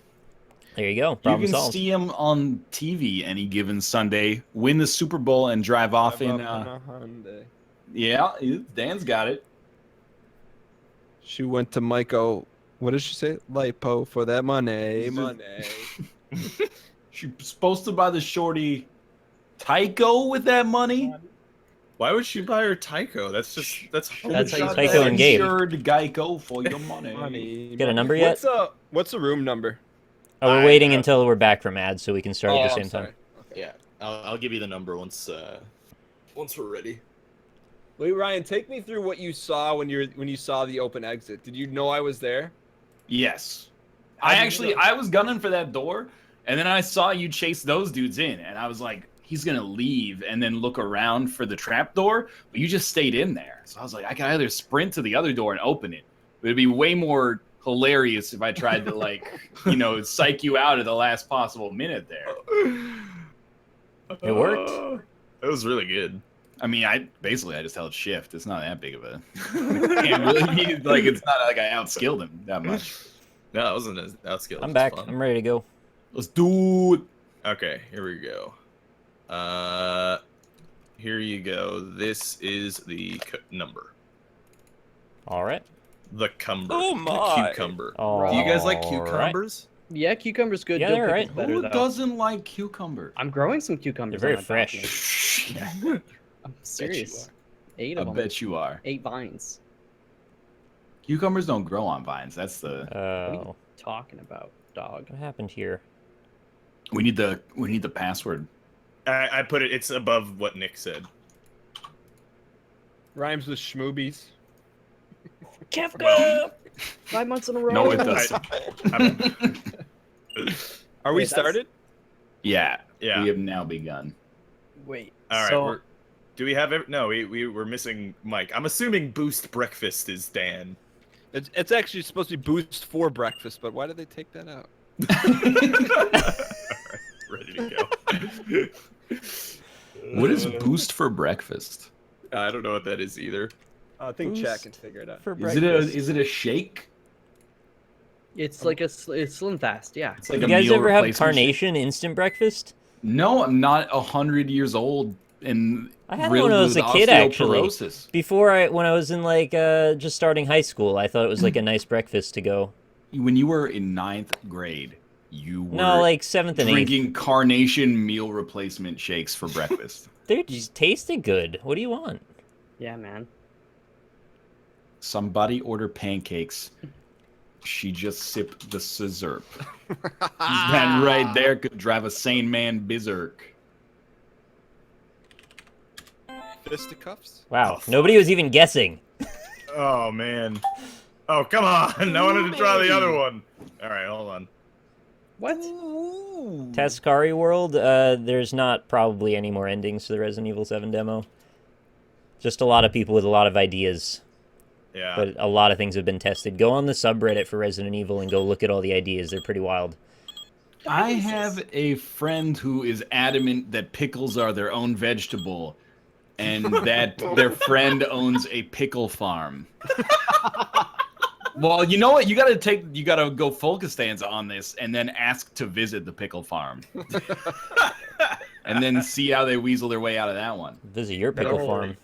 There you go. You Problem can solved. see him on TV any given Sunday, win the Super Bowl, and drive off in. Hyundai. Yeah, Dan's got it. She went to Myco. What did she say? Lipo for that money. She's supposed to buy the shorty Tycho with that money. Why would she buy her Tycho? That's That's how you Tycho in game. Insured Geico for your money. Get a number yet? What's the room number? Oh, we're waiting until we're back from ads so we can start at the same time. Yeah, I'll give you the number once we're ready. Wait, Ryan, take me through what you saw when you saw the open exit. Did you know I was there? Yes. How did you know? I was gunning for that door, and then I saw you chase those dudes in, and I was like, he's gonna leave and then look around for the trap door, but you just stayed in there. So I was like, I can either sprint to the other door and open it. But it'd be way more hilarious if I tried to psych you out at the last possible minute there. It worked. It was really good. I mean, I just held shift. It's not that big of a. Can't really be, it's not like I outskilled him that much. No, it wasn't as outskilled. I'm back. I'm ready to go. Let's do it. Okay, here we go. Here you go. This is the number. All right. The cumber. Oh my. The cucumber. All Do you guys like right. cucumbers? Yeah, cucumber's good. Yeah, Dill they're pickle's right. better, Who though. doesn't like cucumber? I'm growing some cucumbers. They're very on my fresh. balcony. I'm serious. 8 I of them. bet you are. 8 vines. Cucumbers don't grow on vines. That's the. What are Oh, you talking about, dog? what happened here? We need the password. I put it. It's above what Nick said. Rhymes with schmoobies. Kefka! 5 months in a row. No, it doesn't. Are we Wait, that's- started? Yeah. Yeah. We have now begun. Wait. All right. So, Do we have it? No, we're missing Mike. I'm assuming Boost Breakfast is Dan. It's actually supposed to be boost for breakfast, but why did they take that out? Ready to go. What is boost for breakfast? I don't know what that is either. I think Chat Boost can figure it out. For Is it a shake? it's like it's Slim Fast, yeah. It's like You a guys meal ever have replacement shake? Carnation instant breakfast? No, I'm not 100 years old and I had riddled one when I was with a kid, actually. osteoporosis. When I was in just starting high school, I thought it was like a nice breakfast to go. When you were in 9th grade, you were No, like 7th and 8th. drinking Carnation meal replacement shakes for breakfast. They just tasted good. What do you want? Yeah, man. Somebody order pancakes. She just sipped the scissorp. That right there could drive a sane man berserk. Fisticuffs? Wow, nobody was even guessing. Oh man. Oh come on! I wanted to try the other one. All right, hold on. What? Tascari World, there's not probably any more endings to the Resident Evil 7 demo. Just a lot of people with a lot of ideas, Yeah. but a lot of things have been tested. Go on the subreddit for Resident Evil and go look at all the ideas. They're pretty wild. I have a friend who is adamant that pickles are their own vegetable, and that their friend owns a pickle farm. Well, you know what? You gotta go full Costanza on this, and then ask to visit the pickle farm, and then see how they weasel their way out of that one. Visit your pickle No. farm.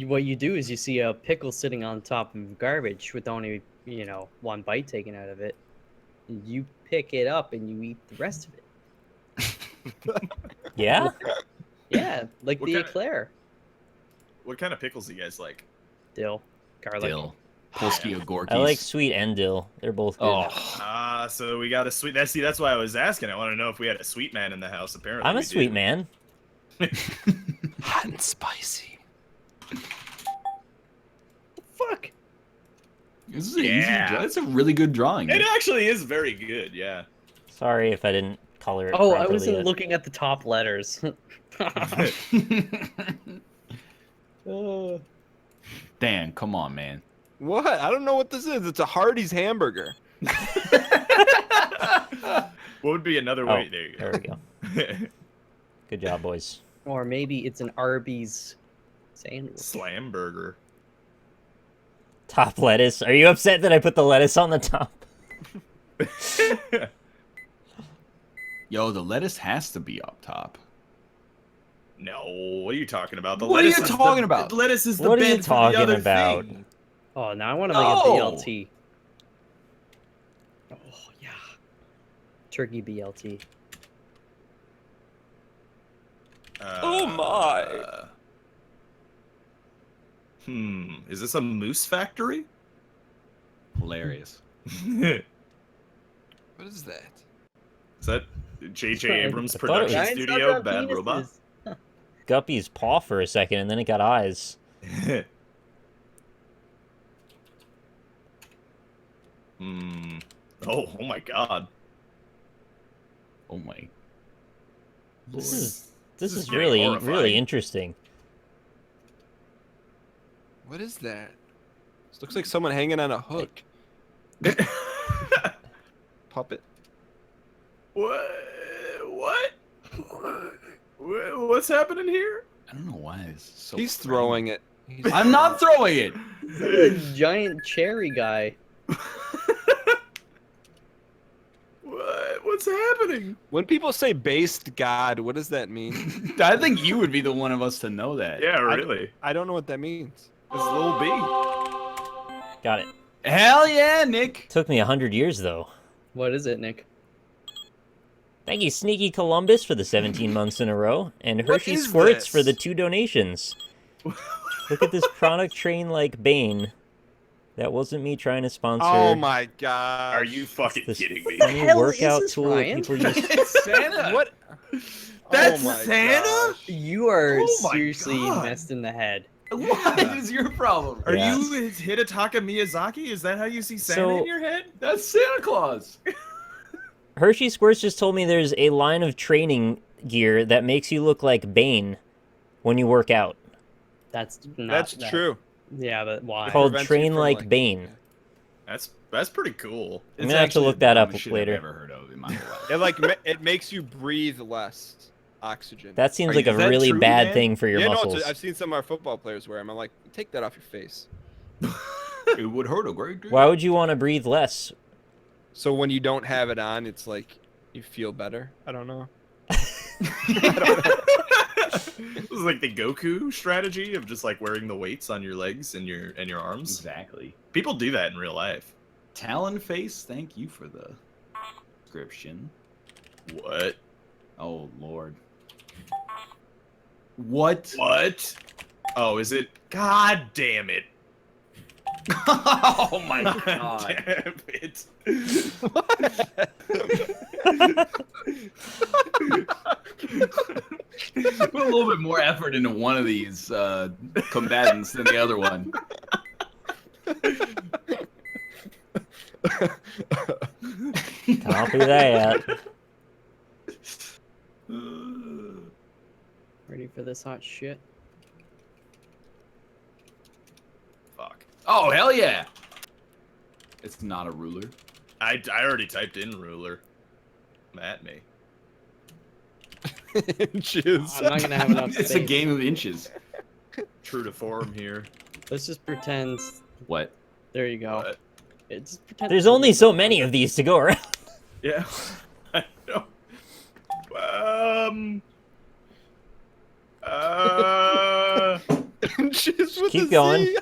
What you do is you see a pickle sitting on top of garbage with only, one bite taken out of it. You pick it up and you eat the rest of it. Yeah? Yeah, like What the kind of- eclair. What kind of pickles do you guys like? Dill. Garlic. Dill, Polsky Gorkies. I like sweet and dill. They're both good. Oh, So we got a sweet. That's why I was asking. I want to know if we had a sweet man in the house. Apparently, I'm a we sweet do. man. Hot and spicy. Fuck. this is an Yeah. That's a really good drawing. It actually is very good. Yeah. Sorry if I didn't color it Oh, I properly wasn't yet. looking at the top letters. Dan, come on, man. What? I don't know what this is. It's a Hardee's hamburger. What would be another Oh, way? There you go. there we go. Good job, boys. Or maybe it's an Arby's sandwich. Slam burger. Top lettuce. Are you upset that I put the lettuce on the top? Yo, the lettuce has to be up top. No, what are you talking about? The What are you lettuce is talking the- about? The lettuce is the What are you bed for the talking other about? thing. Oh, now I want to make No. a BLT. Oh, yeah. Turkey BLT. Oh my. Is this a moose factory? Hilarious. Is What is that? that J.J. Sorry. Abrams I thought it was- production Giant studio? suck-up Bad robot? penises. Guppy's paw for a second, and then it got eyes. Oh my god. Oh my. This Lord. is This is getting really horrifying. interesting. What is that? This looks like someone hanging on a hook. Puppet. What? What's happening here? I don't know why it's so. He's throwing it. He's I'm not throwing it. A giant cherry guy. What's happening? When people say based God, what does that mean? I think you would be the one of us to know that. Yeah, really. I don't know what that means. It's Lil B. Got it. Hell yeah, Nick. Took me 100 years, though. What is it, Nick? Thank you, Sneaky Columbus, for the 17 months in a row, and What Hershey is Squirts this? for the 2 donations. Look at this product train like Bane. That wasn't me trying to sponsor. Oh my god. Are you fucking this kidding me? funny hell is workout this, tool that Ryan? people use. It's Santa. What? That's Oh my Santa? gosh. You are Oh my seriously God. messed in the head. What is your problem? Are Yeah. you Hidetaka Miyazaki? Is that how you see Santa So- in your head? That's Santa Claus. Hershey Squirts just told me there's a line of training gear that makes you look like Bane when you work out. That's not That's that. true. Yeah, but why? Called prevents you Train from, Like like- Bane. That's pretty cool. I'm gonna have to look that up later. I've ever heard of in my whole life. It like it makes you breathe less oxygen. That seems Are like you- a is that really true, bad man? thing for your yeah, muscles. no, I've seen some of our football players wear them. I'm like, take that off your face. It would hurt a great deal. Why would you want to breathe less? So when you don't have it on, it's like you feel better. I don't know. This is like the Goku strategy of just like wearing the weights on your legs and your arms. Exactly. People do that in real life. Talon Face, thank you for the description. What? Oh Lord. What? What? Oh, is it? God damn it! Oh my god. Damn it! Put a little bit more effort into one of these combatants than the other one. Copy that. Ready for this hot shit? Fuck. Oh hell yeah! It's not a ruler. I already typed in ruler. Come at me. Inches. I'm not gonna have enough It's a space. game of inches. True to form here. Let's just pretend. What? There you go. What? It's pretend. There's only so many of these to go around. Yeah. I know. Inches with Keep a going. Z.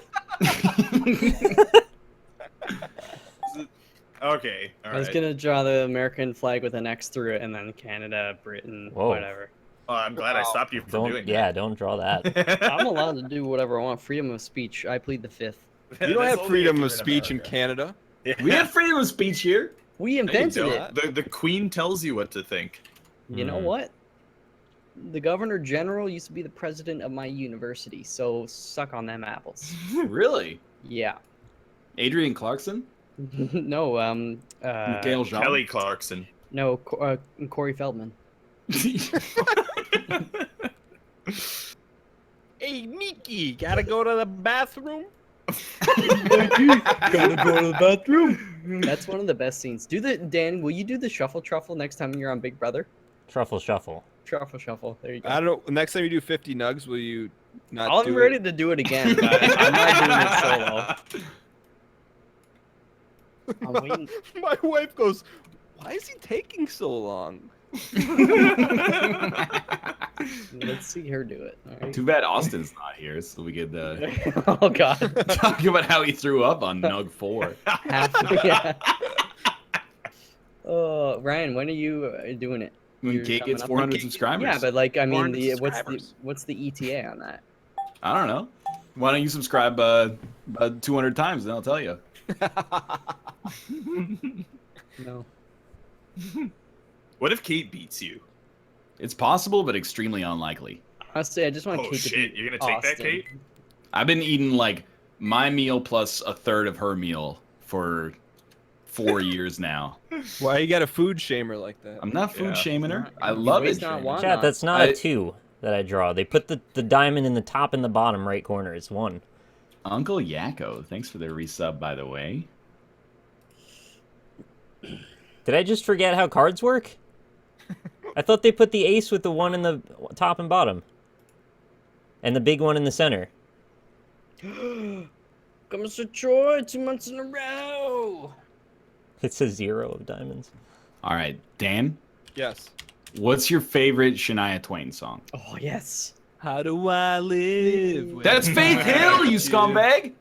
Okay. All I was right. gonna draw the American flag with an X through it, and then Canada, Britain, Whoa. whatever. Oh, I'm glad I stopped you from Don't doing don't draw that. that. I'm allowed to do whatever I want. Freedom of speech. I plead the fifth. You don't have freedom of speech in Canada. We have freedom of speech here. We No, you invented don't. it. The Queen tells you what to think. You know Hmm. what? The Governor General used to be the president of my university, so suck on them apples. Really? Yeah. Adrian Clarkson? No, Mikhail Jean? Kelly Clarkson. no, Corey Feldman. Hey, Nikki, gotta go to the bathroom? Gotta go to the bathroom. That's one of the best scenes. Dan, will you do the shuffle truffle next time you're on Big Brother? Truffle shuffle. Truffle shuffle. There you go. I don't know. Next time you do 50 nugs, will you not I'm do ready it? to do it again, but I'm not doing it solo. I'm waiting. My wife goes, "Why is he taking so long?" Let's see her do it. All right. Too bad Austin's not here, so we could Oh God. talk about how he threw up on Nug 4. Yeah. Oh, Ryan, when are you doing it? When You're Kate coming gets up? 400 subscribers. Yeah, but like, I mean, 400 what's the ETA on that? I don't know. Why don't you subscribe 200 times, and I'll tell you. No. What if Kate beats you? It's possible, but extremely unlikely. Honestly, I just want Oh Kate to shit, beat you're gonna take that, Austin. Kate? I've been eating like my meal plus a third of her meal for 4 years now. Why you got a food shamer like that? I'm not food Yeah. shaming her. Not- I you love waste it. not shaming. one. Chat, that's not I- a 2 that I draw. They put the diamond in the top and the bottom right corner. It's 1. Uncle Yakko, thanks for the resub, by the way. Did I just forget how cards work? I thought they put the ace with the 1 in the top and bottom. And the big one in the center. Comes to Troy 2 months in a row. It's a 0 of diamonds. All right, Dan, Yes. what's your favorite Shania Twain song? Oh yes. How do I live? That's Faith Hill, you scumbag!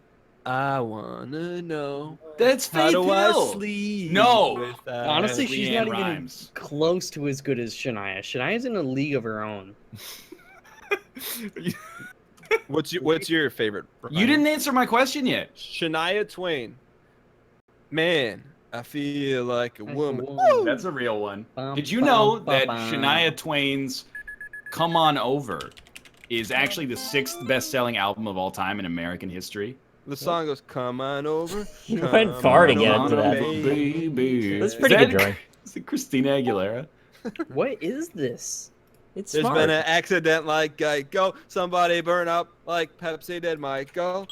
I wanna know. That's Faith How do I Hill! sleep? No. without- Honestly, she's not Leanne even Rimes. close to as good as Shania. Shania's in a league of her own. What's your favorite? You didn't answer my question yet. Shania Twain. Man, I feel like a woman. That's a real one. Bum, Did you bum, know bum, that bum. Shania Twain's Come On Over is actually the 6th best-selling album of all time in American history? The song goes, "Come on over." You come went far to on get over, up to that. Baby. That's pretty good drawing. Is it Christina Aguilera? What is this? It's There's smart. been an accident like Geico. Somebody burn up like Pepsi did Michael.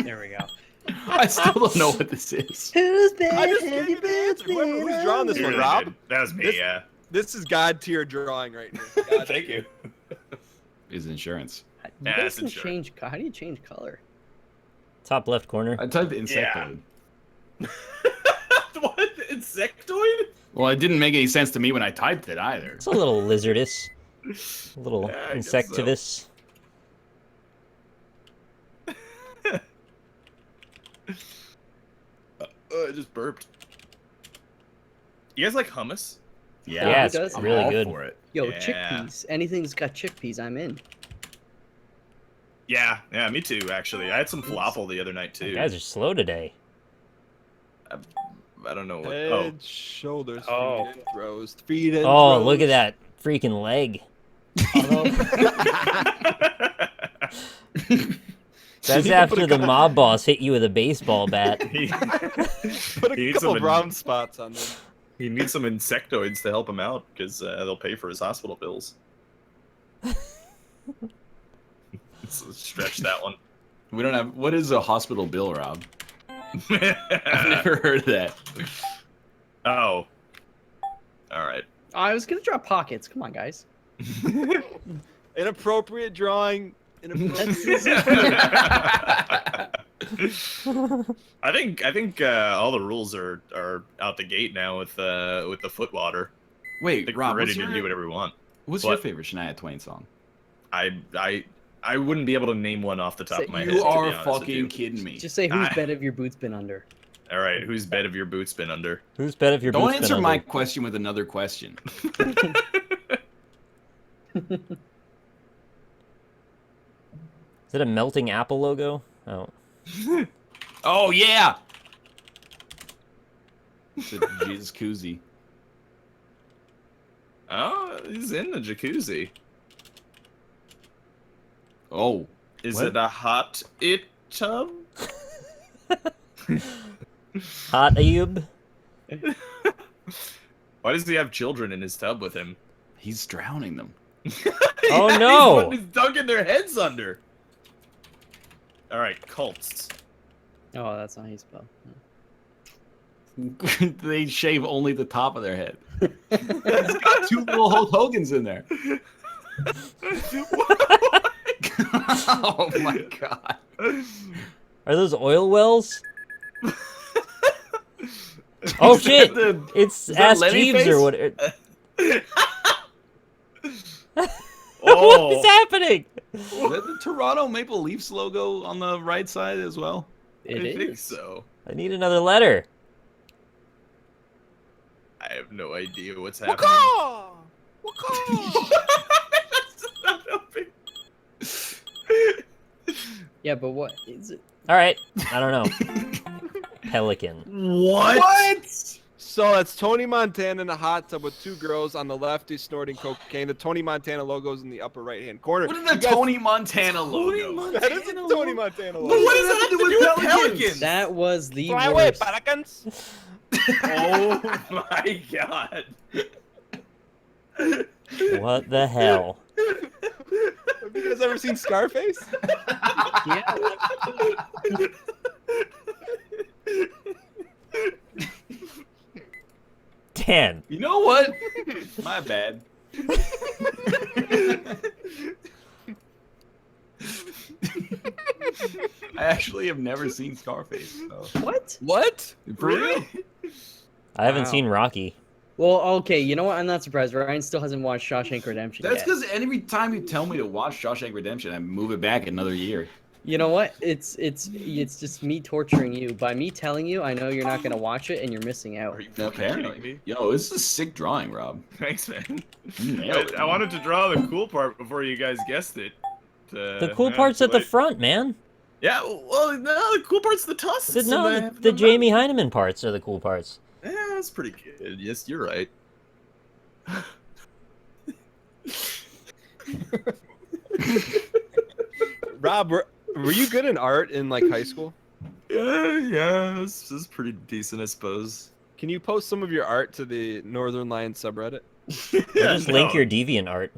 There we go. I still don't know what this is. Who's I just gave you the answer. Who's drawing this You one, really Rob? did. That was me, This- yeah. This is God tier drawing right here. God Thank tier. you. Is insurance. You Yeah, guys it's can insurance. change. How do you change color? Top left corner. I typed insectoid. What? Insectoid? Well, it didn't make any sense to me when I typed it either. It's a little lizardous. A little Yeah, I guess so. insectivous. I just burped. You guys like hummus? Yeah, it's does. I'm really all good. for it. Yo, Yeah. chickpeas. Anything that's got chickpeas, I'm in. Yeah, me too, actually. I had some falafel the other night, too. You guys are slow today. I don't know what. Head, Oh. shoulders, Oh. feet, and throws. Feet and Oh, throws. look at that freaking leg. That's after the mob boss hit you with a baseball bat. He, Put He a needs couple some brown spots on them. he needs some insectoids to help him out because they'll pay for his hospital bills. So stretch that one. We don't have. What is a hospital bill, Rob? I've never heard of that. Oh. All right. I was gonna draw pockets. Come on, guys. Inappropriate drawing. Inappropriate. I think all the rules are out the gate now with the foot water. I Wait, think Rob, we're ready what's, to your, do whatever we want. what's your What? favorite Shania Twain song? I wouldn't be able to name one off the top Say- of my head. You to be are honest with fucking you. kidding me. Just say whose Ah. bed have your boots been under? All right, whose bed have your boots been under? Who's bet if your Don't boots been answer my under? question with another question. Is it a melting apple logo? Oh. Oh yeah. It's a jizz koozie. Oh, he's in the jacuzzi. Oh, Is What? it a hot tub? Hot Ayub? Why does he have children in his tub with him? he's drowning them. Oh, Yeah, no! He's dunking their heads under. All right, cults. Oh, that's not how you spell. They shave only the top of their head. It's got 2 little Hulk Hogans in there. Oh my god. Are those oil wells? Oh shit! It's that Ask Lenny Jeeves face? or what? Oh, What is happening? Is that the Toronto Maple Leafs logo on the right side as well? I think so. I need another letter. I have no idea what's happening. That's not helping. Yeah, but what is it? All right, I don't know. Pelican. What? So that's Tony Montana in a hot tub with 2 girls. On the left, he's snorting cocaine. The Tony Montana logo's in the upper right-hand corner. What is the Tony Montana logo? That is a Tony Montana logo. What does that have to do with pelicans? That was the Fly away, worst. pelicans. Oh my god. What the hell? Have you guys ever seen Scarface? Yeah. 10. You know what? My bad. I actually have never seen Scarface. So. What? What? For real? I haven't Wow. seen Rocky. Well, okay, you know what? I'm not surprised. Ryan still hasn't watched Shawshank Redemption That's yet. because every time you tell me to watch Shawshank Redemption, I move it back another year. You know what? It's just me torturing you. By me telling you, I know you're not gonna watch it, and you're missing out. Are you fucking kidding Apparently. me? Yo, this is a sick drawing, Rob. Thanks, man. You nailed it. I wanted to draw the cool part before you guys guessed it. The cool part's at the front, man. Yeah, well, no, the cool part's the tusks. The Jamie Heineman parts are the cool parts. Yeah, that's pretty good. Yes, you're right. Rob, were you good in art in like high school? Yeah, this is pretty decent, I suppose. Can you post some of your art to the Northernlion subreddit? Or just link your deviant art.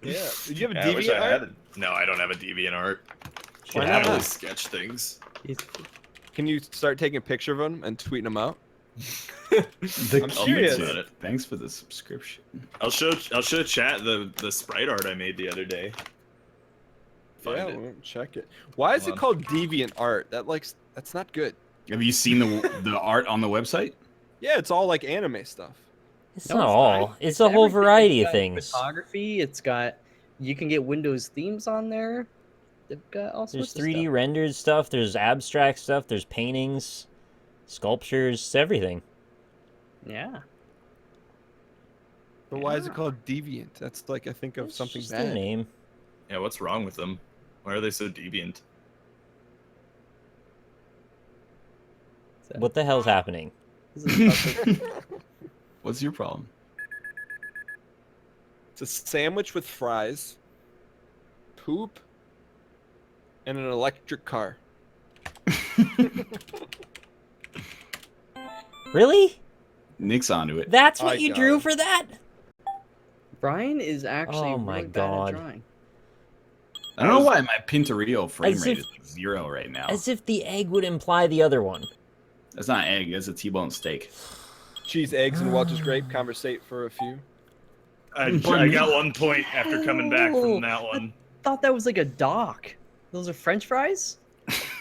Yeah. Did you have a I wish I deviant art? had it. No, I don't have a deviant art. Should I have really one. sketch things. Can you start taking a picture of them and tweeting them out? The I'm curious. about it. Thanks for the subscription. I'll show chat the sprite art I made the other day. Find it. Well, check it. Why is Hold it on. called deviant art? That's not good. Have you seen the art on the website? Yeah, it's all like anime stuff. It's No, not it's all. not. It's a whole Everything. variety It's of got things. Photography. It's got. You can get Windows themes on there. They've got all There's sorts of 3D stuff. rendered stuff. There's abstract stuff. There's paintings, sculptures, everything. Yeah. But why is it called deviant? That's like I think of It's something just a bad. name. Yeah, what's wrong with them? Why are they so deviant? What the hell's happening? This is perfect. What's your problem? It's a sandwich with fries, poop, and an electric car. Really? Nick's onto it. That's I what you got drew it. for that? Brian is actually Oh my really bad at God. drawing. I don't know why my Pinturillo frame As rate if- is like 0 right now. As if the egg would imply the other one. That's not egg. That's a T-bone steak. Cheese, eggs, and Welch's grape. Conversate for a few. I got 1 point after coming back from that one. Thought that was like a dock. Those are French fries.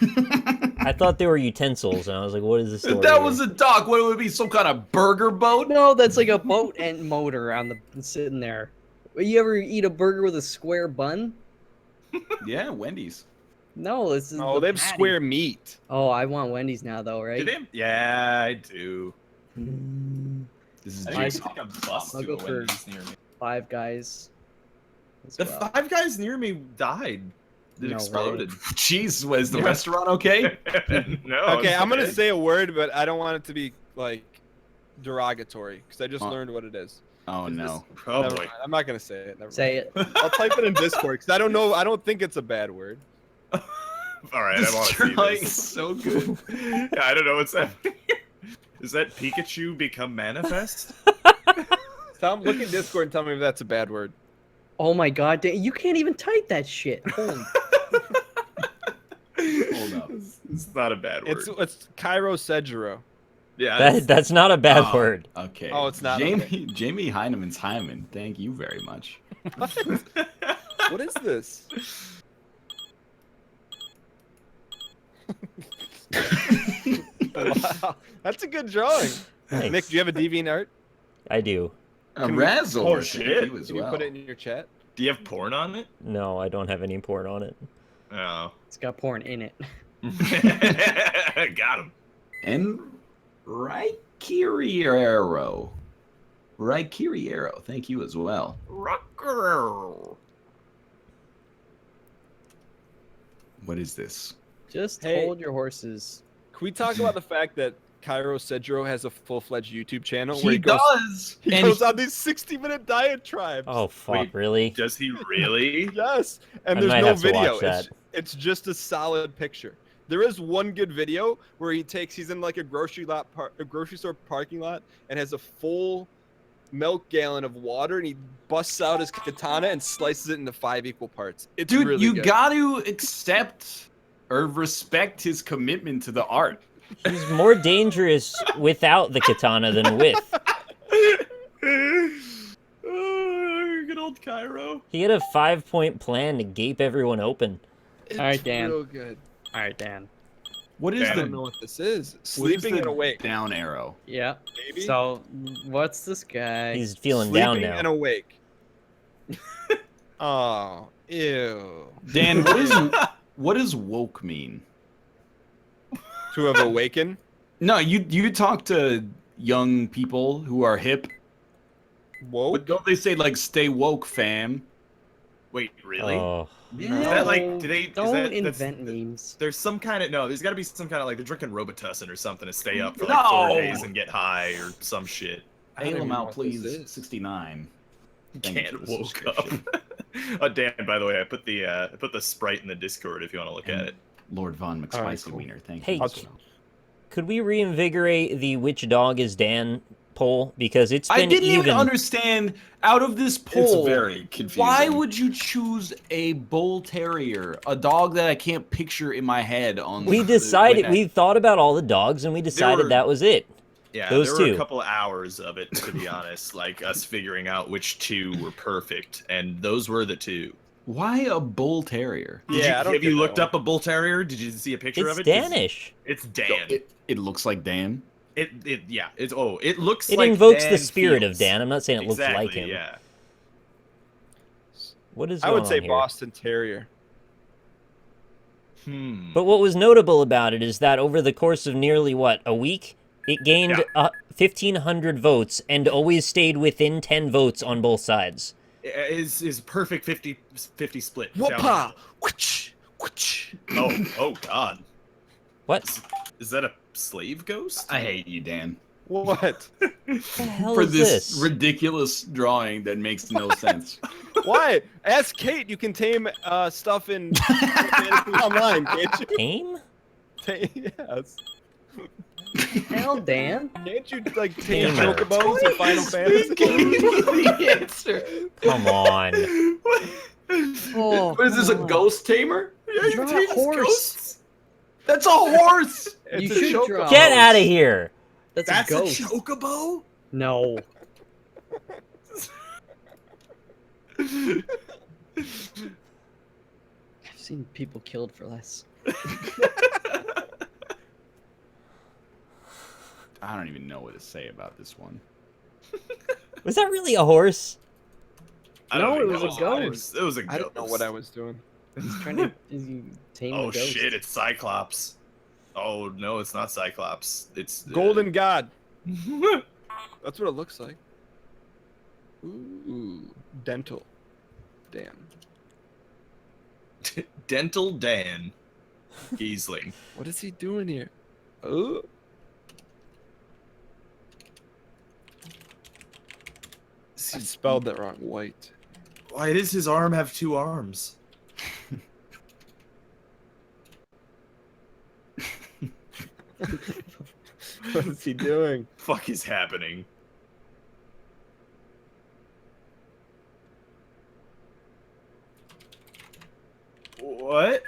I thought they were utensils, and I was like, what is this story? If that was a dock, what would it be? Some kind of burger boat? No, that's like a boat and motor on the sitting there. You ever eat a burger with a square bun? Yeah, Wendy's. No, this is. Oh, the they have patty. square meat. Oh, I want Wendy's now, though, right? Do they? Yeah, I do. This is I Jake's. think I'm bust I'll to go a for- Wendy's near me. Five Guys. as The well. 5 guys near me died. It No exploded. Jeez, was the restaurant okay? No. Okay, it's I'm gonna okay. say a word, but I don't want it to be like derogatory because I just Huh. learned what it is. Oh no. Oh Never boy. mind. I'm not gonna say it. Never Say mind. it. I'll type it in Discord because I don't know. I don't think it's a bad word. All right, I This want to see drawing is this. so good. Yeah, I don't know what's happening. Is that Pikachu become manifest? Look at Discord and tell me if that's a bad word. Oh my God, you can't even type that shit. Holy. Hold up. It's not a bad word. It's Cairo Sejiro. Yeah. That's not a bad Oh, word. Okay. Oh, it's not Jamie Heinemann's Hyman. Thank you very much. What is this? Wow, that's a good drawing. Thanks. Nick, do you have a DeviantArt? I do. A Can we- Razor. Oh, thank shit. you as Can you well. put it in your chat? Do you have porn on it? No, I don't have any porn on it. Oh. It's got porn in it. Got him. And Raikiriero. Raikiriero. Thank you as well. Rocker. What is this? Just Hey. hold your horses. Can we talk about the fact that Cairo Cedro has a full-fledged YouTube channel He where he goes, does. he And goes on these 60-minute diatribes? Oh fuck, Wait, really? Does he really? Yes, and I there's might no have to video. watch that. It's just a solid picture. There is one good video where he's in like a grocery store parking lot, and has a full milk gallon of water, and he busts out his katana and slices it into 5 equal parts. It's dude, really you good. got to accept or respect his commitment to the art. He's more dangerous without the katana than with. Oh, good old Cairo. He had a 5-point plan to gape everyone open. It's Alright, Dan. real good. All right, Dan. What is I the don't know what this is. what is Sleeping the and awake. down arrow? Yeah. Maybe. So, what's this guy? He's feeling Sleeping down now. and awake. Oh, ew. Dan, what does woke mean? To have awakened. No, you talk to young people who are hip, Woke. but don't they say like "stay woke, fam"? Wait, really? Oh, Is that like? Do they? Don't is that, invent memes. There's some kind of there's got to be some kind of like they're drinking Robitussin or something to stay up for No. like 4 days and get high or some shit. I don't Bail even him know out, what please. this is. 69. Thank you Can't for the woke up. subscription. Oh, Dan, by the way, I put the sprite in the Discord if you want to look at it. Lord Von McSpicy Alright, cool. Wiener, thank Hey. you. as well. could we reinvigorate the which dog is Dan poll, because it's I been didn't even even. understand out of this poll. It's very confusing. Why would you choose a bull terrier, a dog that I can't picture in my head? On We the- decided when I- we thought about all the dogs and we decided were- that was it. Yeah, Those there were two. a couple of hours of it, to be honest, like us figuring out which two were perfect, and those were the two. Why a bull terrier? Yeah, I don't Have get you that looked one. up a bull terrier? Did you see a picture It's of it? 'Cause Danish. It's Dan. It looks like Dan. It yeah. It looks It like invokes the Dan spirit of feels. Dan. I'm not saying it looks Exactly, like him. Yeah. What is I going would say on here? Boston Terrier. But what was notable about it is that over the course of nearly, a week, it gained 1,500 votes and always stayed within 10 votes on both sides. Is perfect 50 split. Whoopah! Oh God. What? Is that a slave ghost? I hate you, Dan, What? The hell for is this this? ridiculous drawing that makes no sense. Why? Ask Kate. You can tame stuff in Fantasy Online, can't you? Tame? Yes. Hell, Dan. Can't you like tame Tamer. chocobos in Final Fantasy? the answer. Come on. Oh, What is this, a come on. ghost tamer? Draw a horse. That's a horse. It's You a should chocobo. draw. Get out of here! That's a ghost. chocobo? No. I've seen people killed for less. I don't even know what to say about this one. Was that really a horse? I don't No, even it was know. a ghost. It was a ghost. I don't know what I was doing. He's trying to tame Oh the ghost. shit! It's Cyclops. Oh no, it's not Cyclops. It's Golden God. That's what it looks like. Ooh, dental. Damn. Dental Dan Giesling. What is he doing here? Oh. I spelled that wrong. White. Why does his arm have 2 arms? What is he doing? Fuck is happening? What?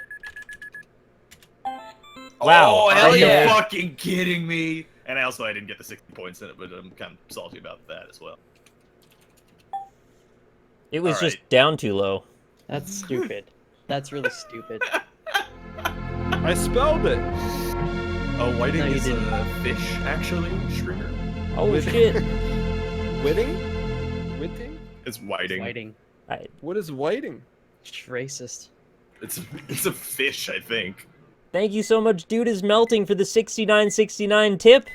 Wow, Oh, hell okay. you fucking kidding me? And I didn't get the 60 points in it, but I'm kind of salty about that as well. It was All just right. down too low. That's stupid. That's really stupid. I spelled it. Oh, whiting No, you is didn't. a fish, actually, Stringer. Oh shit! Whiting? Whiting? It's whiting. Whiting. What is whiting? It's racist. It's a fish, I think. Thank you so much, Dude is Melting, for the 69.69 tip.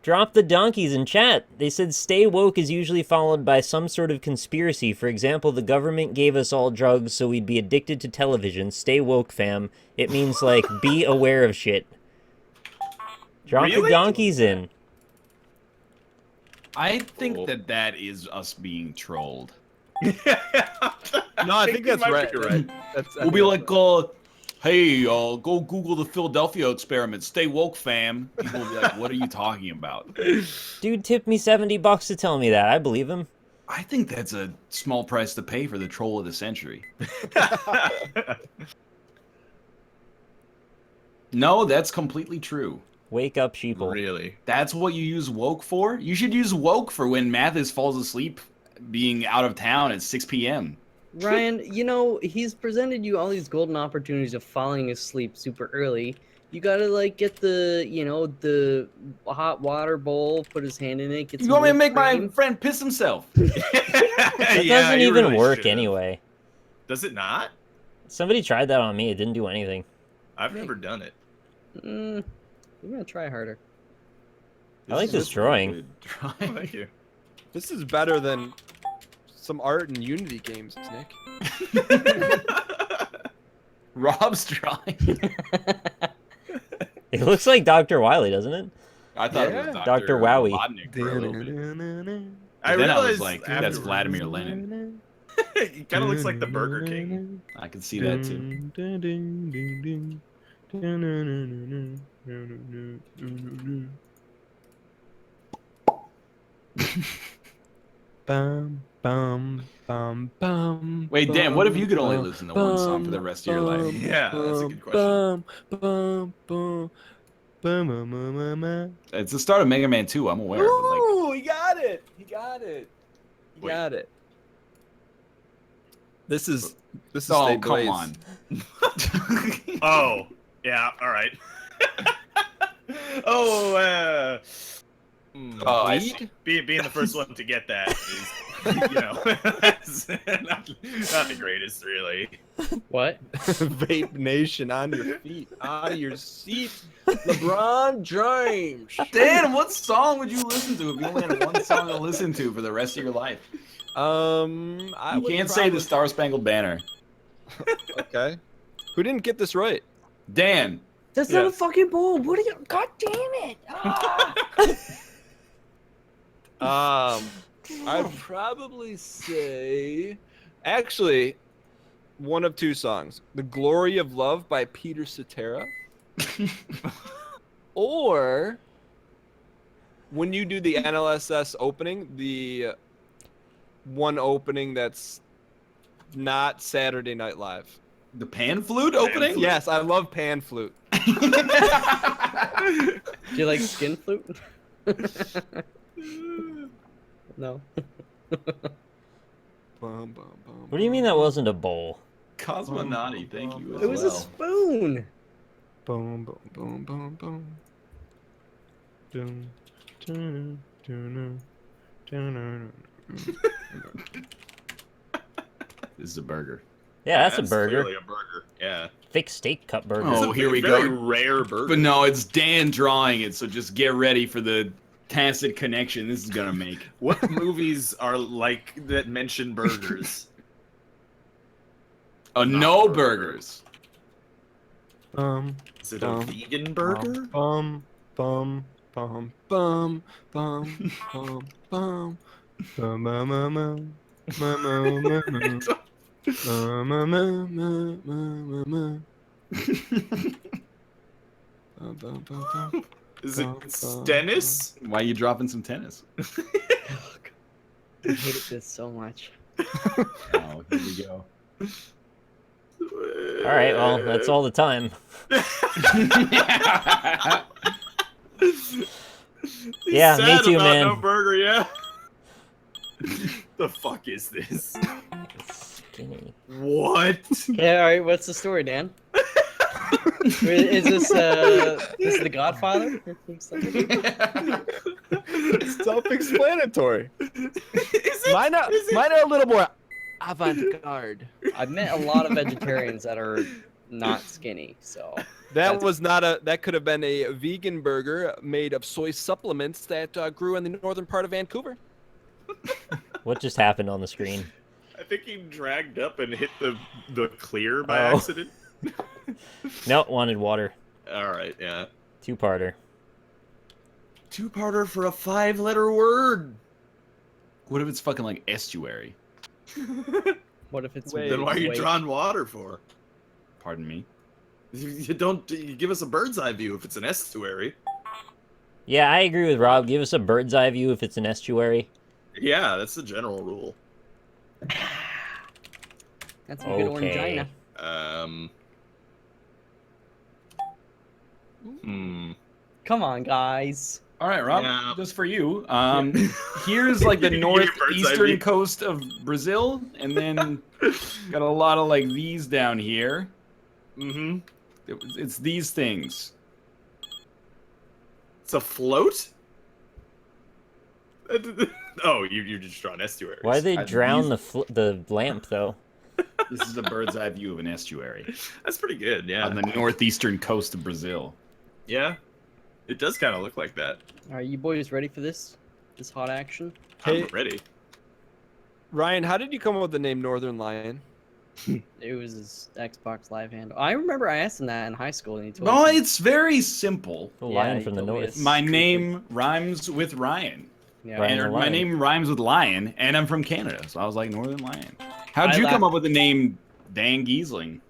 Drop the donkeys in chat. They said stay woke is usually followed by some sort of conspiracy. For example, the government gave us all drugs so we'd be addicted to television. Stay woke, fam. It means, like, be aware of shit. Drop the Really? donkeys in. I think that is us being trolled. No, I think that's right. You're right. We'll be like, hey, go Google the Philadelphia experiment. Stay woke, fam. People will be like, what are you talking about? Dude tipped me $70 to tell me that. I believe him. I think that's a small price to pay for the troll of the century. No, that's completely true. Wake up, sheeple. Really? That's what you use woke for? You should use woke for when Mathis falls asleep being out of town at 6 p.m. Ryan, you know, he's presented you all these golden opportunities of falling asleep super early. You gotta, like, get the, you know, the hot water bowl, put his hand in it, get You some want me to whipped make my cream. friend piss himself? That doesn't even work anyway. Does it not? Somebody tried that on me. It didn't do anything. I've never done it. You're gonna try harder. I like destroying. Thank you. This is better than some art and Unity games, Nick. Rob's trying. It looks like Dr. Wily, doesn't it? I thought it Yeah. was Dr. Wowie. Robotnik for a little bit. I Then I was realized like, that's afterwards- Vladimir Lenin. He kind of looks like the Burger King. I can see that too. Bum, bum, bum, bum. Wait, Dan, what if you could only listen to one song for the rest of your life? Yeah, that's a good question. It's the start of Mega Man 2, I'm aware. But like, Ooh, he got it. He got it. He Wait. got it. This is oh, State come Blaze. on. Oh, yeah, all right. I see. Being the first one to get that is, you know, that's not the greatest, really. What? Vape Nation on your feet, out of your seat. LeBron James. Dan, what song would you listen to if you only had one song to listen to for the rest of your life? I You would can't say the Star Spangled Banner. Okay. Who didn't get this right? Dan, That's Yeah. not a fucking bowl. What are you? God damn it! Ah. I'd probably say, actually, one of two songs: "The Glory of Love" by Peter Cetera, or when you do the NLSS opening, the one opening that's not Saturday Night Live. the pan flute opening? Yes, I love pan flute. Do you like skin flute? No. Bum, bum, bum, What do you mean that wasn't a bowl? Cosmonauti, thank you as It was a well. spoon. Boom, boom, boom, boom, boom. Dun, dun, dun, dun, dun, This is a burger. Yeah, that's a burger. Clearly a burger. Yeah. Thick steak cut burger. Oh, It's a here we very go. rare burger. But no, it's Dan drawing it, so just get ready for the tacit connection this is gonna make. What movies are like that mention burgers? No burgers. Is it a vegan burger? Bum, bum, bum, bum, bum, bum, bum. Bum, bum, bum, bum. Bum, bum, bum, bum. Bum, bum, bum, bum, bum, bum. Bum, bum, bum, bum. Is it Dennis? Why are you dropping some tennis? I hated this so much. Oh, here we go. All right, well, that's all the time. Yeah, me sad too, about man. No burger, yeah. The fuck is this? Skinny. What? Yeah, all right. What's the story, Dan? Is this the Godfather? Self-explanatory. Mine are a little more avant-garde. I've met a lot of vegetarians that are not skinny, so That was not a. That could have been a vegan burger made of soy supplements that grew in the northern part of Vancouver. What just happened on the screen? I think he dragged up and hit the clear by Oh. accident. No, wanted water. All right, yeah. Two-parter. Two-parter for a 5-letter word. What if it's fucking like estuary? what if it's Wait, Then why are you wait, drawing water for? Pardon me. You don't. You give us a bird's eye view if it's an estuary. Yeah, I agree with Rob. Give us a bird's eye view if it's an estuary. Yeah, that's the general rule. That's a good Okay. orangina. Come on, guys. All right, Rob, Yeah. just for you. Here's like the You can get your bird's eye northeastern view. coast of Brazil, and then got a lot of like these down here. Mm-hmm. It's these things. It's a float? Oh, you're just drawing estuaries. Why they I- drown these- the lamp though? This is a bird's eye view of an estuary That's pretty good, yeah. on the northeastern coast of Brazil. Yeah. It does kind of look like that. Are you boys ready for this? This hot action? Hey. I'm ready. Ryan, how did you come up with the name Northernlion? It was his Xbox Live handle. I remember I asked him that in high school, and he told No, me. it's very simple. The Yeah, lion he from the told me north. it's- My creepy. name rhymes with Ryan. Yeah. Ryan And the my Lion. name rhymes with lion, and I'm from Canada, so I was like Northern Lion. How'd I you come laugh- up with the name Dan Giesling?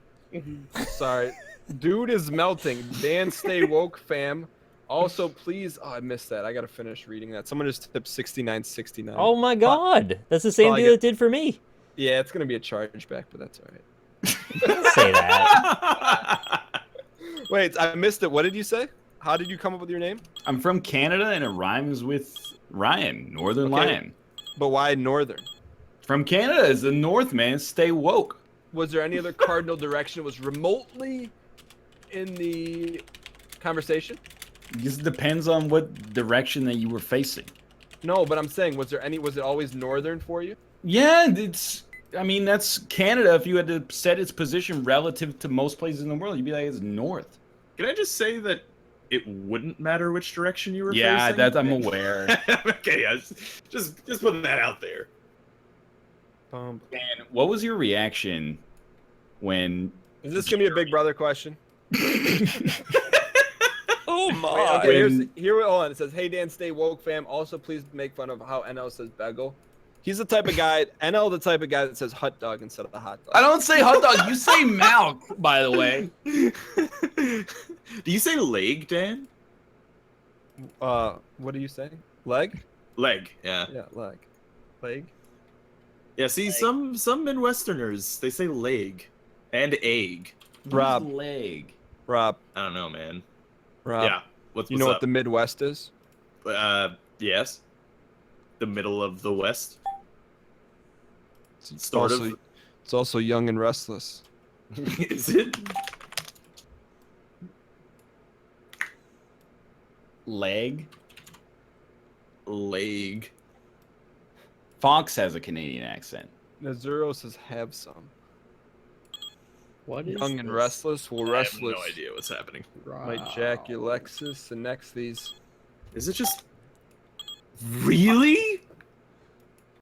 Sorry. Dude is melting. Dan, stay woke, fam. Also, please. Oh, I missed that. I gotta finish reading that. Someone just tipped 69.69. Oh my god! That's the same I dude get- that did for me. Yeah, it's gonna be a chargeback, but that's all right. Don't say that. Wait, I missed it. What did you say? How did you come up with your name? I'm from Canada, and it rhymes with Ryan, Northern Okay. Lion. But why Northern? From Canada is the North, man. Stay woke. Was there any other cardinal direction that was remotely in the conversation? This depends on what direction that you were facing. No, but I'm saying, was it always northern for you? Yeah, I mean, that's Canada. If you had to set its position relative to most places in the world, you'd be like, it's north. Can I just say that it wouldn't matter which direction you were Yeah, facing? that I'm aware. Okay, yeah, just putting that out there. Is And what was your reaction when? this gonna be a Big Brother question? Oh Wait, my! okay, When- hold on. It says, "Hey Dan, stay woke, fam. Also, please make fun of how NL says bagel." He's the type of guy. NL, the type of guy that says hot dog instead of a hot dog. I don't say hot dog. You say milk, by the way. Do you say leg, Dan? What do you say? Leg? Leg, yeah. Yeah, leg. Leg. Yeah, see, some Midwesterners, they say leg and egg. Rob. Leg. Rob. I don't know, man. Rob. Yeah, what's You know up? what the Midwest is? Yes. The middle of the West. It's Sort also, of. It's also young and restless. Is it? Leg. Leg. Fox has a Canadian accent. Nazuro says have some. What is Young and this? restless will I have restless. no idea what's happening. Might jack your Lexus and next these. Is it just... Really?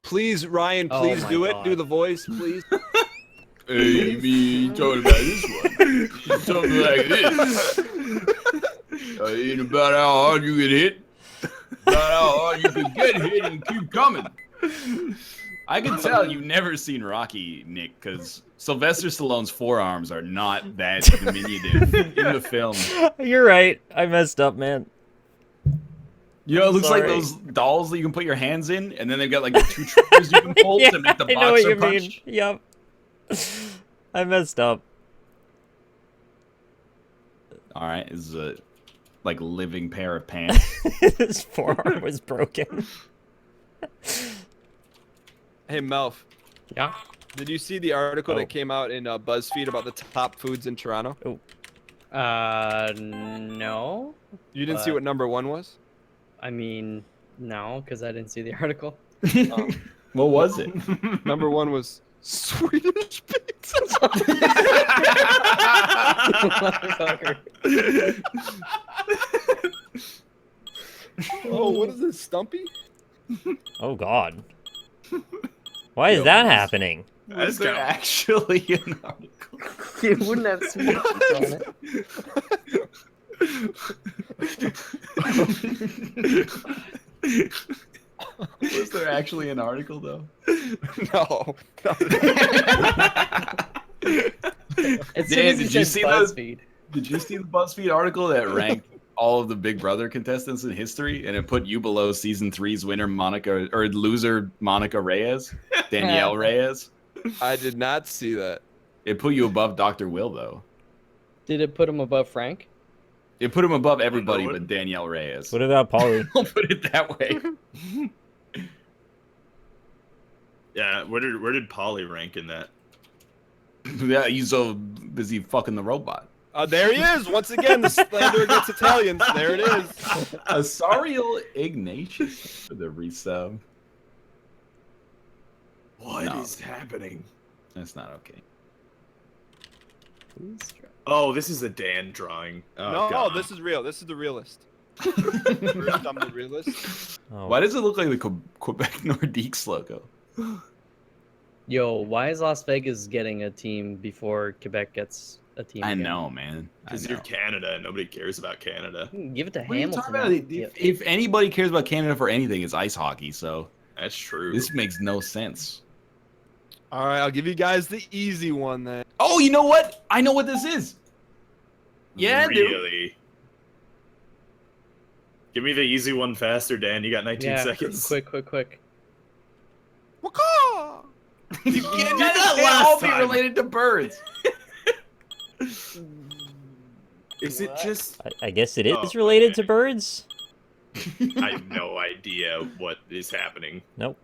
Please, Ryan, Oh please my do it. God. Do the voice, please. Hey, me talking about this one. Something like this. Ain't about how hard you get hit. About how hard you can get hit and keep coming. I can tell you've never seen Rocky, Nick, because Sylvester Stallone's forearms are not that diminutive in the film. You're right. I messed up, man. You know, it looks like Sorry. those dolls that you can put your hands in, and then they've got like the two triggers you can pull Yeah, to make the I know what boxer you punch. mean. Yep. I messed up. All right, is like living pair of pants. His forearm was broken. Hey, Melf, Yeah. did you see the article Oh. that came out in BuzzFeed about the top foods in Toronto? No. You didn't see what number 1 was? I mean, no, because I didn't see the article. What was it? Number 1 was Swedish pizza. Motherfucker. Oh, what is this, Stumpy? Oh God. Why is that happening? Was there actually an article? It wouldn't have sweet on it. Was there actually an article though? No. As soon Dan, as he did you said see the- BuzzFeed. Did you see the BuzzFeed article that ranked all of the Big Brother contestants in history, and it put you below season 3's winner loser Monica Reyes, Danielle Reyes? I did not see that. It put you above Dr. Will though. Did it put him above Frank? It put him above everybody what? but Danielle Reyes. What about Polly? I'll put it that way. Yeah, where did Polly rank in that? Yeah, he's so busy fucking the robot. There he is once again. The slander against Italians. There it is. Asariel Ignatius for the resub. What is No. happening? That's not okay. Oh, this is a Dan drawing. Oh, No, God. this is real. This is the realist. First, I'm the realist. Oh. Why does it look like the Quebec Nordiques logo? Yo, why is Las Vegas getting a team before Quebec gets a team? I again? know, man. I Because know. you're Canada and nobody cares about Canada. Give it to What are you Hamilton. talking about? now. If anybody cares about Canada for anything, it's ice hockey. So That's true. this makes no sense. All right, I'll give you guys the easy one then. Oh, you know what? I know what this is. Yeah, dude. really? Give me the easy one faster, Dan. You got 19 Yeah, seconds. quick. Waka! You can't do that that. They last all be time. related to birds. Is it just? I guess it is Oh, related okay. to birds. I have no idea what is happening. Nope.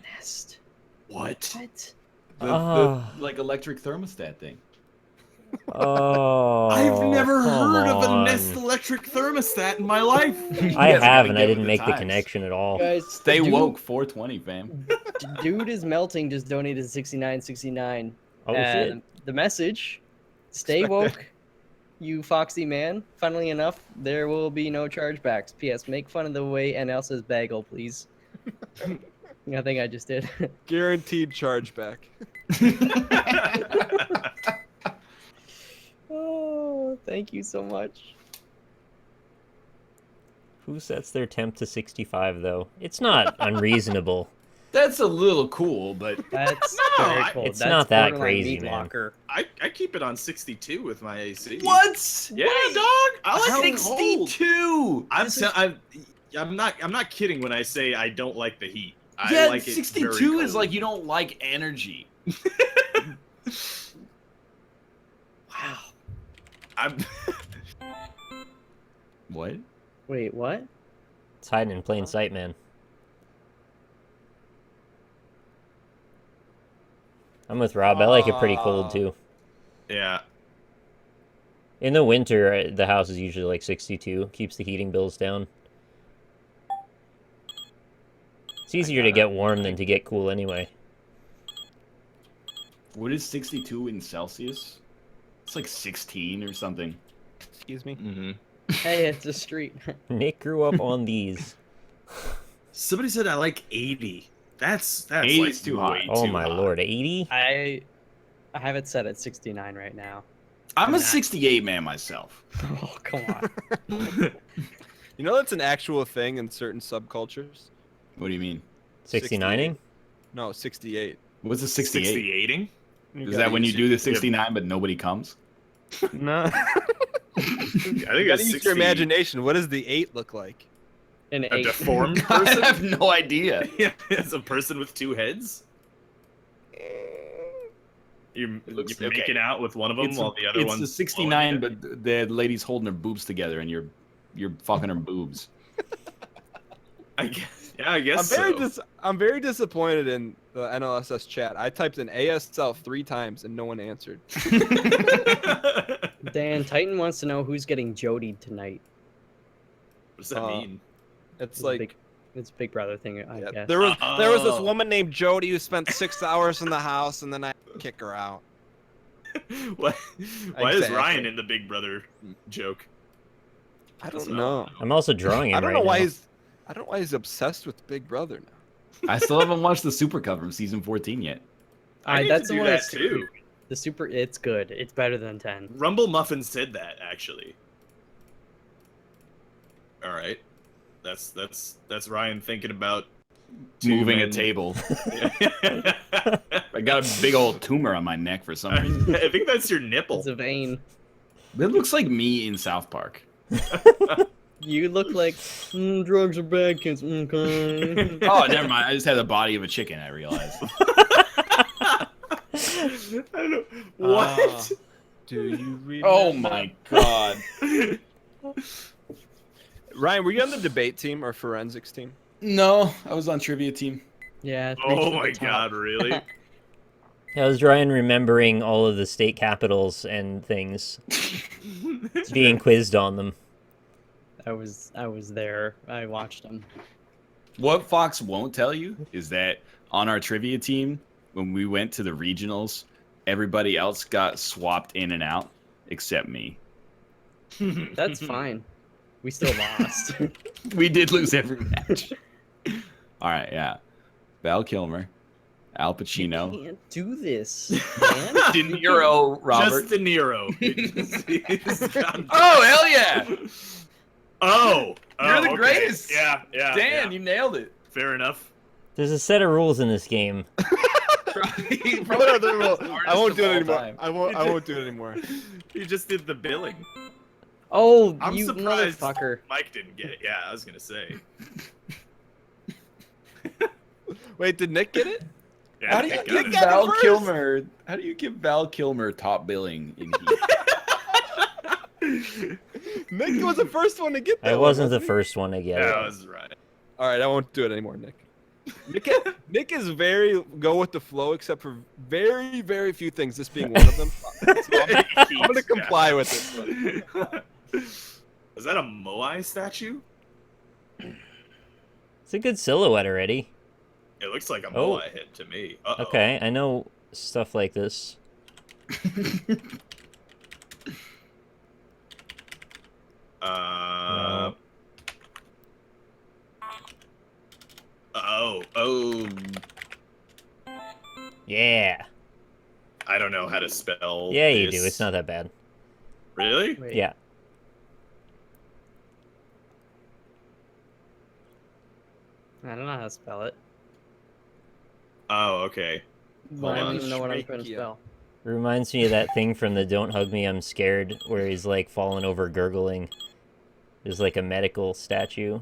Nest. What? What? The like electric thermostat thing. Oh. I've never come heard of a on. Nest electric thermostat in my life. I You guys have, gotta and get I with didn't the make the times. connection at all. Guys, Stay dude, woke, 420, fam. Dude is melting. Just donated 69.69. Oh shit. The message: Stay Expect woke, you foxy man. Funnily enough, there will be no chargebacks. P.S. Make fun of the way NL says bagel, please. I think I just did. Guaranteed chargeback. Oh, thank you so much. Who sets their temp to 65 though? It's not unreasonable. That's a little cool, but That's No, very I- cool. it's That's not that borderline crazy, meat man. locker. I keep it on 62 with my AC. what? Yeah, dog. I like it cold. 62. I'm not kidding when I say I don't like the heat. I Yeah, like it 62 very is cold. like you don't like energy. Wow. I'm What? Wait, what? It's hiding in plain sight, man. I'm with Rob. I like it pretty cold too. yeah. In the winter, the house is usually like 62. Keeps the heating bills down. It's easier to get warm than to get cool anyway. What is 62 in Celsius? It's like 16 or something. Excuse me. Mm-hmm. Hey, it's a street. Nick grew up on these. Somebody said I like 80. That's 80 like is too way hot. Oh too my hot. lord, 80? I have it set at 69 right now. I'm a 68 man myself. Oh, come on. You know that's an actual thing in certain subcultures? What do you mean? 69ing? No, 68. What's a 68? 68ing? Is that when you do the 69 but nobody comes? No. I think You it's gotta use 60. your imagination. What does the 8 look like? An A 8. deformed I person? have no idea. Yeah, it's a person with two heads. You're looks- making out with one of them while the other it's one's a 69, but the lady's holding her boobs together, and you're fucking her boobs. I guess I'm very disappointed in the NLSS chat. I typed in ASL 3 times and no one answered. Dan Titan wants to know who's getting Jodied tonight. What does that mean? It's It's like it's a Big Brother thing, I Yeah, guess. There was this Oh. woman named Jody who spent 6 hours in the house, and then I kick her out. Why is Exactly. Ryan in the Big Brother joke? I don't So- know. I'm also drawing him I don't right know why now. he's obsessed with Big Brother now. I still haven't watched the Super Cup from season 14 yet. I need that's to the do one that that's too. The Super, it's good. It's better than 10. Rumble Muffin said that actually. All right, that's Ryan thinking about Moving a men- table. I got a big old tumor on my neck for some reason. I think that's your nipple. It's a vein. It looks like me in South Park. You look like drugs are bad, kids. Okay. Oh, never mind. I just had the body of a chicken, I realized. I don't know what. Do you read? Oh my god. Ryan, were you on the debate team or forensics team? No, I was on trivia team. Yeah. it's Oh reached the my top. god, really? I was Ryan remembering all of the state capitals and things, being quizzed on them. I was there. I watched them. What Fox won't tell you is that on our trivia team, when we went to the regionals, everybody else got swapped in and out except me. That's fine. We still lost. We did lose every match. All right, yeah. Val Kilmer, Al Pacino, Can't do this, man. De Niro, Robert. Just De Niro. Oh, hell yeah! Oh, You're the okay. greatest. Yeah, Dan, yeah. you nailed it. Fair enough. There's a set of rules in this game. What other rule? I won't do it anymore. Time. I won't do it anymore. You just did the billing. Oh, I'm you surprised motherfucker. Mike didn't get it. Yeah, I was gonna say. Wait, did Nick get it? Yeah, How do you Nick give got it. Val first. Kilmer? How do you give Val Kilmer top billing in Heat? Nick was the first one to get that. I wasn't the he? first one to get Yeah, I it. was right. All right, I won't do it anymore, Nick. Nick is very go with the flow, except for very, very few things. This being one of them. So I'm gonna comply with this one. Is that a Moai statue? It's a good silhouette already. It looks like a Oh. Moai head to me. Uh-oh. Okay, I know stuff like this. Oh. Oh. Yeah. I don't know how to spell. Yeah, you this. do. It's not that bad. Really? Wait. Yeah. I don't know how to spell it. Oh, okay. I don't on. even know what I'm trying to Shriekia. spell. Reminds me of that thing from the Don't Hug Me, I'm Scared, where he's like falling over gurgling. There's like a medical statue.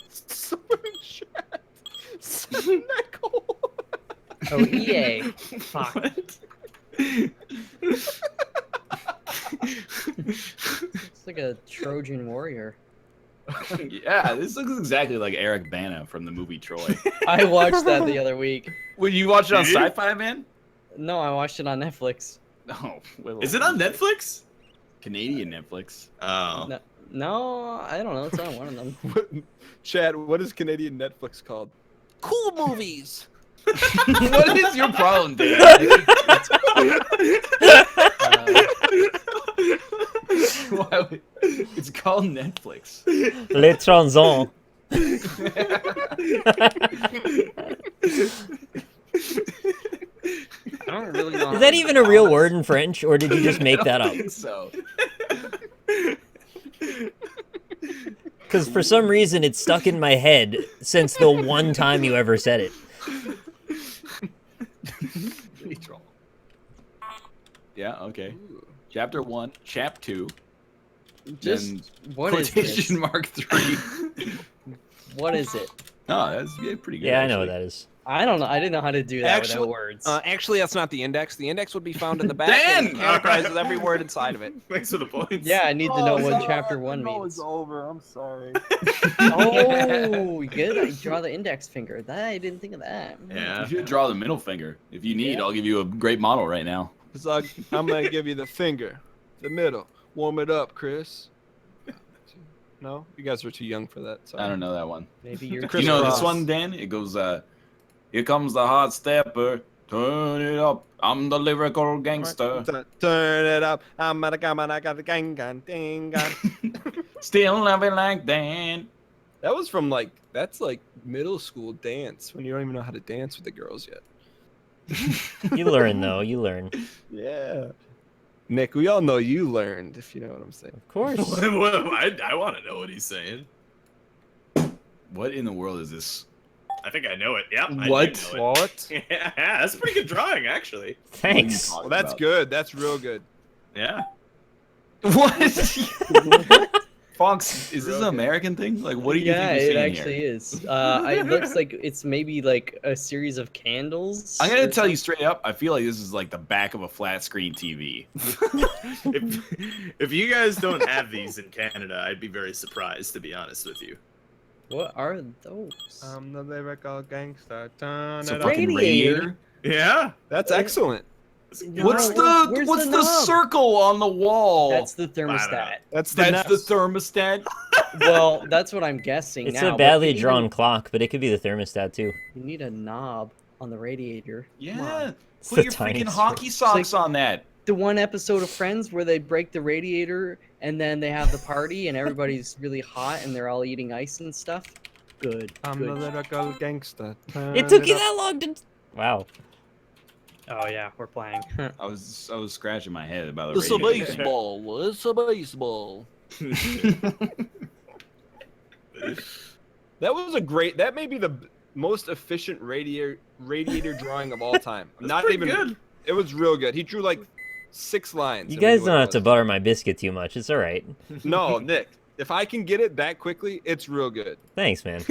Someone in chat. Someone Nicole. Oh, EA. Fuck. It's like a Trojan warrior. Yeah, this looks exactly like Eric Bana from the movie Troy. I watched that the other week. Well, you watch it on Did you? Sci-Fi, man? No, I watched it on Netflix. No. Is it on Netflix? Canadian Netflix? Oh. No, I don't know. It's on one of them. Chad, what is Canadian Netflix called? Cool movies. What is your problem, Dan? Why would- It's called Netflix. Les Transons. I don't really know. Is that even a real word in French, or did you just make that up? So Because for some reason it's stuck in my head since the one time you ever said it. yeah, okay. Chapter 1, Chap 2, Just then what is this? quotation mark 3. What is it? Oh, that's pretty good. Yeah, I know actually. what that is. I don't know. I didn't know how to do that Actually- without words. Actually, that's not the index. The index would be found in the back. Dan! And it categorizes every word inside of it. Thanks for the points. yeah, I need to know what chapter 1 means. over. I'm sorry. Oh, good. I draw the index finger. That I didn't think of that. Yeah. You should draw the middle finger. If you need, Yeah. I'll give you a great model right now. So I'm gonna give you the finger, the middle. Warm it up, Chris. No, you guys are too young for that. Sorry. I don't know that one. Maybe you're. Chris You know this Cross. one, Dan? It goes, here comes the hot stepper. Turn it up. I'm the lyrical gangster. Turn it up. I'm at a gun. I got the gang gun. Ding gun. Still loving like Dan. That was from that's like middle school dance when you don't even know how to dance with the girls yet. You learn though. You learn. Yeah. Nick, we all know you learned, if you know what I'm saying. Of course. I want to know what he's saying. What in the world is this? I think I know it. Yeah. I do What? know What? it. Yeah, that's a pretty good drawing, actually. Thanks. Well, that's good. That's real good. Yeah. What? Fox, is this an American thing? Like, what do you Yeah, think you're it seeing actually here? is. It looks like it's maybe like a series of candles. I'm gonna or tell you straight up. I feel like this is like the back of a flat screen TV. if you guys don't have these in Canada, I'd be very surprised, to be honest with you. What are those? I'm the lyrical gangster. Turn So it fucking up. radiator. Yeah. That's excellent. What's No, the where's the knob? circle on the wall? That's the I don't know. thermostat. That's That's the thermostat. Well, that's what I'm guessing. It's now, a but badly you need drawn clock, but it could be the thermostat too. You need a knob on the radiator. Come on. Yeah. It's Put the your freaking tiniest hockey socks on that. The one episode of Friends where they break the radiator and then they have the party and everybody's really hot and they're all eating ice and stuff. Good. I'm the Good. lyrical gangster. It took you that long to. Wow. Oh yeah, we're playing. I was scratching my head about the It's a radiator. baseball. It's a baseball. That was a great. That may be the most efficient radiator drawing of all time. Not pretty even. good. It was real good. He drew like 6 lines. You and we guys knew don't what it have to was. butter my biscuit too much. It's all right. No, Nick. If I can get it that quickly, it's real good. Thanks, man.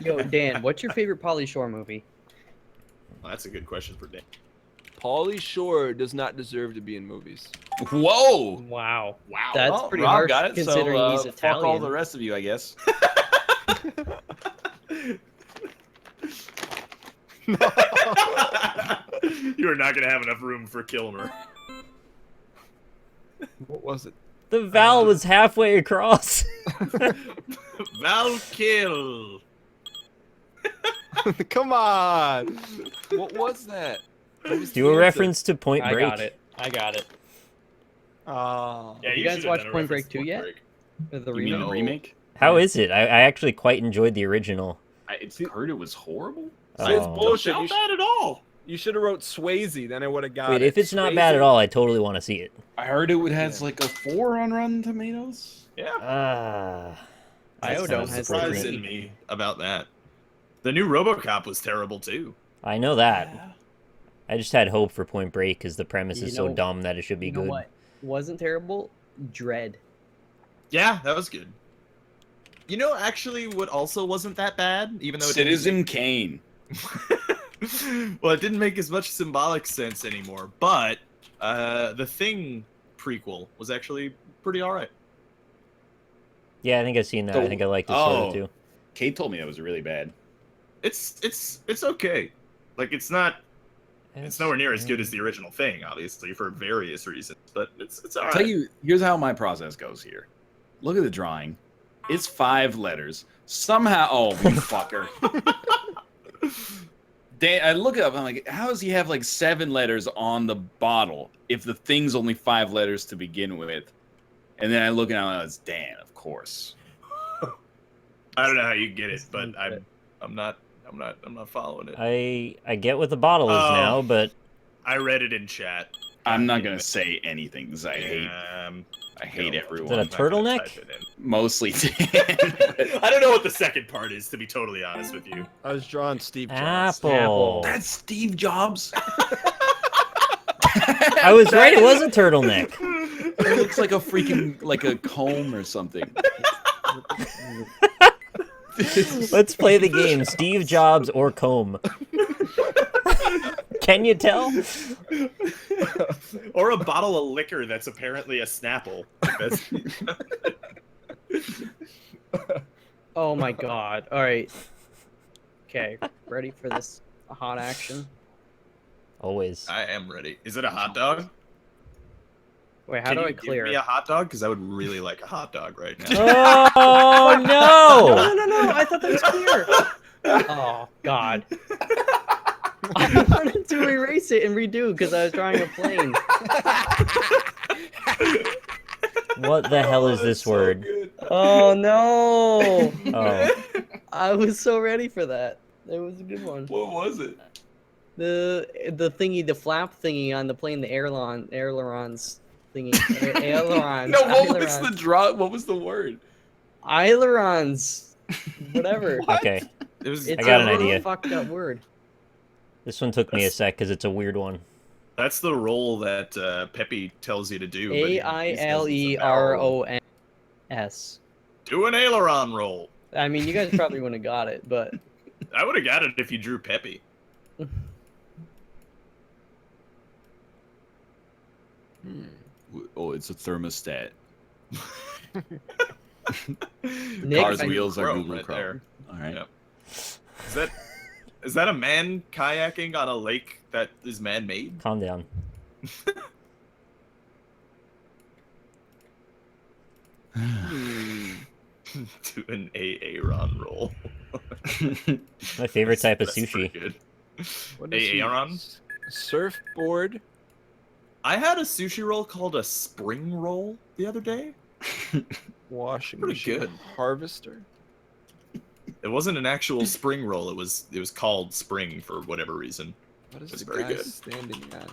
Yo, Dan, what's your favorite Pauly Shore movie? Well, that's a good question for Dan. Pauly Shore does not deserve to be in movies. Whoa. Wow. Wow. That's Well, pretty Rob harsh got it, considering so, he's fuck all Italian. the rest of you, I guess. You are not going to have enough room for Kilmer. What was it? The vowel was halfway across. Val Kill. Come on. What was that? What was Do the a answer? reference to Point I Break. got it. I got it. Oh. Yeah, You guys should have watch done a Point reference Break to 2 yet? Break. The You mean remake. the remake? How is it? I actually quite enjoyed the original. I heard it was horrible. It's Oh. bullshit. Not You, bad at all. you should have wrote Swayze, then I would have got Wait, it. if it's not bad at Swayze? all, I totally want to see it. I heard it has like a 4 on Rotten Tomatoes. Yeah. Iodome sounds has appropriate. the Surprising me about that. The new RoboCop was terrible too. I know that. I just had hope for Point Break because the premise You is so know- dumb that it should be You know good. what? Wasn't terrible? Dread. Yeah, that was good. You know, actually, what also wasn't that bad, even though it didn't Citizen Kane. well, it didn't make as much symbolic sense anymore, but the Thing prequel was actually pretty all right. Yeah, I think I've seen that. I The- think I liked it sort oh. of too. Kate told me that was really bad. It's okay. Like it's nowhere near as good as the original Thing, obviously for various reasons, but it's all I'll right. tell you, here's how my process goes here. Look at the drawing. It's 5 letters. Somehow, oh, you fucker. I look it up. I'm like, how does he have like 7 letters on the bottle if the thing's only 5 letters to begin with? And then I look and I'm it's Dan, of course. I don't know how you get it, but I'm not following it. I get what the bottle is Oh. now, but I read it in chat. I'm not gonna say anything because I hate No. everyone. Is it a turtleneck? Type it in. Mostly Dan. I don't know what the second part is, to be totally honest with you. I was drawing Steve Jobs. Apple. That's Steve Jobs. I was right. It was a turtleneck. It looks like a freaking like a comb or something. Let's play the game. Steve Jobs or comb. Can you tell? Or a bottle of liquor that's apparently a Snapple. Oh my god. Alright. Okay, ready for this hot action? Always. I am ready. Is it a hot dog? Wait, how Can do you I give clear? me a hot dog? Because I would really like a hot dog right now. Oh No, no! no, no, I thought that was clear. Oh god. I wanted to erase it and redo because I was drawing a plane. What the hell is this word? Oh no! Oh, I was so ready for that. It was a good one. What was it? The thingy, the flap thingy on the plane, the ailerons thingy. Ailerons. No, what was ailerons. the draw? What was the word? Ailerons. Whatever. okay. It was, It's got a an idea. fucked up word. This one took me a sec because it's a weird one. That's the roll that Peppy tells you to do. but he says it's a barrel roll. AILERONS. Do an aileron roll. I mean, you guys probably wouldn't have got it, but I would have got it if you drew Peppy. Oh, it's a thermostat. Nick, Cars' I- wheels are Chrome Google right Chrome. there. All right. Yep. Is that a man kayaking on a lake that is man-made? Calm down. Do an Aaron roll. My favorite type of That's pretty sushi. good. What is he? Aaron? Surfboard. I had a sushi roll called a spring roll the other day. Washing Pretty machine. good. Harvester. It wasn't an actual spring roll. It was called spring for whatever reason. What is That's the very guy good. standing on?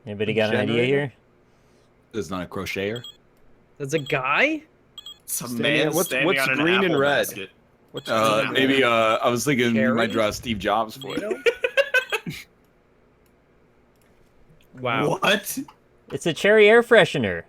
Anybody got an idea Generator? here? It's not a crocheter. That's a guy? Some Standing man on- what's- standing what's on an green and apple red? basket. What's Maybe I was thinking you might Cherry? draw Steve Jobs for it. Wow. What? It's a cherry air freshener.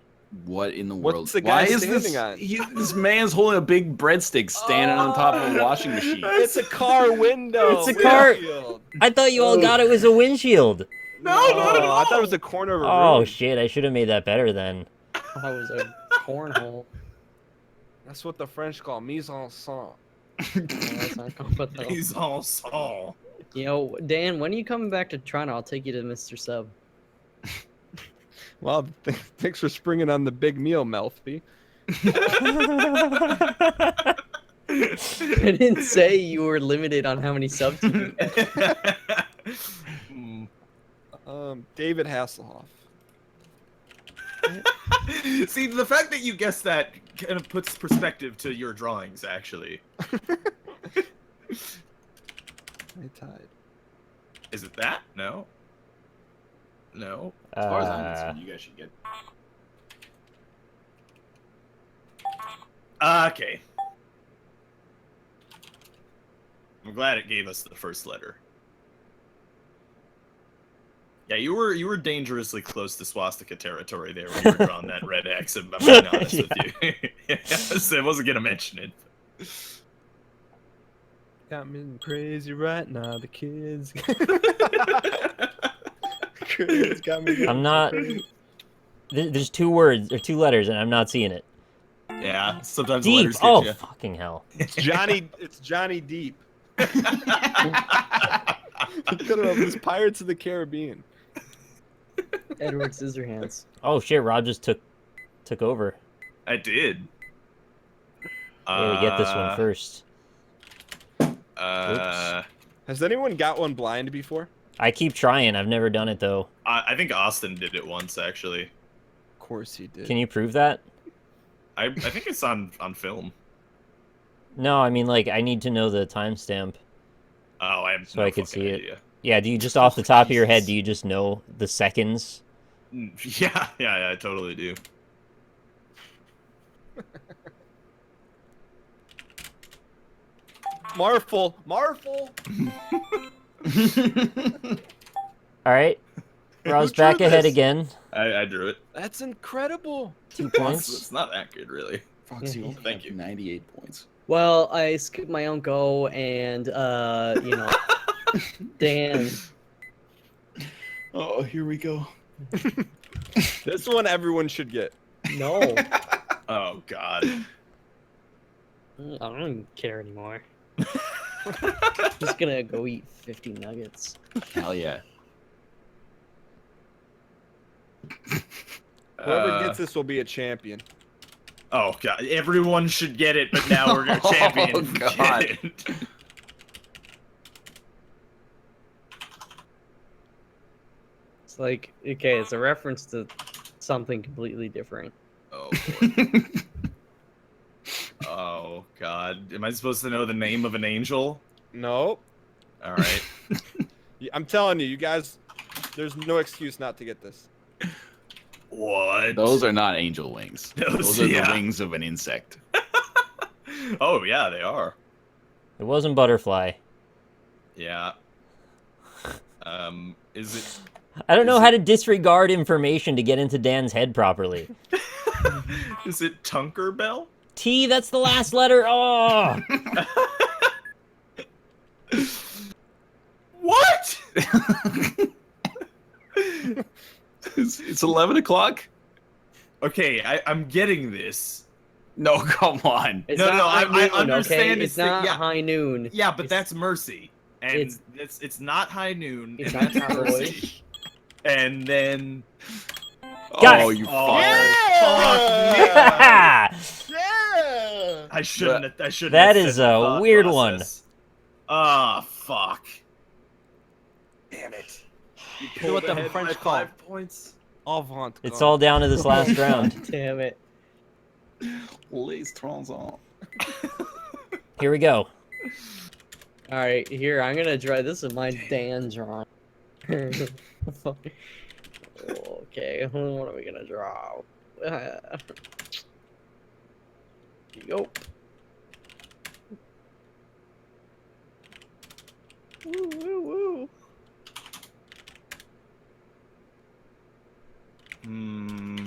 What in the What's world? the guy Why is this? standing on? This man's holding a big breadstick standing on top of a washing machine. It's a car window. It's a car- windshield. I thought you all got it was a windshield. No, not at Oh, all. I thought it was a corner of a Oh room. shit! I should have made that better then. That was a cornhole. That's what the French call mise en scène. That's not called, but though. He's all saw. You know, Dan, when are you coming back to Toronto? I'll take you to Mr. Sub. Well, thanks for springing on the big meal, Melfi. I didn't say you were limited on how many subs you can David Hasselhoff. See, the fact that you guessed that kind of puts perspective to your drawings, actually. I tied. Is it that? No. No. As far as I'm concerned, you guys should get. Okay. I'm glad it gave us the first letter. Yeah, you were dangerously close to swastika territory there when you were drawing that red X, if I'm being honest with you. Yes, I wasn't gonna mention it. Got me crazy right now, the kids. Kids got me. I'm not. There's two words or two letters, and I'm not seeing it. Yeah, sometimes the Deep. letters get Oh you. fucking hell! It's Johnny Deep. Could have was Pirates of the Caribbean. Edward Scissorhands. Oh shit! Rob just took over. I did. I gotta get this one first. Has anyone got one blind before? I keep trying. I've never done it though. I think Austin did it once, actually. Of course he did. Can you prove that? I think it's on film. No, I mean like I need to know the timestamp. Oh, I have So no I could fucking see it. idea. Yeah, do you just off the top of your head? Do you just know the seconds? Yeah, I totally do. Marful. All right, Rob's drew back ahead this? again. I drew it. That's incredible. 2 It's points. not that good, really. Foxy, Yeah. only Thank have you. 98 points. Well, I skipped my own go, and you know, Dan. Oh, here we go. This one everyone should get. No. Oh God. I don't even care anymore. Just gonna go eat 50 nuggets. Hell yeah. Whoever gets this will be a champion. Oh God. Everyone should get it, but now we're gonna champion. Oh, God. Get it. It's like, okay, it's a reference to something completely different. Oh boy. Oh God. Am I supposed to know the name of an angel? Nope. All right. I'm telling you, you guys, there's no excuse not to get this. What? Those are not angel wings. Those are the yeah. wings of an insect. Oh yeah, they are. It wasn't butterfly. Yeah. Is it? I don't know Is how it- to disregard information to get into Dan's head properly. Is it Tunkerbell? T, that's the last letter. Oh! What? It's 11 o'clock? Okay, I'm getting this. No, come on. It's No, not no, high I noon, understand okay? it's It's the- not yeah. high noon. Yeah, but It's- that's Mercy, and it's- it's not High Noon. It's and not that's Cowboy. Mercy. And then Got Oh, it. you oh, fuck. fuck me. Yeah! I shouldn't. I shouldn't. That have is said the a thought weird process. Ah, fuck. Damn it. You Do what pulled the ahead French by call. 5 points. Avant. It's all down to this last round. Damn it. Les transons. Here we go. All right, here I'm gonna draw. This is my Dan drawing. Okay, what are we gonna draw? Yo. Woo, woo, woo. Hmm.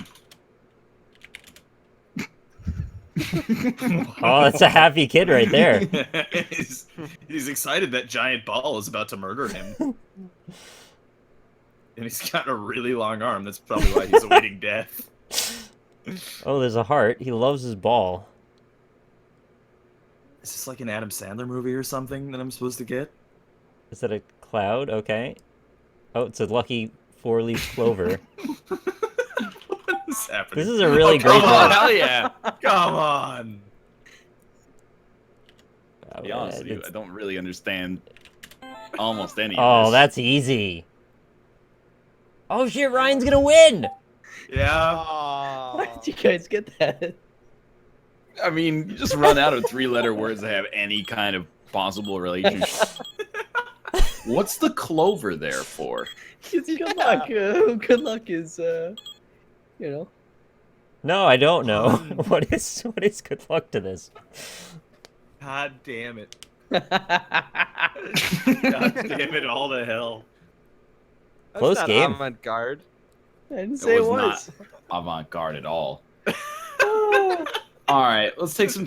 Oh, that's a happy kid right there. he's excited that giant ball is about to murder him. And he's got a really long arm. That's probably why he's awaiting death. Oh, there's a heart. He loves his ball. Is this like an Adam Sandler movie or something that I'm supposed to get? Is that a cloud? Okay. Oh, it's a lucky four-leaf clover. What is happening? This is a really great come on, one. Hell yeah. Come on. To be honest with you, I don't really understand almost any of Oh, this. that's easy. Oh shit, Ryan's gonna win! Yeah. Why did you guys get that? I mean, you just run out of three-letter words that have any kind of possible relationship. What's the clover there for? It's good luck. Good luck is, you know. No, I don't know. What is good luck to this? God damn it. God damn it all to hell. That's Close not game. avant-garde. I didn't It say it was was. not avant-garde at all. All right, let's take some